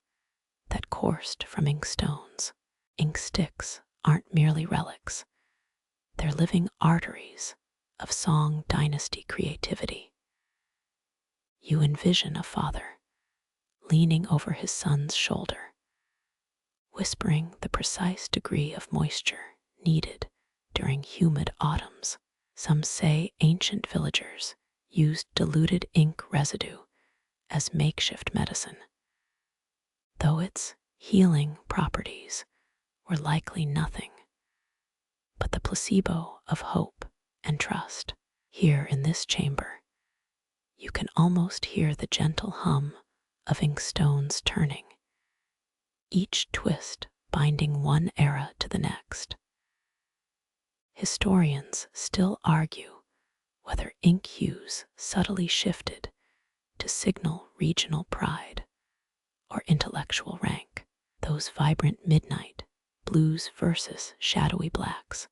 that coursed from inkstones. Inksticks aren't merely relics, they're living arteries of Song Dynasty creativity. You envision a father leaning over his son's shoulder, whispering the precise degree of moisture needed during humid autumns. Some say ancient villagers used diluted ink residue as makeshift medicine, though its healing properties were likely nothing but the placebo of hope and trust. Here in this chamber, you can almost hear the gentle hum of inkstones turning, each twist binding one era to the next. Historians still argue whether ink hues subtly shifted to signal regional pride or intellectual rank. Those vibrant midnight blues versus shadowy blacks.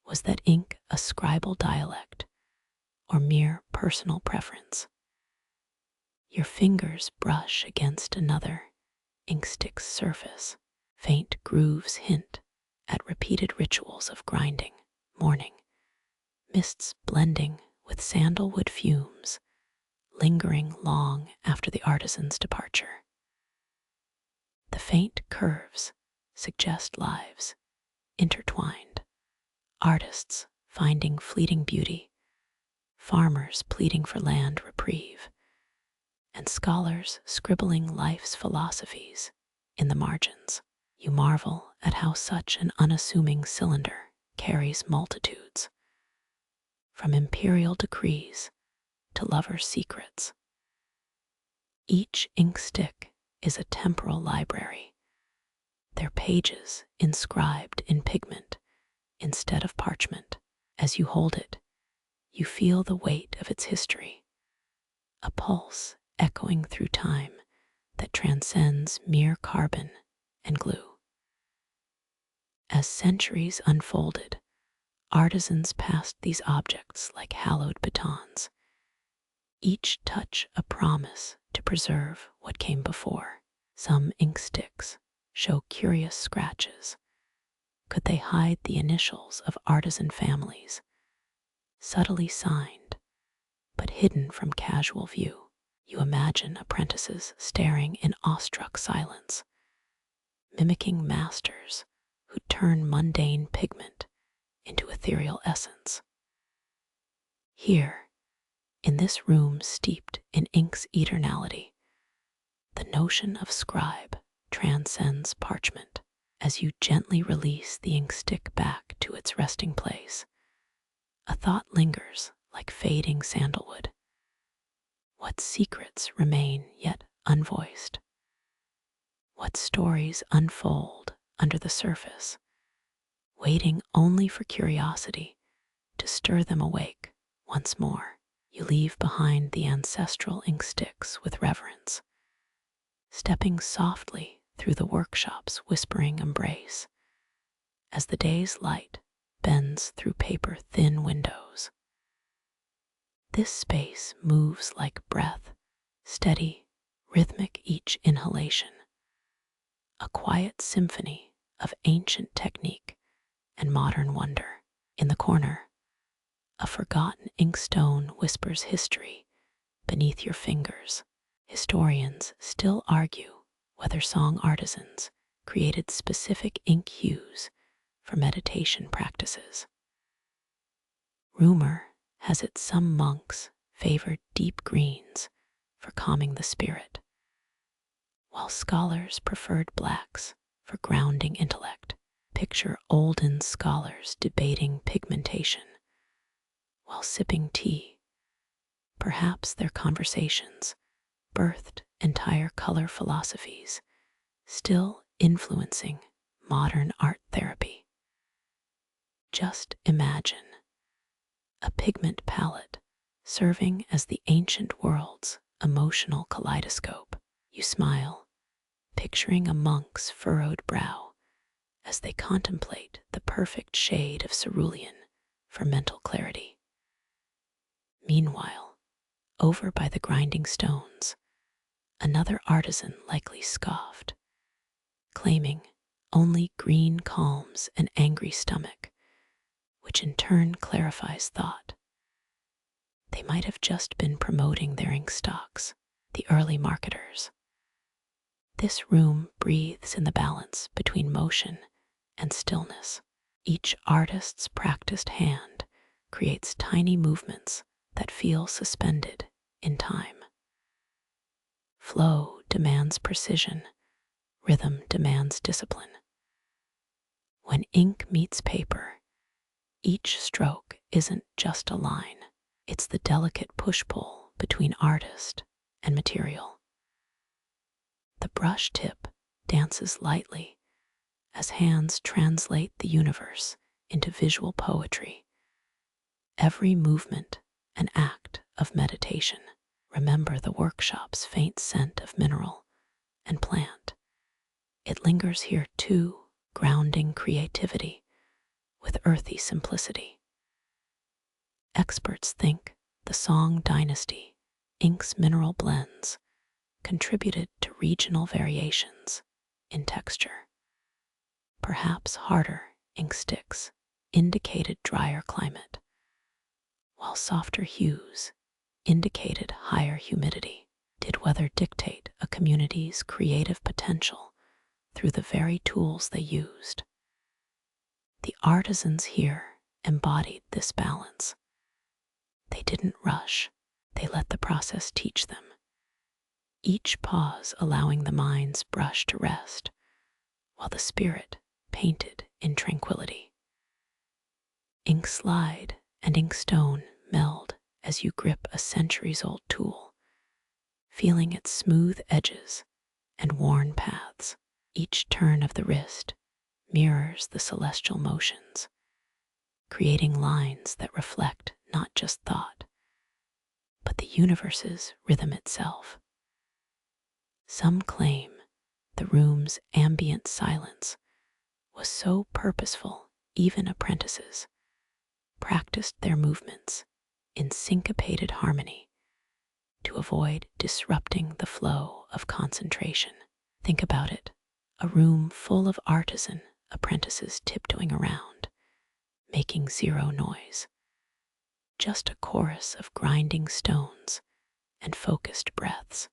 Was that ink a scribal dialect or mere personal preference? Your fingers brush against another inkstick's surface. Faint grooves hint at repeated rituals of grinding, mourning, mists blending with sandalwood fumes, lingering long after the artisan's departure. The faint curves suggest lives intertwined, artists finding fleeting beauty, farmers pleading for land reprieve, and scholars scribbling life's philosophies in the margins. You marvel at how such an unassuming cylinder carries multitudes, from imperial decrees to lovers' secrets. Each inkstick is a temporal library, their pages inscribed in pigment instead of parchment. As you hold it, you feel the weight of its history, a pulse echoing through time that transcends mere carbon and glue. As centuries unfolded, artisans passed these objects like hallowed batons, each touch a promise to preserve what came before. Some inksticks show curious scratches. Could they hide the initials of artisan families, subtly signed, but hidden from casual view? You imagine apprentices staring in awestruck silence, mimicking masters who turn mundane pigment into ethereal essence. Here, in this room steeped in ink's eternality, the notion of scribe transcends parchment. As you gently release the inkstick back to its resting place, a thought lingers like fading sandalwood. What secrets remain yet unvoiced? What stories unfold under the surface, waiting only for curiosity to stir them awake once more? You leave behind the ancestral inksticks with reverence, stepping softly through the workshop's whispering embrace as the day's light bends through paper-thin windows. This space moves like breath, steady, rhythmic each inhalation, a quiet symphony of ancient technique and modern wonder. In the corner, a forgotten inkstone whispers history beneath your fingers. Historians still argue whether song artisans created specific ink hues for meditation practices. Rumor has it some monks favored deep greens for calming the spirit, while scholars preferred blacks for grounding intellect. Picture olden scholars debating pigmentation while sipping tea. Perhaps their conversations birthed entire color philosophies, still influencing modern art therapy. Just imagine a pigment palette serving as the ancient world's emotional kaleidoscope. You smile, picturing a monk's furrowed brow as they contemplate the perfect shade of cerulean for mental clarity. Meanwhile, over by the grinding stones, another artisan likely scoffed, claiming only green calms an angry stomach, which in turn clarifies thought. They might have just been promoting their ink stocks, the early marketers. This room breathes in the balance between motion and stillness. Each artist's practiced hand creates tiny movements that feel suspended in time. Flow demands precision, rhythm demands discipline. When ink meets paper, each stroke isn't just a line, it's the delicate push-pull between artist and material. The brush tip dances lightly as hands translate the universe into visual poetry. Every movement an act of meditation. Remember the workshop's faint scent of mineral and plant. It lingers here too, grounding creativity with earthy simplicity. Experts think the song Dynasty, ink's mineral blends, contributed to regional variations in texture. Perhaps harder inksticks indicated drier climate, while softer hues indicated higher humidity. Did weather dictate a community's creative potential through the very tools they used? The artisans here embodied this balance. They didn't rush, they let the process teach them, each pause allowing the mind's brush to rest, while the spirit painted in tranquility. Ink slide and inkstone meld as you grip a centuries-old tool, feeling its smooth edges and worn paths. Each turn of the wrist mirrors the celestial motions, creating lines that reflect not just thought, but the universe's rhythm itself. Some claim the room's ambient silence was so purposeful even apprentices practiced their movements in syncopated harmony to avoid disrupting the flow of concentration. Think about it, a room full of artisan apprentices tiptoeing around, making zero noise. Just a chorus of grinding stones and focused breaths.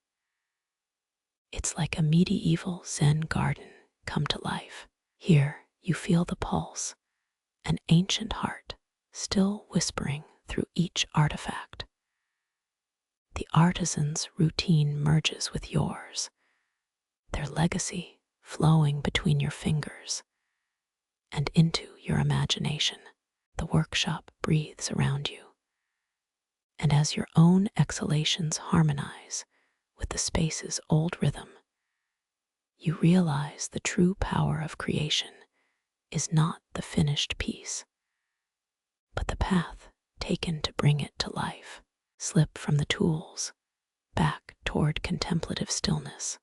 It's like a medieval Zen garden come to life. Here you feel the pulse, an ancient heart still whispering through each artifact. The artisan's routine merges with yours, their legacy flowing between your fingers and into your imagination. The workshop breathes around you, and as your own exhalations harmonize with the space's old rhythm, you realize the true power of creation is not the finished piece, but the path taken to bring it to life. Slip from the tools, back toward contemplative stillness.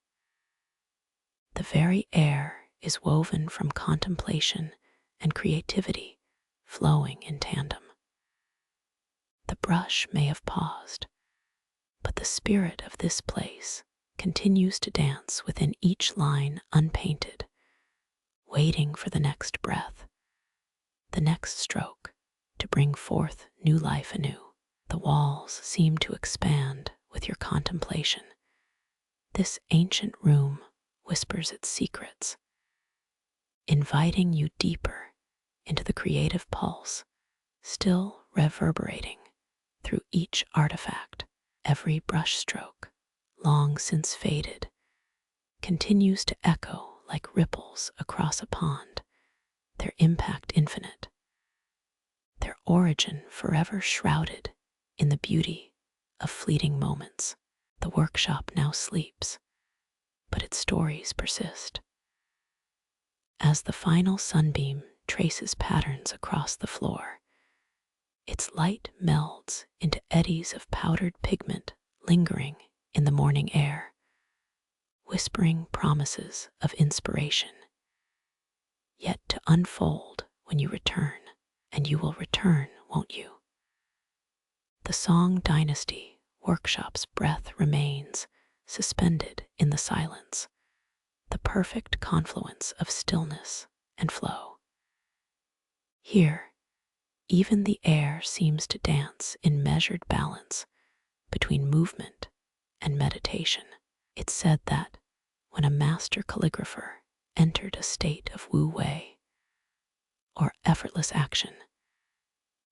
The very air is woven from contemplation and creativity flowing in tandem. The brush may have paused, but the spirit of this place continues to dance within each line unpainted, waiting for the next breath, the next stroke to bring forth new life anew. The walls seem to expand with your contemplation. This ancient room whispers its secrets, inviting you deeper into the creative pulse, still reverberating through each artifact. Every brushstroke, long since faded, continues to echo like ripples across a pond, their impact infinite, their origin forever shrouded in the beauty of fleeting moments. The workshop now sleeps, but its stories persist. As the final sunbeam traces patterns across the floor, its light melds into eddies of powdered pigment lingering in the morning air, whispering promises of inspiration, yet to unfold when you return, and you will return, won't you? The song Dynasty workshop's breath remains suspended in the silence, the perfect confluence of stillness and flow. Here, even the air seems to dance in measured balance between movement and meditation. It's said that when a master calligrapher entered a state of wu wei, or effortless action,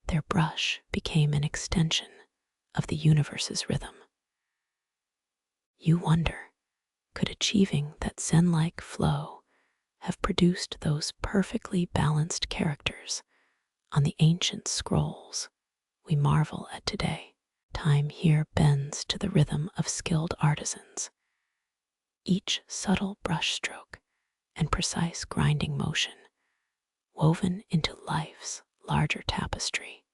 their brush became an extension of the universe's rhythm. You wonder, could achieving that Zen-like flow have produced those perfectly balanced characters on the ancient scrolls we marvel at today? Time here bends to the rhythm of skilled artisans, each subtle brushstroke and precise grinding motion woven into life's larger tapestry.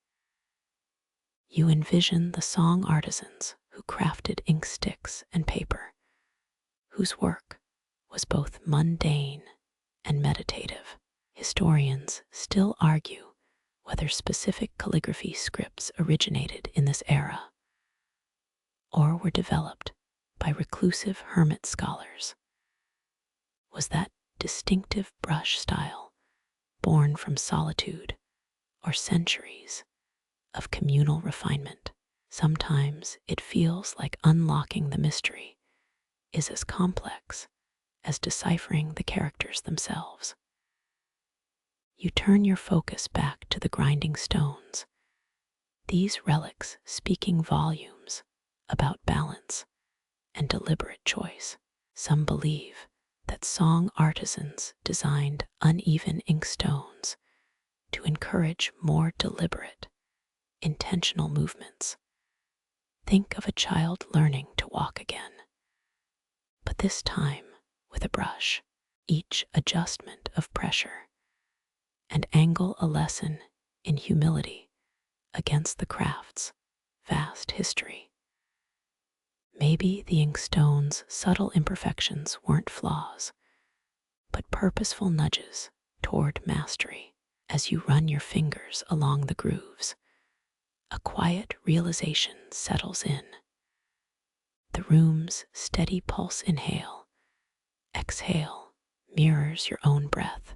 You envision the song artisans who crafted inksticks and paper, whose work was both mundane and meditative. Historians still argue whether specific calligraphy scripts originated in this era or were developed by reclusive hermit scholars. Was that distinctive brush style born from solitude or centuries of communal refinement? Sometimes it feels like unlocking the mystery is as complex as deciphering the characters themselves. You turn your focus back to the grinding stones, these relics speaking volumes about balance and deliberate choice. Some believe that song artisans designed uneven inkstones to encourage more deliberate, intentional movements. Think of a child learning to walk again, but this time with a brush, each adjustment of pressure and angle a lesson in humility against the craft's vast history. Maybe the inkstone's subtle imperfections weren't flaws, but purposeful nudges toward mastery. As you run your fingers along the grooves, a quiet realization settles in. The room's steady pulse inhale, exhale mirrors your own breath.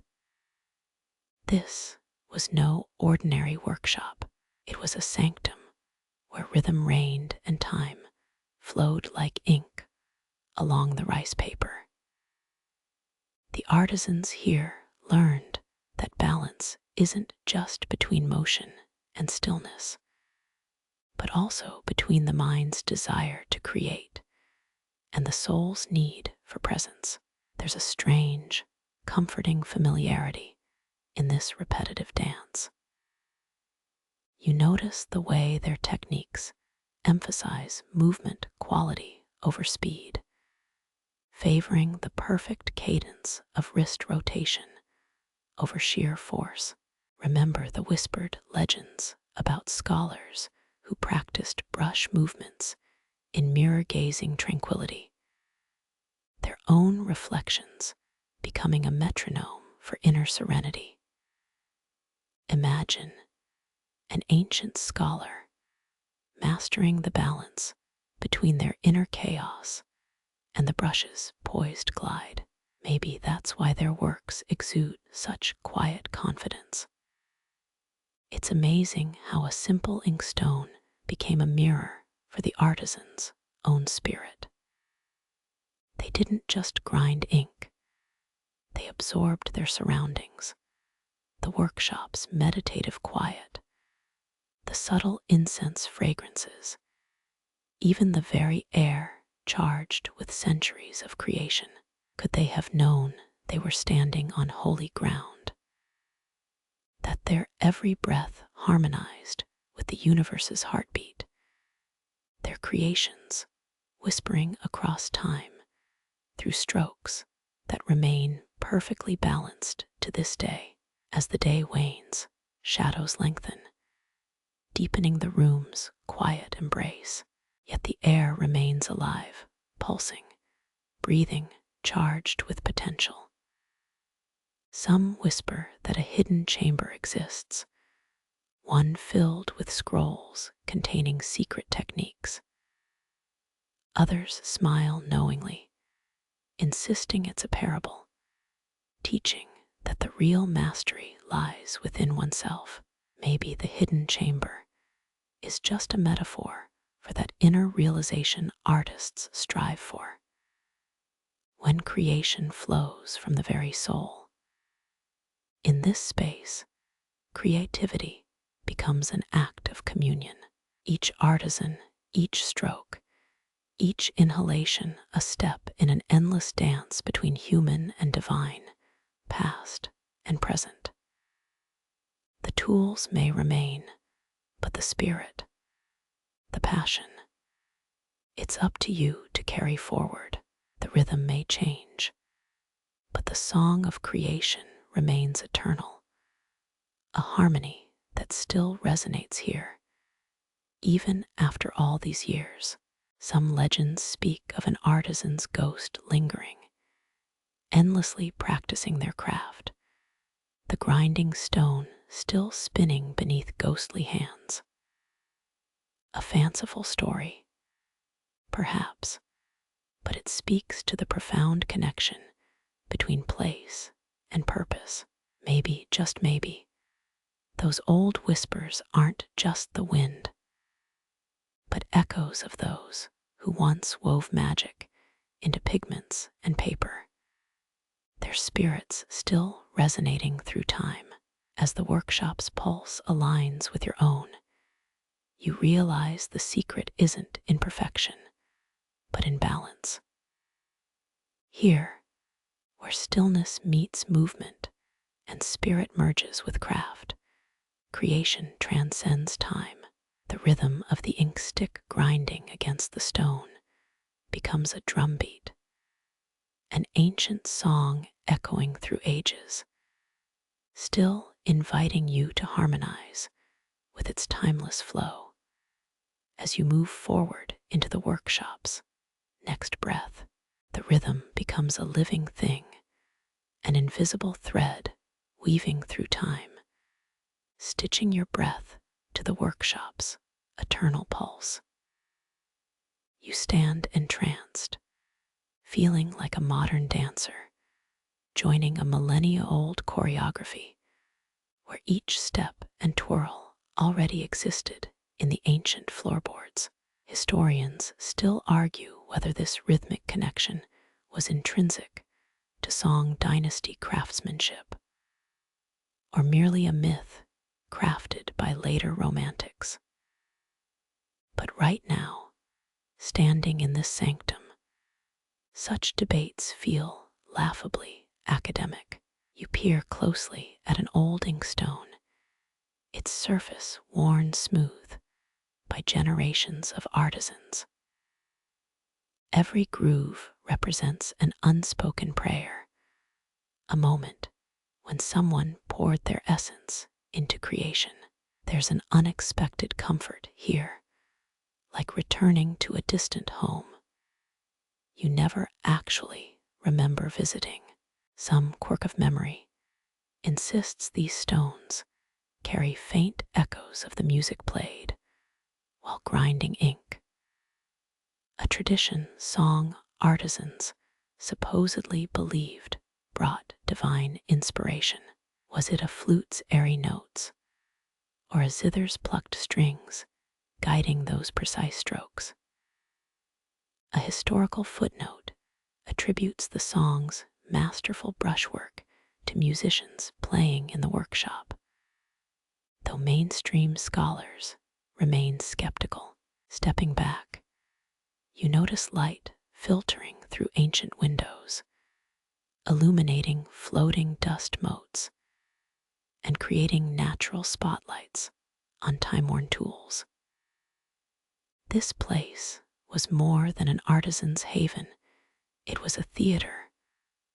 This was no ordinary workshop. It was a sanctum where rhythm reigned and time flowed like ink along the rice paper. The artisans here learned that balance isn't just between motion and stillness, but also between the mind's desire to create and the soul's need for presence. There's a strange, comforting familiarity in this repetitive dance. You notice the way their techniques emphasize movement quality over speed, favoring the perfect cadence of wrist rotation over sheer force. Remember the whispered legends about scholars who practiced brush movements in mirror-gazing tranquility, their own reflections becoming a metronome for inner serenity. Imagine an ancient scholar mastering the balance between their inner chaos and the brush's poised glide. Maybe that's why their works exude such quiet confidence. It's amazing how a simple inkstone became a mirror for the artisan's own spirit. They didn't just grind ink, they absorbed their surroundings, the workshop's meditative quiet, the subtle incense fragrances, even the very air charged with centuries of creation. Could they have known they were standing on holy ground? That their every breath harmonized with the universe's heartbeat, their creations whispering across time through strokes that remain perfectly balanced to this day. As the day wanes, shadows lengthen, deepening the room's quiet embrace, yet the air remains alive, pulsing, breathing, charged with potential. Some whisper that a hidden chamber exists, one filled with scrolls containing secret techniques. Others smile knowingly, insisting it's a parable, teaching that the real mastery lies within oneself. Maybe the hidden chamber is just a metaphor for that inner realization artists strive for. When creation flows from the very soul, in this space, creativity becomes an act of communion. Each artisan, each stroke, each inhalation a step in an endless dance between human and divine, past and present. The tools may remain, but the spirit, the passion, it's up to you to carry forward. The rhythm may change, but the song of creation remains eternal, a harmony that still resonates here, even after all these years. Some legends speak of an artisan's ghost lingering, endlessly practicing their craft, the grinding stone still spinning beneath ghostly hands. A fanciful story, perhaps, but it speaks to the profound connection between place and purpose. Maybe, just maybe, those old whispers aren't just the wind, but echoes of those who once wove magic into pigments and paper, their spirits still resonating through time. As the workshop's pulse aligns with your own, you realize the secret isn't in perfection, but in balance. Here, where stillness meets movement and spirit merges with craft, creation transcends time. The rhythm of the inkstick grinding against the stone becomes a drumbeat, an ancient song echoing through ages, still inviting you to harmonize with its timeless flow. As you move forward into the workshop's next breath, the rhythm becomes a living thing, an invisible thread weaving through time, stitching your breath to the workshop's eternal pulse. You stand entranced, feeling like a modern dancer, joining a millennia-old choreography where each step and twirl already existed in the ancient floorboards. Historians still argue whether this rhythmic connection was intrinsic to Song dynasty craftsmanship or merely a myth crafted by later romantics. But right now, standing in this sanctum, such debates feel laughably academic. You peer closely at an old inkstone, its surface worn smooth by generations of artisans. Every groove represents an unspoken prayer, a moment when someone poured their essence into creation. There's an unexpected comfort here, like returning to a distant home you never actually remember visiting. Some quirk of memory insists these stones carry faint echoes of the music played while grinding ink, a tradition Song artisans supposedly believed brought divine inspiration. Was it a flute's airy notes, or a zither's plucked strings guiding those precise strokes? A historical footnote attributes the song's masterful brushwork to musicians playing in the workshop, though mainstream scholars remain skeptical. Stepping back, you notice light filtering through ancient windows, illuminating floating dust motes and creating natural spotlights on time-worn tools. This place was more than an artisan's haven. It was a theater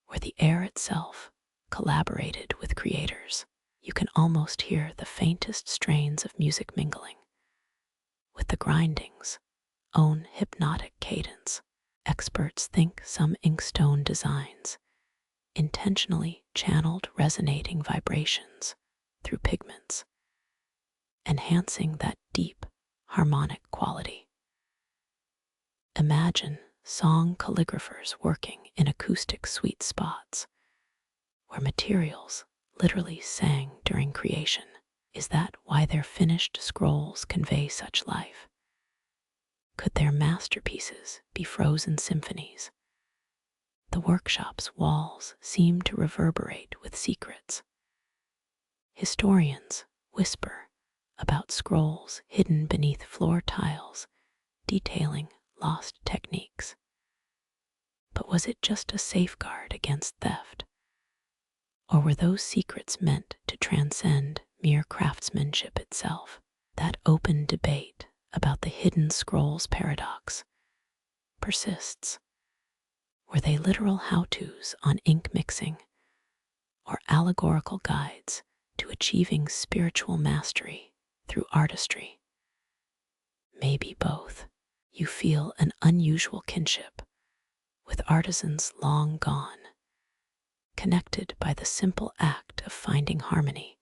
where the air itself collaborated with creators. You can almost hear the faintest strains of music mingling with the grinding's own hypnotic cadence. Experts think some inkstone designs intentionally channeled resonating vibrations through pigments, enhancing that deep harmonic quality. Imagine Song calligraphers working in acoustic sweet spots where materials literally sang during creation. Is that why their finished scrolls convey such life? Could their masterpieces be frozen symphonies? The workshop's walls seem to reverberate with secrets. Historians whisper about scrolls hidden beneath floor tiles, detailing lost techniques. But was it just a safeguard against theft? Or were those secrets meant to transcend mere craftsmanship itself? That open debate about the hidden scrolls paradox persists. Were they literal how-tos on ink mixing or allegorical guides to achieving spiritual mastery through artistry? Maybe both. You feel an unusual kinship with artisans long gone, connected by the simple act of finding harmony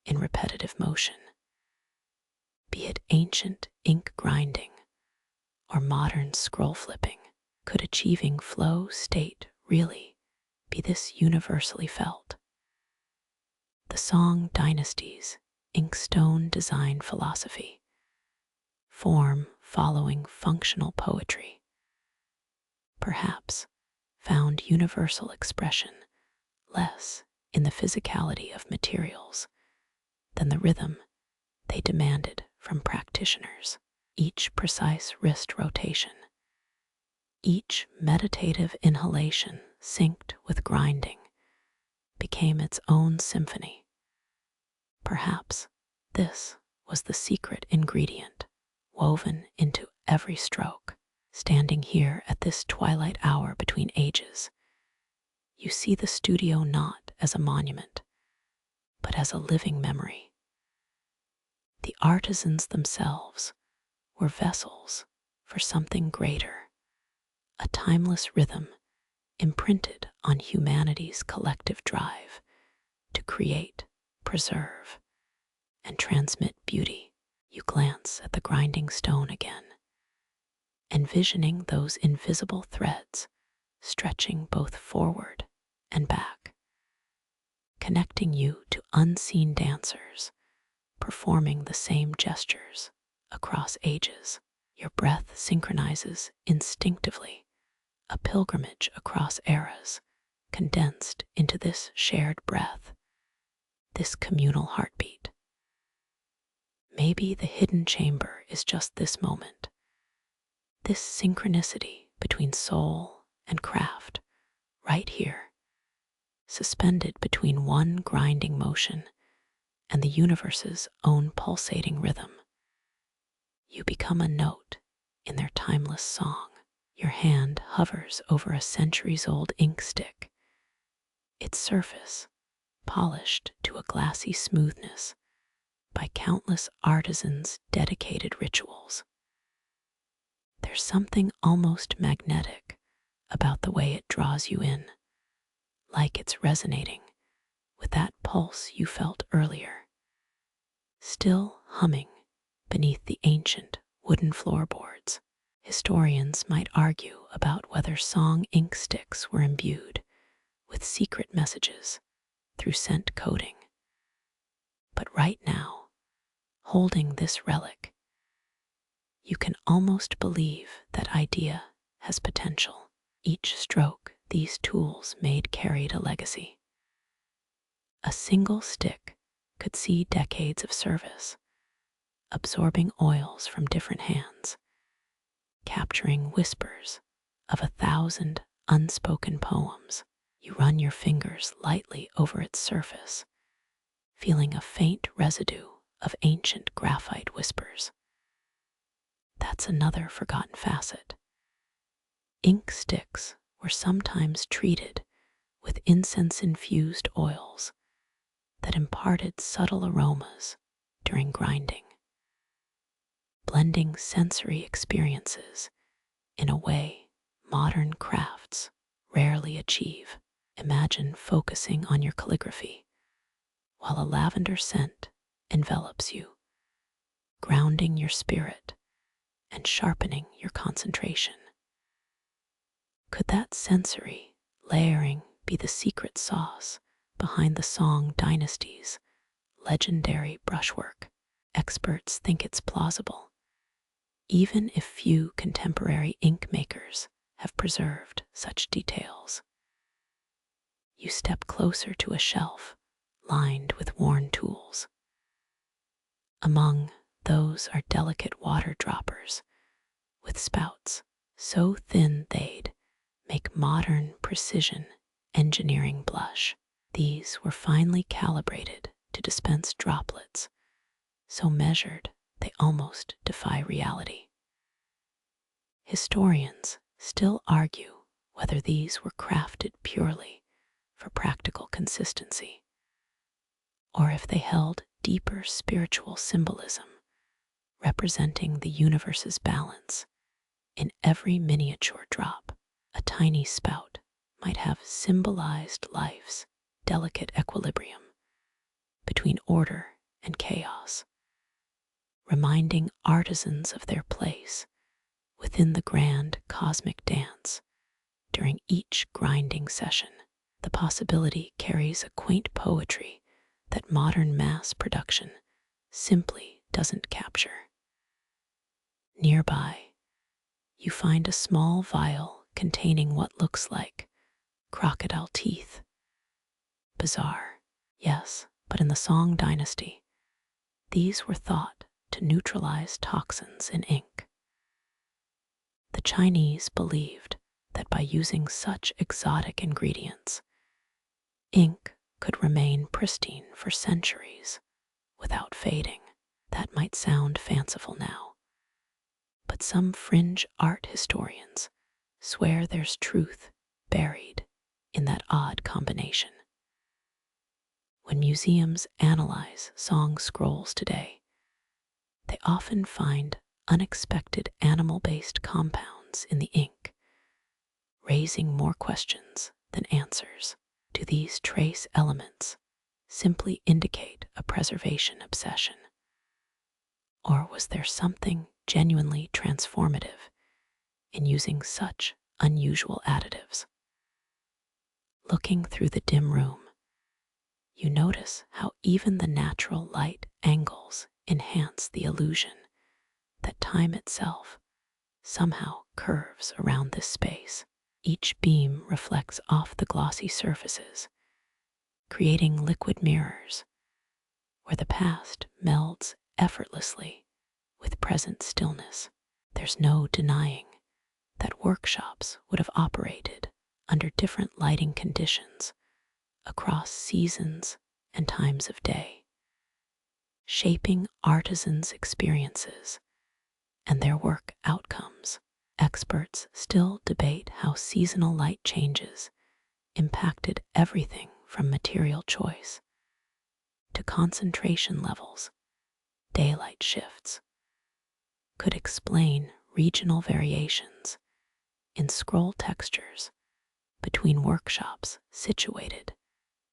in repetitive motion. Be it ancient ink grinding or modern scroll flipping, could achieving flow state really be this universally felt? The Song dynasty's inkstone design philosophy, form following functional poetry, perhaps found universal expression less in the physicality of materials than the rhythm they demanded from practitioners. Each precise wrist rotation, each meditative inhalation synced with grinding, became its own symphony. Perhaps this was the secret ingredient woven into every stroke. Standing here at this twilight hour between ages, you see the studio not as a monument, but as a living memory. The artisans themselves were vessels for something greater, a timeless rhythm imprinted on humanity's collective drive to create, preserve, and transmit beauty. You glance at the grinding stone again, envisioning those invisible threads stretching both forward and back, connecting you to unseen dancers performing the same gestures across ages. Your breath synchronizes instinctively, a pilgrimage across eras, condensed into this shared breath, this communal heartbeat. Maybe the hidden chamber is just this moment, this synchronicity between soul and craft, right here, suspended between one grinding motion and the universe's own pulsating rhythm. You become a note in their timeless song. Your hand hovers over a centuries-old inkstick, its surface polished to a glassy smoothness by countless artisans' dedicated rituals. There's something almost magnetic about the way it draws you in, like it's resonating with that pulse you felt earlier, still humming beneath the ancient wooden floorboards. Historians might argue about whether song inksticks were imbued with secret messages through scent coding. But right now, holding this relic, you can almost believe that idea has potential. Each stroke these tools made carried a legacy. A single stick could see decades of service, absorbing oils from different hands, capturing whispers of 1,000 unspoken poems. You run your fingers lightly over its surface, feeling a faint residue of ancient graphite whispers. That's another forgotten facet. Ink sticks were sometimes treated with incense-infused oils that imparted subtle aromas during grinding, blending sensory experiences in a way modern crafts rarely achieve. Imagine focusing on your calligraphy while a lavender scent envelops you, grounding your spirit and sharpening your concentration. Could that sensory layering be the secret sauce behind the song Dynasty's legendary brushwork? Experts think it's plausible, even if few contemporary ink makers have preserved such details. You step closer to a shelf lined with worn tools. Among those are delicate water droppers with spouts so thin they'd make modern precision engineering blush. These were finely calibrated to dispense droplets, so measured they almost defy reality. Historians still argue whether these were crafted purely for practical consistency, or if they held deeper spiritual symbolism, representing the universe's balance in every miniature drop. A tiny spout might have symbolized life's delicate equilibrium between order and chaos, reminding artisans of their place within the grand cosmic dance during each grinding session. The possibility carries a quaint poetry that modern mass production simply doesn't capture. Nearby, you find a small vial containing what looks like crocodile teeth. Bizarre, yes, but in the Song Dynasty, these were thought to neutralize toxins in ink. The Chinese believed that by using such exotic ingredients, ink could remain pristine for centuries without fading. That might sound fanciful now, but some fringe art historians swear there's truth buried in that odd combination. When museums analyze song scrolls today, they often find unexpected animal-based compounds in the ink, raising more questions than answers. Do these trace elements simply indicate a preservation obsession? Or was there something genuinely transformative in using such unusual additives? Looking through the dim room, you notice how even the natural light angles enhance the illusion that time itself somehow curves around this space. Each beam reflects off the glossy surfaces, creating liquid mirrors where the past melds effortlessly with present stillness. There's no denying that workshops would have operated under different lighting conditions across seasons and times of day, shaping artisans' experiences and their work outcomes. Experts still debate how seasonal light changes impacted everything from material choice to concentration levels. Daylight shifts could explain regional variations in scroll textures between workshops situated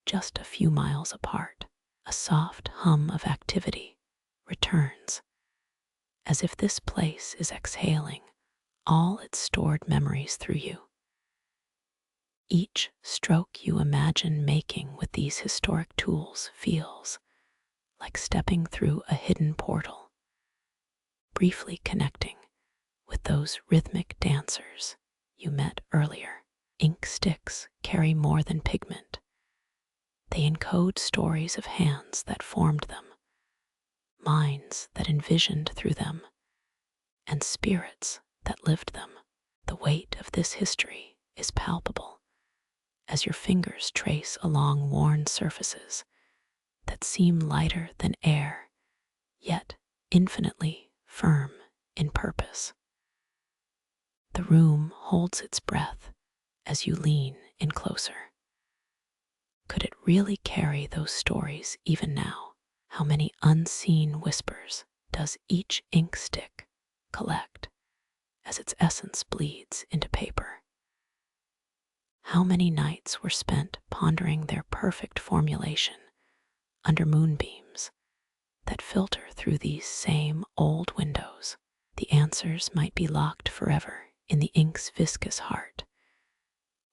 just a few miles apart. A soft hum of activity returns, as if this place is exhaling all its stored memories through you. Each stroke you imagine making with these historic tools feels like stepping through a hidden portal, briefly connecting with those rhythmic dancers you met earlier. Inksticks carry more than pigment. They encode stories of hands that formed them, minds that envisioned through them, and spirits that lived them. The weight of this history is palpable as your fingers trace along worn surfaces that seem lighter than air, yet infinitely firm in purpose. The room holds its breath as you lean in closer. Could it really carry those stories even now? How many unseen whispers does each inkstick collect as its essence bleeds into paper? How many nights were spent pondering their perfect formulation under moonbeams that filter through these same old windows? The answers might be locked forever in the ink's viscous heart,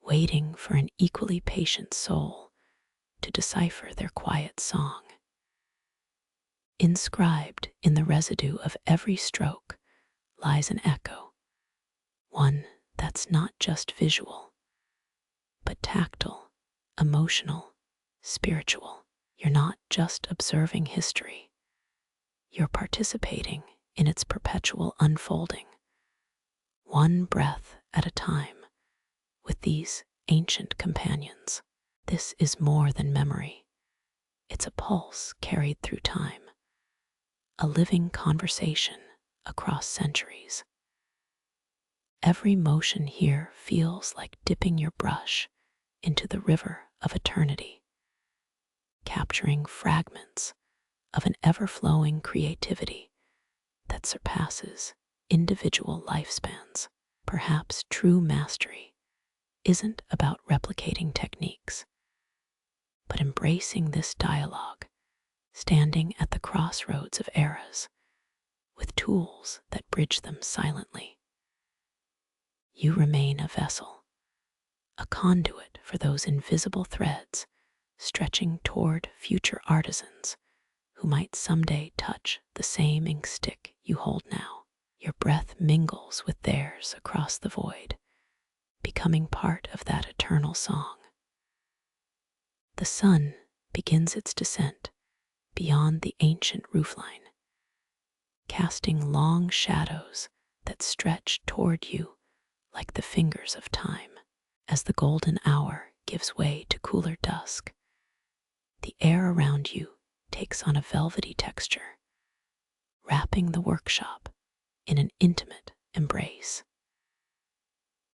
waiting for an equally patient soul to decipher their quiet song. Inscribed in the residue of every stroke lies an echo, one that's not just visual, but tactile, emotional, spiritual. You're not just observing history, you're participating in its perpetual unfolding, one breath at a time, with these ancient companions. This is more than memory. It's a pulse carried through time, a living conversation across centuries. Every motion here feels like dipping your brush into the river of eternity, capturing fragments of an ever-flowing creativity that surpasses individual lifespans. Perhaps true mastery isn't about replicating techniques, but embracing this dialogue, standing at the crossroads of eras with tools that bridge them silently. You remain a vessel, a conduit for those invisible threads stretching toward future artisans who might someday touch the same inkstick you hold now. Your breath mingles with theirs across the void, becoming part of that eternal song. The sun begins its descent beyond the ancient roofline, casting long shadows that stretch toward you like the fingers of time. As the golden hour gives way to cooler dusk, the air around you takes on a velvety texture, wrapping the workshop in an intimate embrace.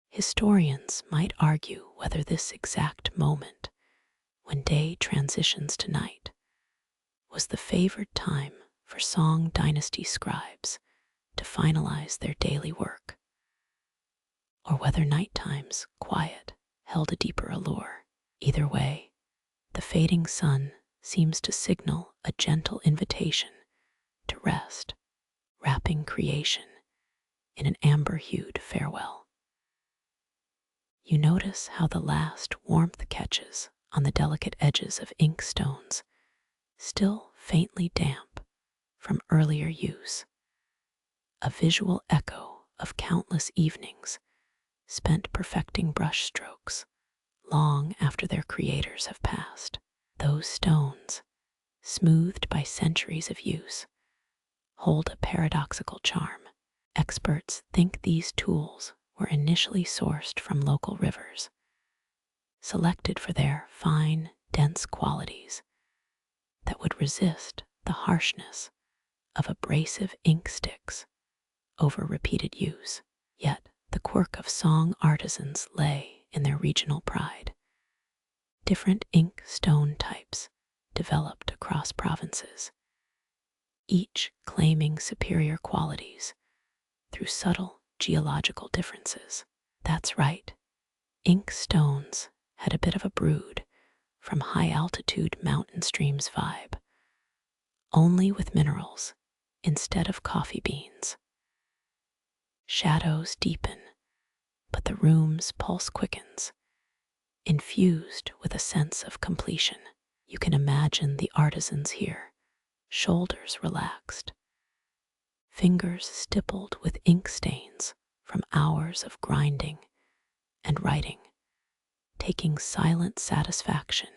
Historians might argue whether this exact moment, when day transitions to night, was the favored time for Song Dynasty scribes to finalize their daily work, or whether nighttime's quiet held a deeper allure. Either way, the fading sun seems to signal a gentle invitation to rest, wrapping creation in an amber-hued farewell. You notice how the last warmth catches on the delicate edges of ink stones, still faintly damp from earlier use, a visual echo of countless evenings spent perfecting brush strokes long after their creators have passed. Those stones, smoothed by centuries of use, hold a paradoxical charm. Experts think these tools were initially sourced from local rivers, selected for their fine, dense qualities that would resist the harshness of abrasive inksticks over repeated use. Yet the quirk of song artisans lay in their regional pride. Different ink stone types developed across provinces, each claiming superior qualities through subtle geological differences. That's right, ink stones had a bit of a brood from high-altitude mountain streams vibe, only with minerals instead of coffee beans. Shadows deepen, but the room's pulse quickens, infused with a sense of completion. You can imagine the artisans here, shoulders relaxed, fingers stippled with ink stains from hours of grinding and writing, taking silent satisfaction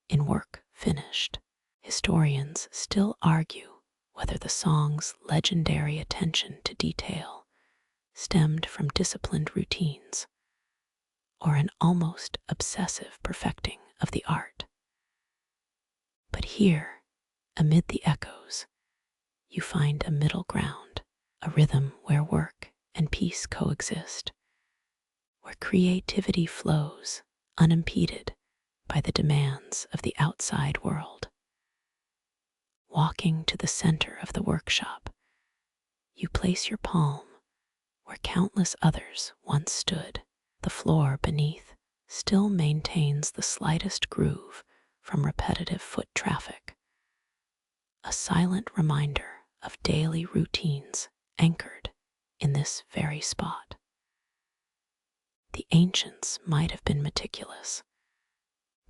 in work finished. Historians still argue whether the song's legendary attention to detail stemmed from disciplined routines or an almost obsessive perfecting of the art. But here, amid the echoes, you find a middle ground, a rhythm where work and peace coexist, where creativity flows unimpeded by the demands of the outside world. Walking to the center of the workshop, you place your palm where countless others once stood. The floor beneath still maintains the slightest groove from repetitive foot traffic, a silent reminder of daily routines anchored in this very spot. The ancients might have been meticulous,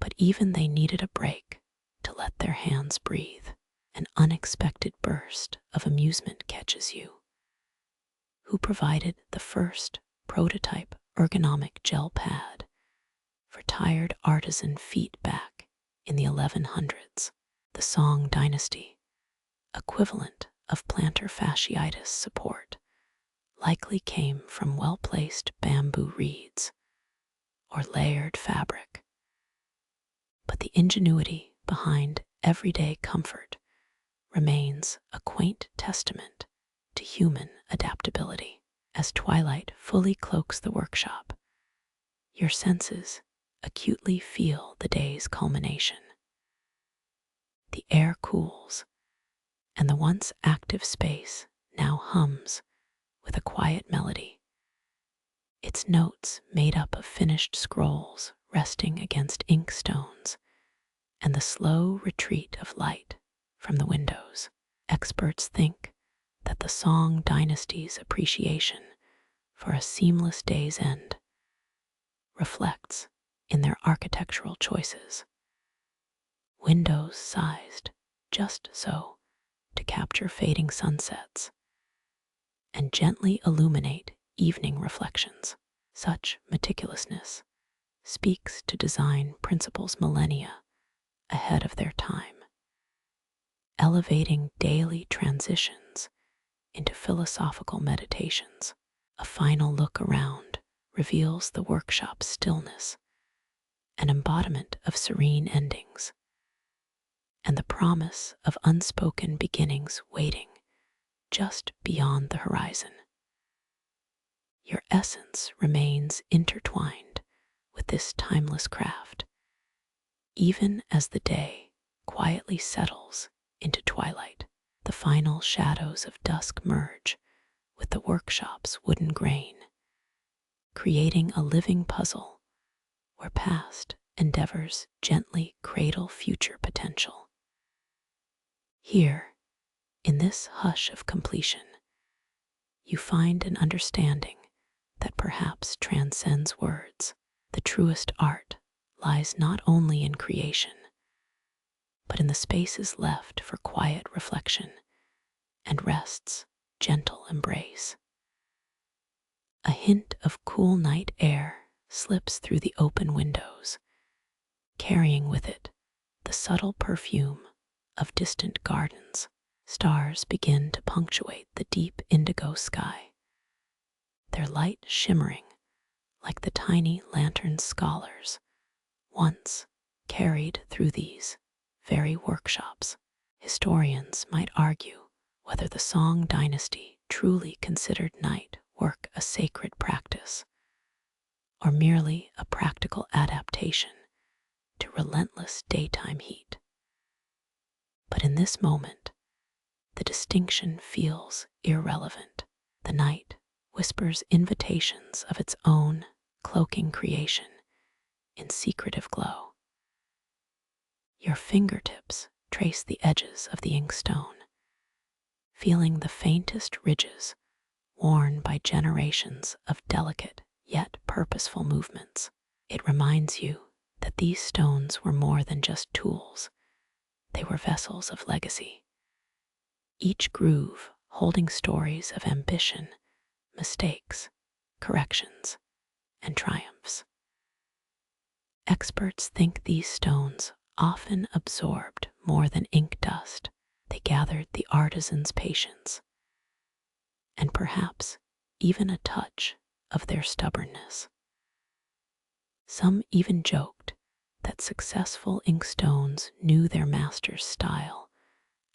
but even they needed a break to let their hands breathe. An unexpected burst of amusement catches you. Who provided the first prototype ergonomic gel pad for tired artisan feet back in the 1100s? The Song Dynasty, equivalent of plantar fasciitis support, likely came from well-placed bamboo reeds or layered fabric. But the ingenuity behind everyday comfort remains a quaint testament to human adaptability. As twilight fully cloaks the workshop, your senses acutely feel the day's culmination. The air cools, and the once active space now hums with a quiet melody, its notes made up of finished scrolls resting against ink stones and the slow retreat of light from the windows. Experts think that the Song Dynasty's appreciation for a seamless day's end reflects in their architectural choices. Windows sized just so to capture fading sunsets and gently illuminate evening reflections. Such meticulousness speaks to design principles millennia ahead of their time, elevating daily transitions into philosophical meditations. A final look around reveals the workshop's stillness, an embodiment of serene endings, and the promise of unspoken beginnings waiting just beyond the horizon. Your essence remains intertwined with this timeless craft, even as the day quietly settles into twilight. The final shadows of dusk merge with the workshop's wooden grain, creating a living puzzle where past endeavors gently cradle future potential. Here, in this hush of completion, you find an understanding that perhaps transcends words. The truest art lies not only in creation, but in the spaces left for quiet reflection and rest's gentle embrace. A hint of cool night air slips through the open windows, carrying with it the subtle perfume of distant gardens. Stars begin to punctuate the deep indigo sky, their light shimmering like the tiny lantern scholars once carried through these very workshops. Historians might argue whether the Song dynasty truly considered night work a sacred practice, or merely a practical adaptation to relentless daytime heat. But in this moment, the distinction feels irrelevant. The night whispers invitations of its own, cloaking creation in secretive glow. Your fingertips trace the edges of the inkstone, feeling the faintest ridges worn by generations of delicate yet purposeful movements. It reminds you that these stones were more than just tools. They were vessels of legacy, each groove holding stories of ambition, mistakes, corrections, and triumphs. Experts think these stones often absorbed more than ink dust. They gathered the artisan's patience, and perhaps even a touch of their stubbornness. Some even joked that successful inkstones knew their master's style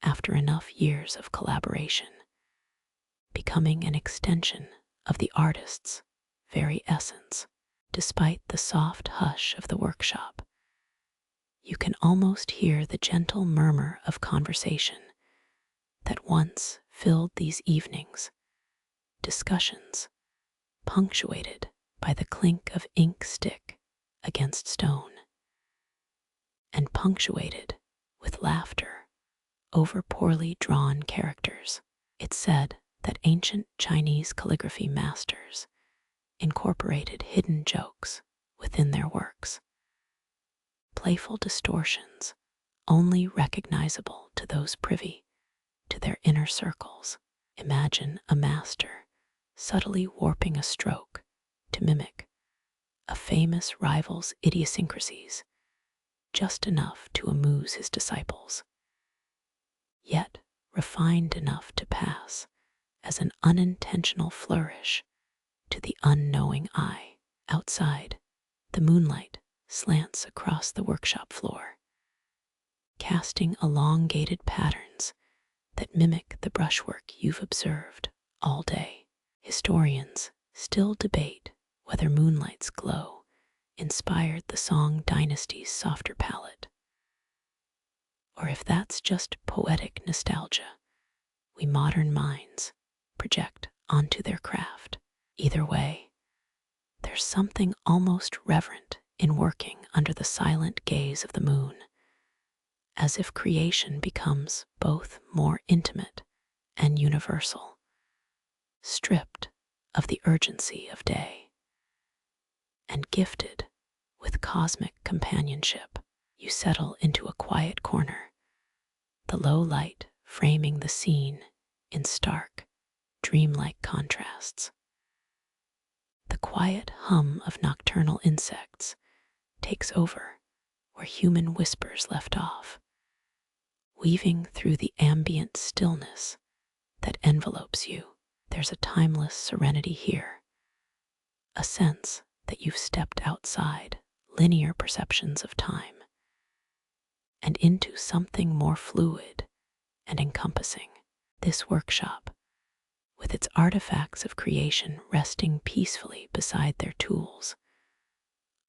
after enough years of collaboration, becoming an extension of the artist's very essence. Despite the soft hush of the workshop, you can almost hear the gentle murmur of conversation that once filled these evenings, discussions punctuated by the clink of inkstick against stone, and punctuated with laughter over poorly drawn characters. It's said that ancient Chinese calligraphy masters incorporated hidden jokes within their works, playful distortions only recognizable to those privy to their inner circles. Imagine a master subtly warping a stroke to mimic a famous rival's idiosyncrasies, just enough to amuse his disciples, yet refined enough to pass as an unintentional flourish to the unknowing eye. Outside, the moonlight slants across the workshop floor, casting elongated patterns that mimic the brushwork you've observed all day. Historians still debate whether moonlight's glow inspired the Song dynasty's softer palette, or if that's just poetic nostalgia we modern minds project onto their craft. Either way, there's something almost reverent in working under the silent gaze of the moon, as if creation becomes both more intimate and universal, stripped of the urgency of day, and gifted with cosmic companionship. You settle into a quiet corner, the low light framing the scene in stark, dreamlike contrasts. The quiet hum of nocturnal insects takes over where human whispers left off, weaving through the ambient stillness that envelopes you. There's a timeless serenity here, a sense that you've stepped outside linear perceptions of time and into something more fluid and encompassing. This workshop, with its artifacts of creation resting peacefully beside their tools,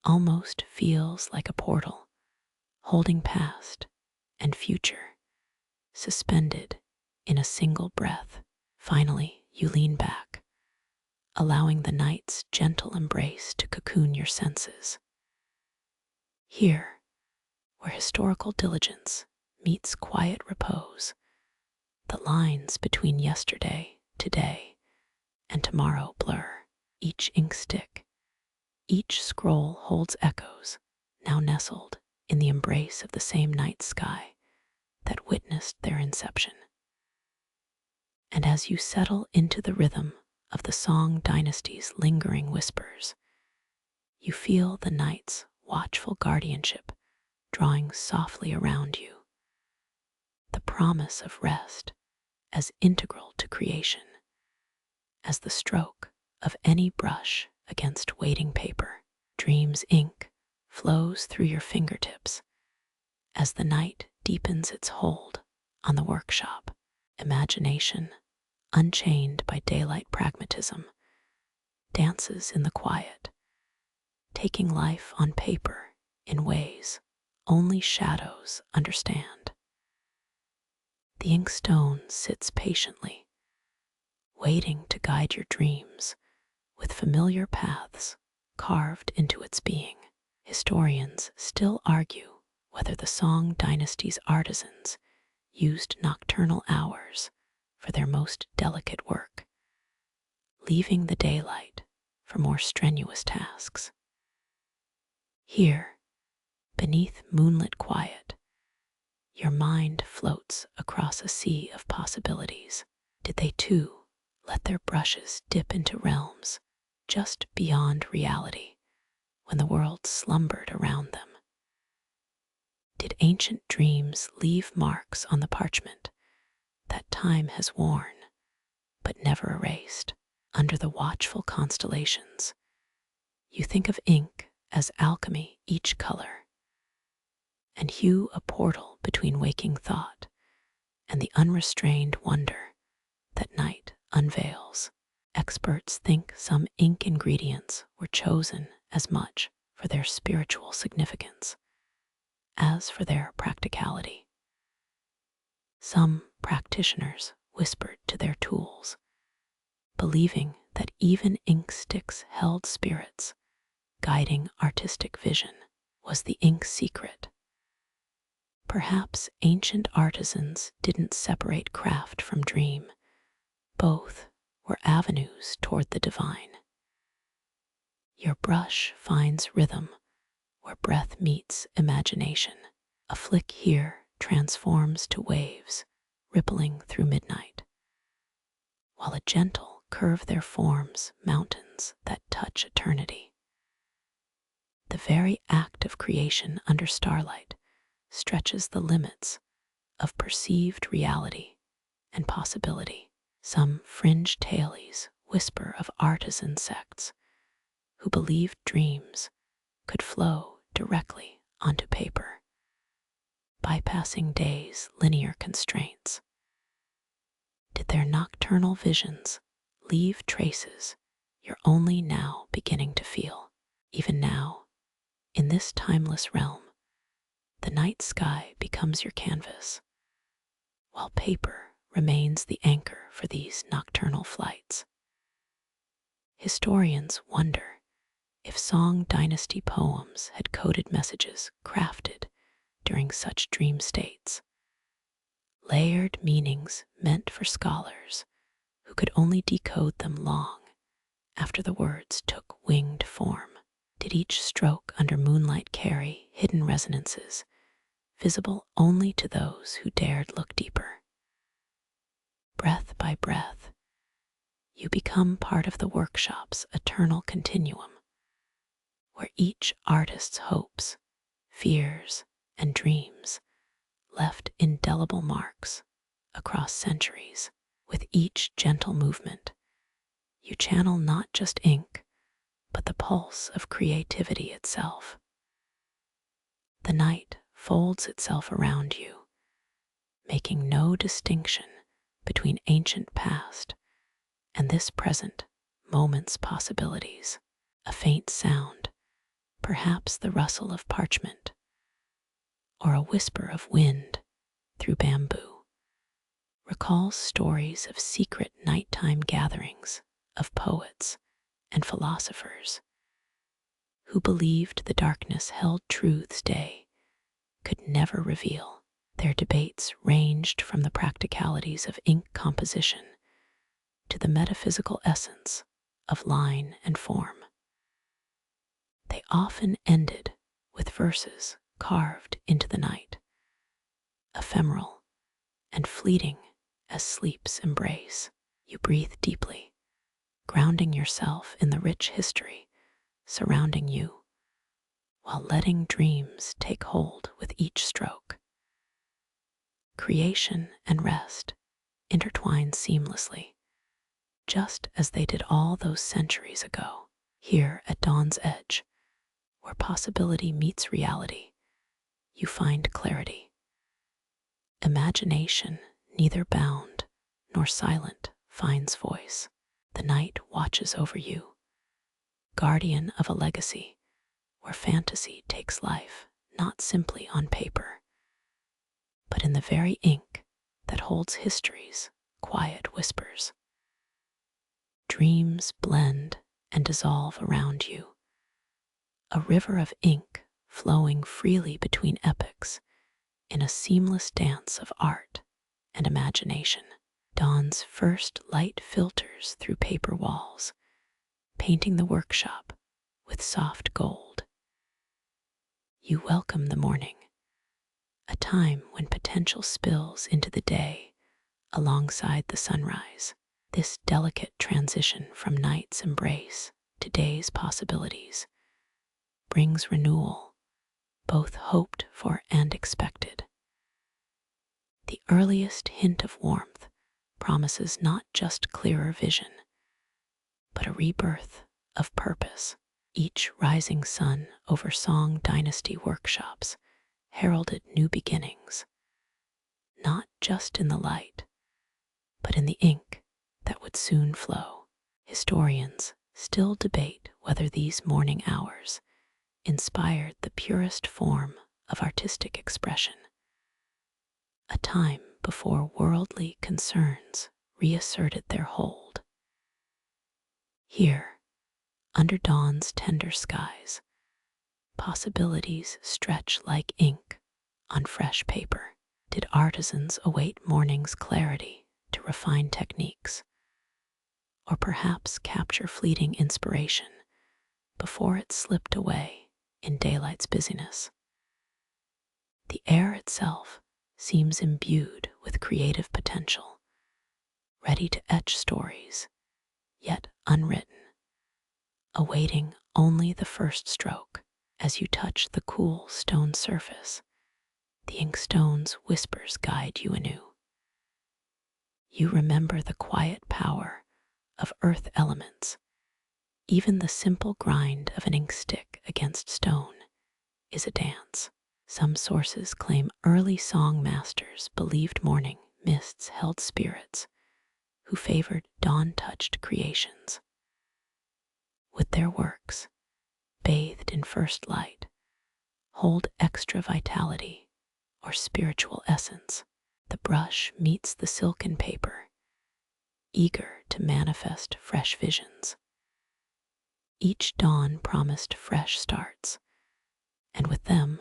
almost feels like a portal, holding past and future, suspended in a single breath. Finally, you lean back, allowing the night's gentle embrace to cocoon your senses. Here, where historical diligence meets quiet repose, the lines between yesterday, today, and tomorrow blur. Each inkstick, each scroll holds echoes, now nestled in the embrace of the same night sky that witnessed their inception. And as you settle into the rhythm of the song Dynasty's lingering whispers. You feel the night's watchful guardianship drawing softly around you, the promise of rest as integral to creation as the stroke of any brush against waiting paper. Dream's ink flows through your fingertips as the night deepens its hold on the workshop. Imagination, unchained by daylight pragmatism, dances in the quiet, taking life on paper in ways only shadows understand. The inkstone sits patiently, waiting to guide your dreams with familiar paths carved into its being. Historians still argue whether the song Dynasty's artisans used nocturnal hours for their most delicate work, leaving the daylight for more strenuous tasks. Here, beneath moonlit quiet, your mind floats across a sea of possibilities. Did they too let their brushes dip into realms just beyond reality when the world slumbered around them? Did ancient dreams leave marks on the parchment that time has worn but never erased? Under the watchful constellations, you think of ink as alchemy, each color, and hew a portal between waking thought and the unrestrained wonder that night unveils. Experts think some ink ingredients were chosen as much for their spiritual significance as for their practicality. Some practitioners whispered to their tools, believing that even inksticks held spirits guiding artistic vision. Was the ink secret? Perhaps ancient artisans didn't separate craft from dream. Both were avenues toward the divine. Your brush finds rhythm where breath meets imagination. A flick here transforms to waves rippling through midnight, while a gentle curve there forms mountains that touch eternity. The very act of creation under starlight stretches the limits of perceived reality and possibility. Some fringe tailies whisper of artisan sects who believed dreams could flow directly onto paper, bypassing day's linear constraints. Did their nocturnal visions leave traces you're only now beginning to feel? Even now, in this timeless realm, the night sky becomes your canvas, while paper remains the anchor for these nocturnal flights. Historians wonder if Song Dynasty poems had coded messages crafted during such dream states, layered meanings meant for scholars who could only decode them long after the words took winged form. Did each stroke under moonlight carry hidden resonances, visible only to those who dared look deeper? Breath by breath, you become part of the workshop's eternal continuum, where each artist's hopes, fears, and dreams left indelible marks across centuries. With each gentle movement, you channel not just ink, but the pulse of creativity itself. The night folds itself around you, making no distinction between ancient past and this present moment's possibilities. A faint sound, perhaps the rustle of parchment, or a whisper of wind through bamboo, recalls stories of secret nighttime gatherings of poets and philosophers who believed the darkness held truths day could never reveal. Their debates ranged from the practicalities of ink composition to the metaphysical essence of line and form. They often ended with verses carved into the night, ephemeral and fleeting as sleep's embrace. You breathe deeply, grounding yourself in the rich history surrounding you while letting dreams take hold with each stroke. Creation and rest intertwine seamlessly, just as they did all those centuries ago. Here at dawn's edge, where possibility meets reality, you find clarity. Imagination, neither bound nor silent, finds voice. The night watches over you, guardian of a legacy where fantasy takes life not simply on paper, but in the very ink that holds history's quiet whispers. Dreams blend and dissolve around you, a river of ink flowing freely between epochs in a seamless dance of art and imagination. Dawn's first light filters through paper walls, painting the workshop with soft gold. You welcome the morning, a time when potential spills into the day alongside the sunrise. This delicate transition from night's embrace to day's possibilities brings renewal, both hoped for and expected. The earliest hint of warmth promises not just clearer vision, but a rebirth of purpose. Each rising sun over Song Dynasty workshops heralded new beginnings, not just in the light, but in the ink that would soon flow. Historians still debate whether these morning hours inspired the purest form of artistic expression, a time before worldly concerns reasserted their hold. Here, under dawn's tender skies, possibilities stretch like ink on fresh paper. Did artisans await morning's clarity to refine techniques, or perhaps capture fleeting inspiration before it slipped away in daylight's busyness? The air itself seems imbued with creative potential, ready to etch stories, yet unwritten, awaiting only the first stroke. As you touch the cool stone surface, the inkstone's whispers guide you anew. You remember the quiet power of earth elements. Even the simple grind of an inkstick against stone is a dance. Some sources claim early song masters believed morning mists held spirits who favored dawn-touched creations. With their works, bathed in first light, hold extra vitality or spiritual essence. The brush meets the silken paper, eager to manifest fresh visions. Each dawn promised fresh starts, and with them,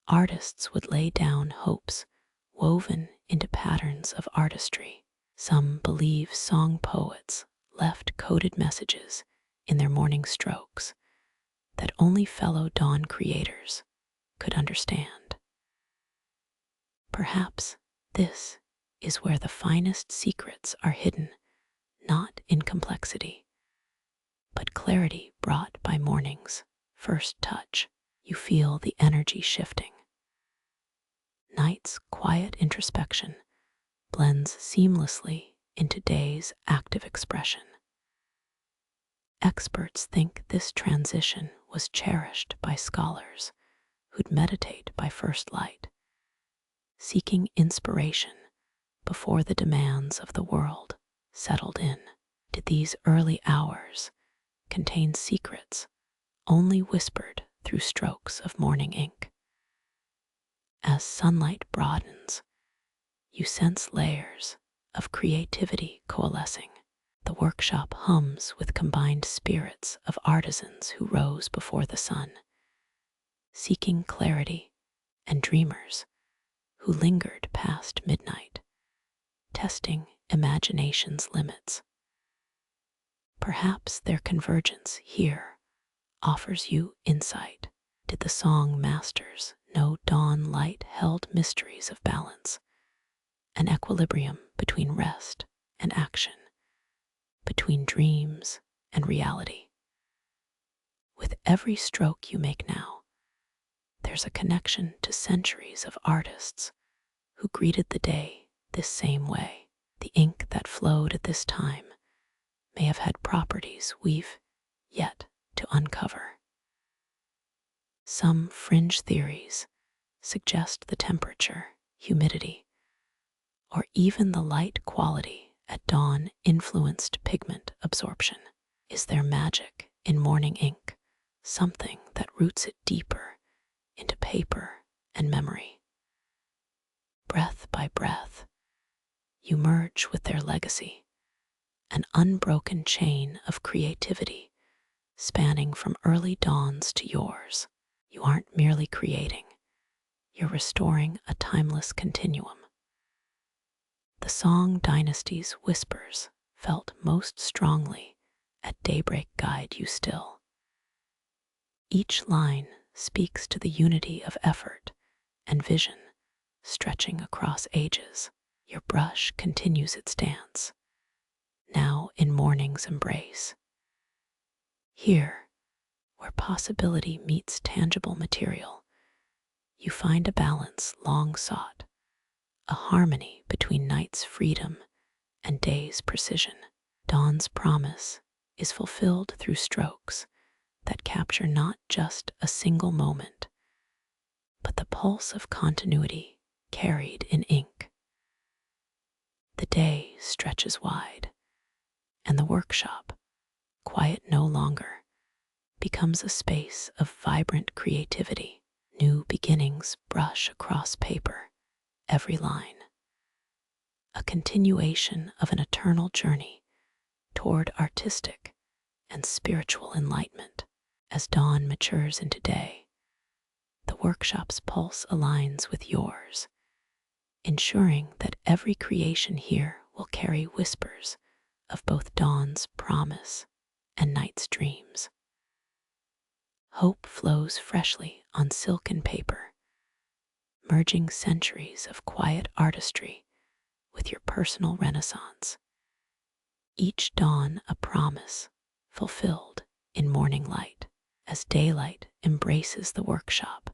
artists would lay down hopes woven into patterns of artistry. Some believe song poets left coded messages in their morning strokes that only fellow dawn creators could understand. Perhaps this is where the finest secrets are hidden, not in complexity, but clarity brought by morning's first touch. You feel the energy shifting. Night's quiet introspection blends seamlessly into day's active expression. Experts think this transition was cherished by scholars who'd meditate by first light, seeking inspiration before the demands of the world settled in. Did these early hours contain secrets only whispered through strokes of morning ink? As sunlight broadens, you sense layers of creativity coalescing. The workshop hums with combined spirits of artisans who rose before the sun, seeking clarity, and dreamers who lingered past midnight, testing imagination's limits. Perhaps their convergence here offers you insight. Did the song masters know dawn light held mysteries of balance, an equilibrium between rest and action, between dreams and reality. With every stroke you make now, there's a connection to centuries of artists who greeted the day this same way. The ink that flowed at this time may have had properties we've yet to uncover. Some fringe theories suggest the temperature, humidity, or even the light quality at dawn influenced pigment absorption. Is there magic in morning ink, something that roots it deeper into paper and memory? Breath by breath, you merge with their legacy, an unbroken chain of creativity spanning from early dawns to yours. You aren't merely creating, you're restoring a timeless continuum. The song Dynasty's whispers felt most strongly at daybreak guide you still. Each line speaks to the unity of effort and vision stretching across ages. Your brush continues its dance, now in morning's embrace. Here, where possibility meets tangible material, you find a balance long sought, a harmony between night's freedom and day's precision. Dawn's promise is fulfilled through strokes that capture not just a single moment, but the pulse of continuity carried in ink. The day stretches wide, and the workshop, quiet no longer, becomes a space of vibrant creativity. New beginnings brush across paper, every line, a continuation of an eternal journey toward artistic and spiritual enlightenment. As dawn matures into day, the workshop's pulse aligns with yours, ensuring that every creation here will carry whispers of both dawn's promise and night's dreams. Hope flows freshly on silken paper, merging centuries of quiet artistry with your personal renaissance. Each dawn a promise fulfilled in morning light. As daylight embraces the workshop,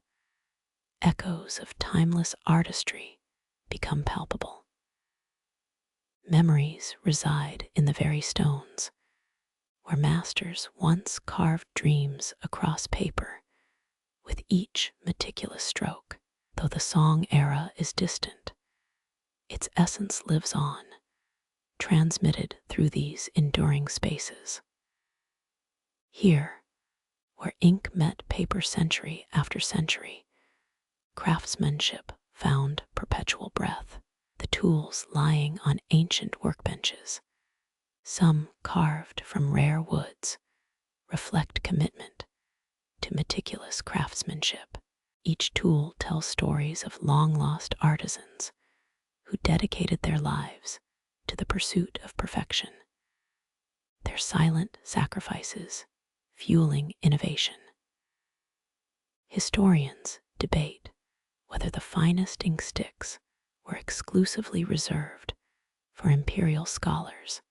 echoes of timeless artistry become palpable. Memories reside in the very stones, where masters once carved dreams across paper with each meticulous stroke. Though the song era is distant, its essence lives on, transmitted through these enduring spaces. Here, where ink met paper century after century, craftsmanship found perpetual breath. The tools lying on ancient workbenches, some carved from rare woods, reflect commitment to meticulous craftsmanship. Each tool tells stories of long-lost artisans who dedicated their lives to the pursuit of perfection, their silent sacrifices fueling innovation. Historians debate whether the finest inksticks were exclusively reserved for imperial scholars,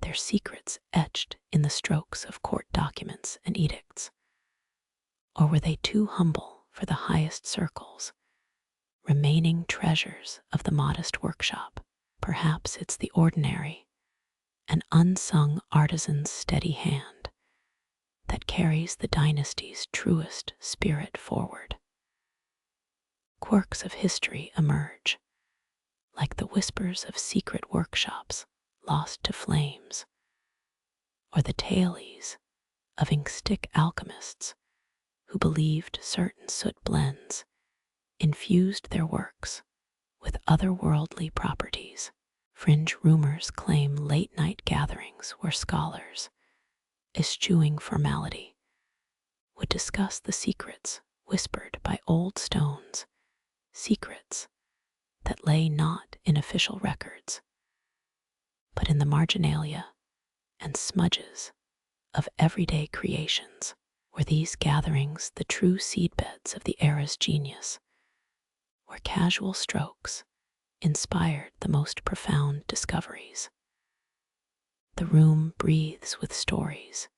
their secrets etched in the strokes of court documents and edicts, or were they too humble for the highest circles, remaining treasures of the modest workshop? Perhaps it's the ordinary, an unsung artisan's steady hand that carries the dynasty's truest spirit forward. Quirks of history emerge, like the whispers of secret workshops lost to flames, or the tales of inkstick alchemists who believed certain soot blends infused their works with otherworldly properties. Fringe rumors claim late-night gatherings where scholars, eschewing formality, would discuss the secrets whispered by old stones, secrets that lay not in official records, but in the marginalia and smudges of everyday creations. Were these gatherings the true seedbeds of the era's genius, where casual strokes inspired the most profound discoveries? The room breathes with stories,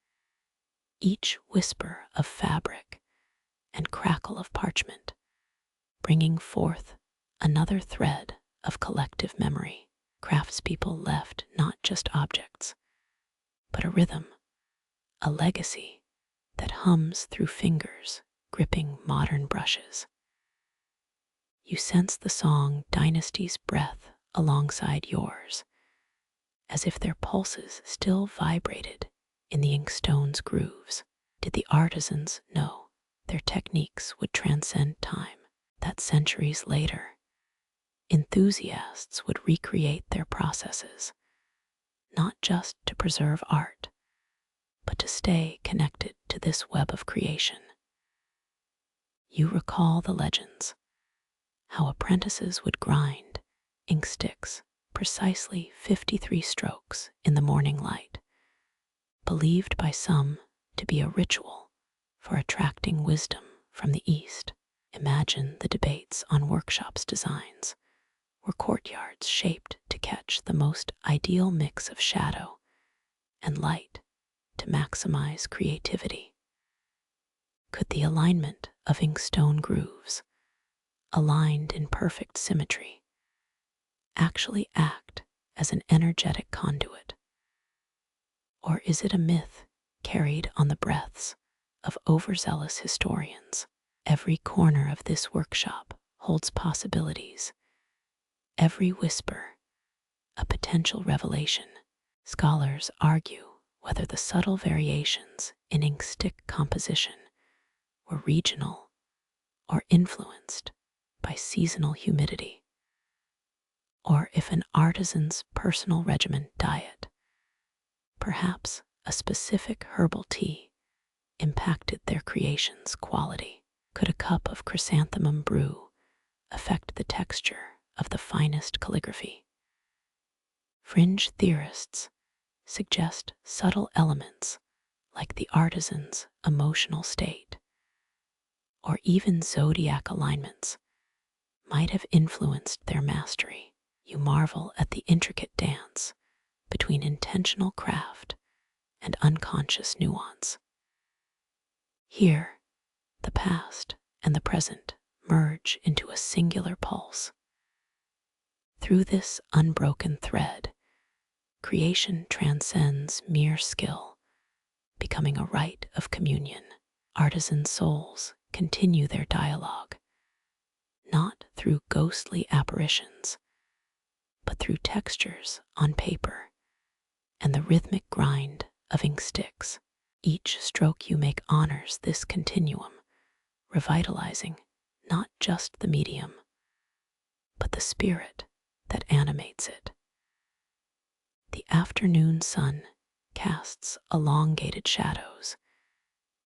each whisper of fabric and crackle of parchment, bringing forth another thread of collective memory. Craftspeople left not just objects, but a rhythm, a legacy that hums through fingers gripping modern brushes. You sense the song Dynasty's breath alongside yours, as if their pulses still vibrated in the inkstone's grooves. Did the artisans know their techniques would transcend time, that centuries later, enthusiasts would recreate their processes, not just to preserve art, but to stay connected to this web of creation? You recall the legends, how apprentices would grind inksticks precisely 53 strokes in the morning light, believed by some to be a ritual for attracting wisdom from the East. Imagine the debates on workshops' designs, where courtyards shaped to catch the most ideal mix of shadow and light to maximize creativity. Could the alignment of inkstone grooves, aligned in perfect symmetry, actually act as an energetic conduit? Or is it a myth carried on the breaths of overzealous historians? Every corner of this workshop holds possibilities, every whisper a potential revelation. Scholars argue whether the subtle variations in inkstick composition were regional or influenced by seasonal humidity, or if an artisan's personal regimen diet, perhaps a specific herbal tea, impacted their creation's quality. Could a cup of chrysanthemum brew affect the texture of the finest calligraphy? Fringe theorists suggest subtle elements like the artisan's emotional state, or even zodiac alignments, might have influenced their mastery. You marvel at the intricate dance between intentional craft and unconscious nuance. Here, the past and the present merge into a singular pulse. Through this unbroken thread, creation transcends mere skill, becoming a rite of communion. Artisan souls continue their dialogue, not through ghostly apparitions, but through textures on paper and the rhythmic grind of inksticks. Each stroke you make honors this continuum, revitalizing not just the medium, but the spirit that animates it. The afternoon sun casts elongated shadows,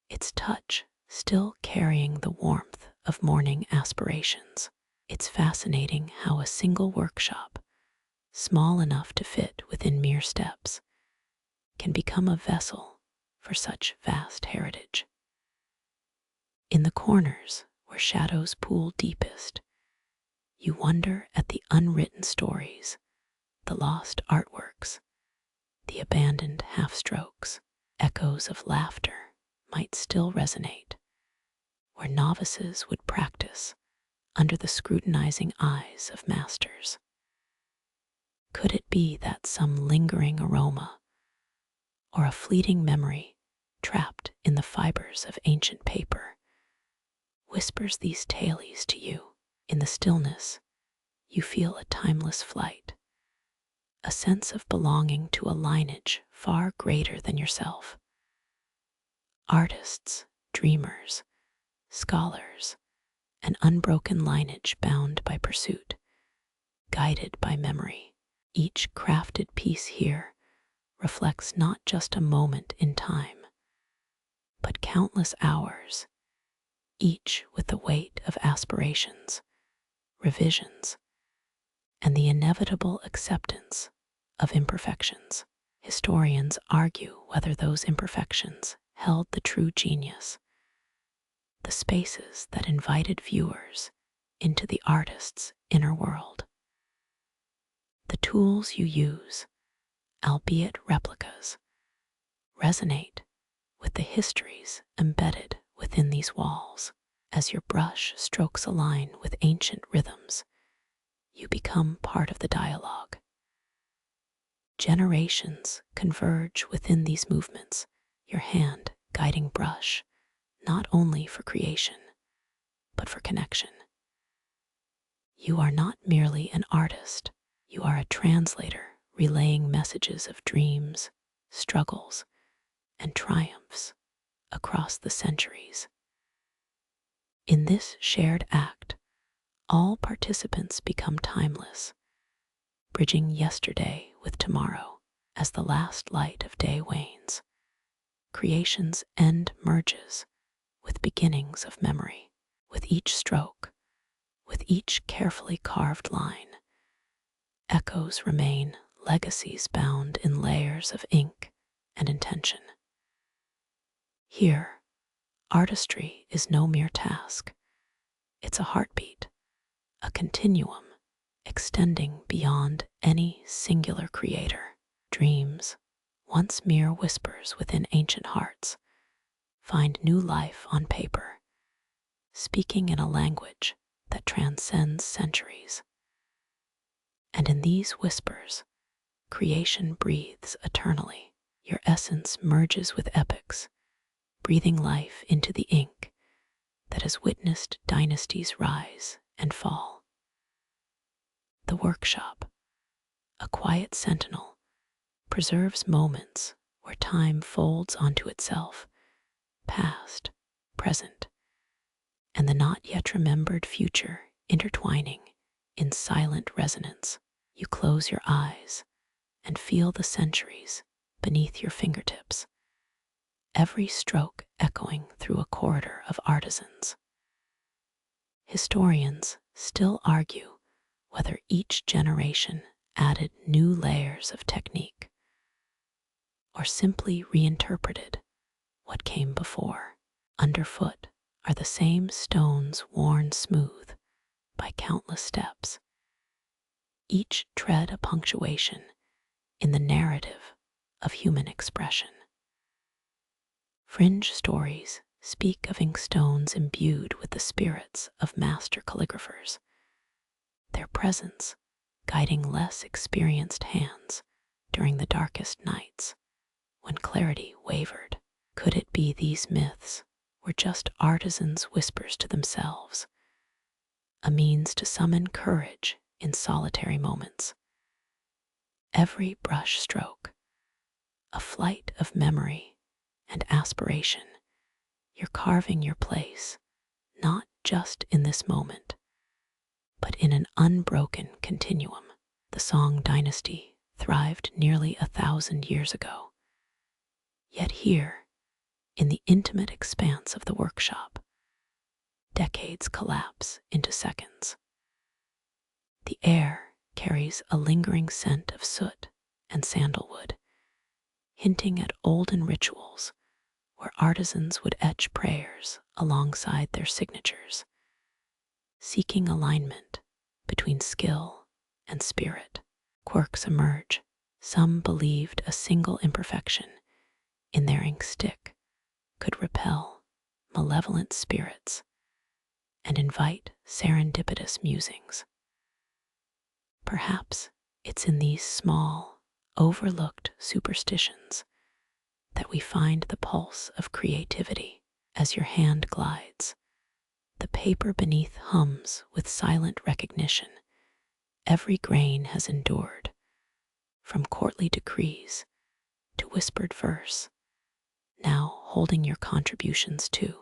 its touch still carrying the warmth of morning aspirations. It's fascinating how a single workshop, small enough to fit within mere steps, can become a vessel for such vast heritage. In the corners where shadows pool deepest, you wonder at the unwritten stories, the lost artworks, the abandoned half-strokes. Echoes of laughter might still resonate, where novices would practice under the scrutinizing eyes of masters. Could it be that some lingering aroma or a fleeting memory trapped in the fibers of ancient paper whispers these tales to you? In the stillness, you feel a timeless flight, a sense of belonging to a lineage far greater than yourself. Artists, dreamers, scholars, an unbroken lineage bound by pursuit, guided by memory. Each crafted piece here reflects not just a moment in time, but countless hours, each with the weight of aspirations, revisions, and the inevitable acceptance of imperfections. Historians argue whether those imperfections held the true genius, the spaces that invited viewers into the artist's inner world. The tools you use, albeit replicas, resonate with the histories embedded within these walls. As your brush strokes align with ancient rhythms, you become part of the dialogue. Generations converge within these movements, your hand guiding brush, not only for creation, but for connection. You are not merely an artist, you are a translator relaying messages of dreams, struggles, and triumphs across the centuries. In this shared act, all participants become timeless, bridging yesterday with tomorrow as the last light of day wanes. Creation's end merges with beginnings of memory, with each stroke, with each carefully carved line. Echoes remain, legacies bound in layers of ink and intention. Here, artistry is no mere task. It's a heartbeat, a continuum extending beyond any singular creator. Dreams, once mere whispers within ancient hearts, find new life on paper, speaking in a language that transcends centuries. And in these whispers, creation breathes eternally. Your essence merges with epics, breathing life into the ink that has witnessed dynasties rise and fall. The workshop, a quiet sentinel, preserves moments where time folds onto itself, past, present, and the not yet remembered future intertwining in silent resonance. You close your eyes and feel the centuries beneath your fingertips, every stroke echoing through a corridor of artisans. Historians still argue whether each generation added new layers of technique or simply reinterpreted what came before. Underfoot are the same stones worn smooth by countless steps, each tread a punctuation in the narrative of human expression. Fringe stories speak of inkstones imbued with the spirits of master calligraphers, their presence guiding less experienced hands during the darkest nights when clarity wavered. Could it be these myths were just artisans' whispers to themselves, a means to summon courage in solitary moments? Every brush stroke, a flight of memory and aspiration. You're carving your place, not just in this moment, but in an unbroken continuum. The song Dynasty thrived nearly 1,000 years ago. Yet here, in the intimate expanse of the workshop, decades collapse into seconds. The air carries a lingering scent of soot and sandalwood, hinting at olden rituals where artisans would etch prayers alongside their signatures, seeking alignment between skill and spirit. Quirks emerge. Some believed a single imperfection in their inkstick could repel malevolent spirits and invite serendipitous musings. Perhaps it's in these small, overlooked superstitions that we find the pulse of creativity. As your hand glides, the paper beneath hums with silent recognition. Every grain has endured, from courtly decrees to whispered verse, now holding your contributions too.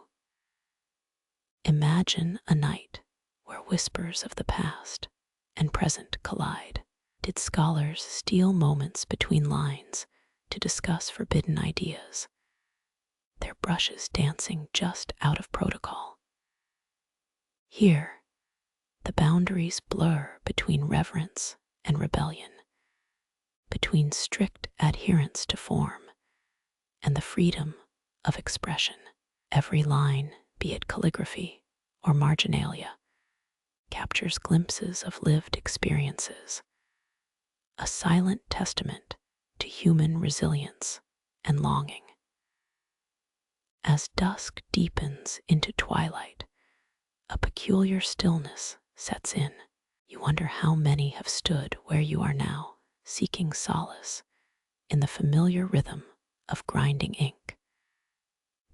Imagine a night where whispers of the past and present collide. Did scholars steal moments between lines to discuss forbidden ideas, their brushes dancing just out of protocol? Here, the boundaries blur between reverence and rebellion, between strict adherence to form and the freedom of expression. Every line, be it calligraphy or marginalia, captures glimpses of lived experiences, a silent testament to human resilience and longing. As dusk deepens into twilight, a peculiar stillness sets in. You wonder how many have stood where you are now, seeking solace in the familiar rhythm of grinding ink,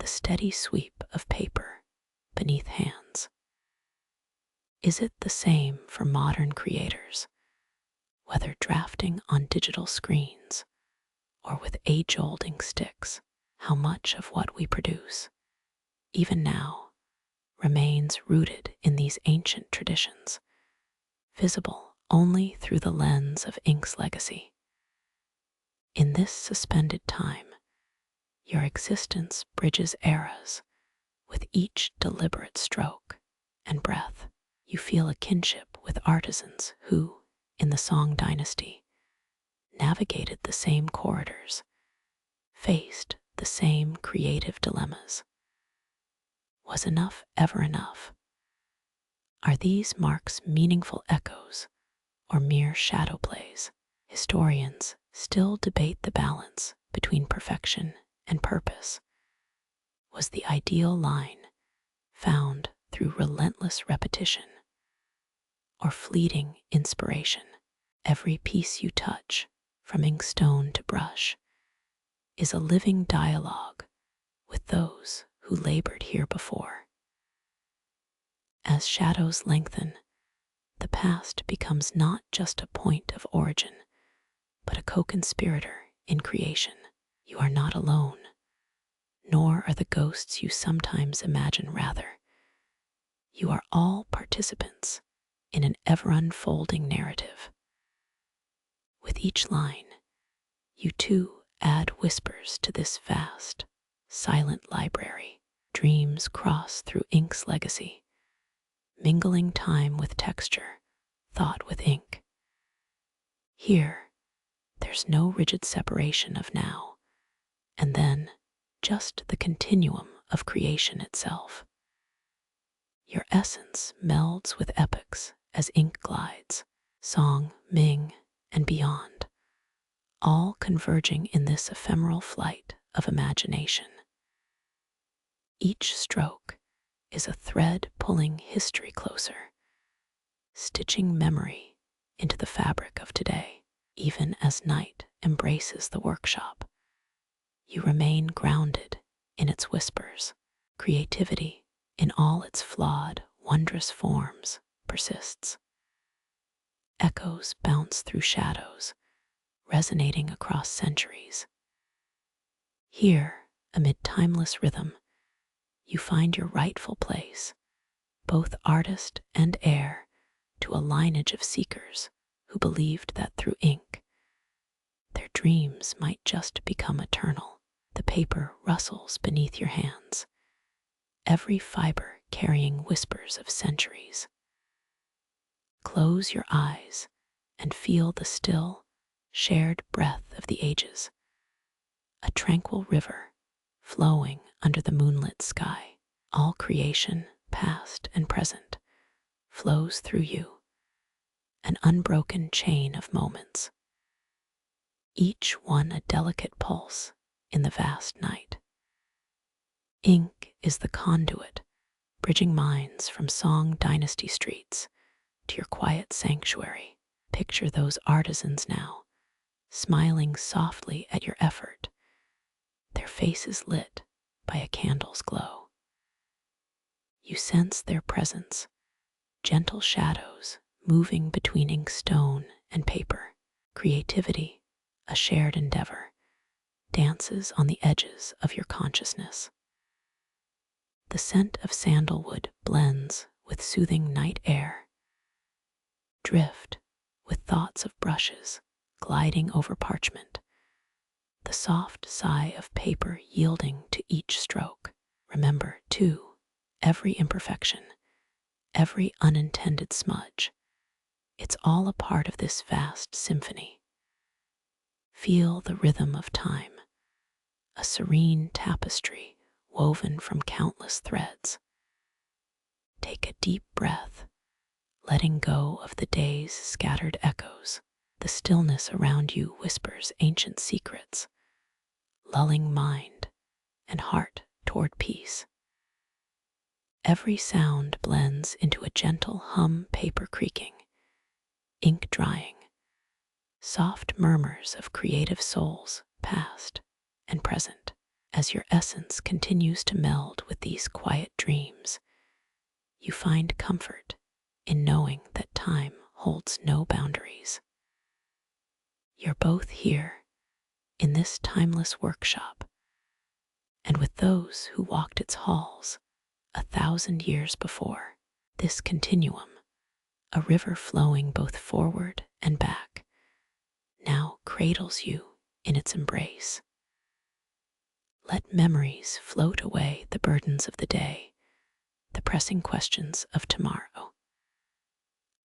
the steady sweep of paper beneath hands. Is it the same for modern creators, whether drafting on digital screens or with age-old inksticks? How much of what we produce, even now, remains rooted in these ancient traditions, visible only through the lens of ink's legacy? In this suspended time, your existence bridges eras. With each deliberate stroke and breath, you feel a kinship with artisans who, in the Song Dynasty, navigated the same corridors, faced the same creative dilemmas. Was enough ever enough? Are these marks meaningful echoes or mere shadow plays? Historians still debate the balance between perfection and purpose. Was the ideal line found through relentless repetition or fleeting inspiration? Every piece you touch, from inkstone to brush, is a living dialogue with those who labored here before. As shadows lengthen, the past becomes not just a point of origin, but a co-conspirator in creation. You are not alone, nor are the ghosts you sometimes imagine. Rather, you are all participants in an ever-unfolding narrative. With each line, you too add whispers to this vast, silent library. Dreams cross through ink's legacy, mingling time with texture, thought with ink. Here, there's no rigid separation of now and then, just the continuum of creation itself. Your essence melds with epochs as ink glides, Song, Ming, and beyond, all converging in this ephemeral flight of imagination. Each stroke is a thread pulling history closer, stitching memory into the fabric of today. Even as night embraces the workshop, you remain grounded in its whispers. Creativity, in all its flawed, wondrous forms, persists. Echoes bounce through shadows, resonating across centuries. Here, amid timeless rhythm, you find your rightful place, both artist and heir to a lineage of seekers who believed that through ink, their dreams might just become eternal. The paper rustles beneath your hands, every fiber carrying whispers of centuries. Close your eyes and feel the still, shared breath of the ages, a tranquil river flowing under the moonlit sky. All creation, past and present, flows through you, an unbroken chain of moments, each one a delicate pulse in the vast night. Ink is the conduit, bridging minds from Song Dynasty streets to your quiet sanctuary. Picture those artisans now, smiling softly at your effort, their faces lit by a candle's glow. You sense their presence, gentle shadows moving between inkstone and paper. Creativity, a shared endeavor, dances on the edges of your consciousness. The scent of sandalwood blends with soothing night air. Drift with thoughts of brushes gliding over parchment, the soft sigh of paper yielding to each stroke. Remember, too, every imperfection, every unintended smudge. It's all a part of this vast symphony. Feel the rhythm of time, a serene tapestry woven from countless threads. Take a deep breath, letting go of the day's scattered echoes. The stillness around you whispers ancient secrets, lulling mind and heart toward peace. Every sound blends into a gentle hum, paper creaking, ink drying, soft murmurs of creative souls, past and present. As your essence continues to meld with these quiet dreams, you find comfort in knowing that time holds no boundaries. You're both here in this timeless workshop, and with those who walked its halls 1,000 years before. This continuum, a river flowing both forward and back, now cradles you in its embrace. Let memories float away the burdens of the day, the pressing questions of tomorrow.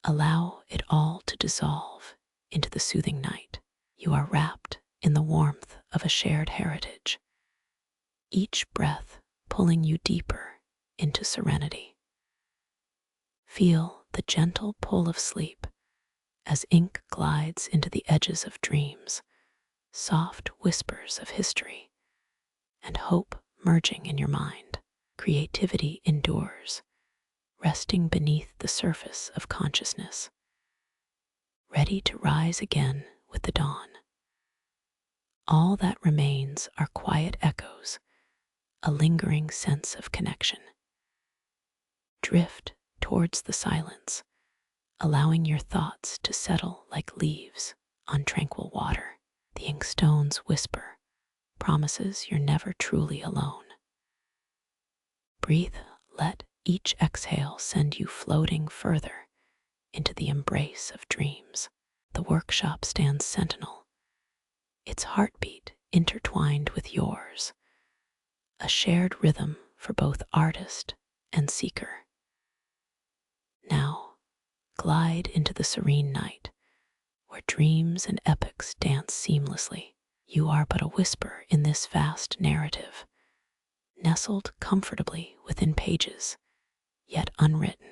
Allow it all to dissolve into the soothing night. You are wrapped in the warmth of a shared heritage, each breath pulling you deeper into serenity. Feel the gentle pull of sleep as ink glides into the edges of dreams, soft whispers of history, and hope merging in your mind. Creativity endures, resting beneath the surface of consciousness, ready to rise again with the dawn. All that remains are quiet echoes, a lingering sense of connection. Drift towards the silence, allowing your thoughts to settle like leaves on tranquil water. The inkstone's whisper promises you're never truly alone. Breathe, let each exhale send you floating further into the embrace of dreams. The workshop stands sentinel, its heartbeat intertwined with yours, a shared rhythm for both artist and seeker. Now, glide into the serene night, where dreams and epics dance seamlessly. You are but a whisper in this vast narrative, nestled comfortably within pages, yet unwritten.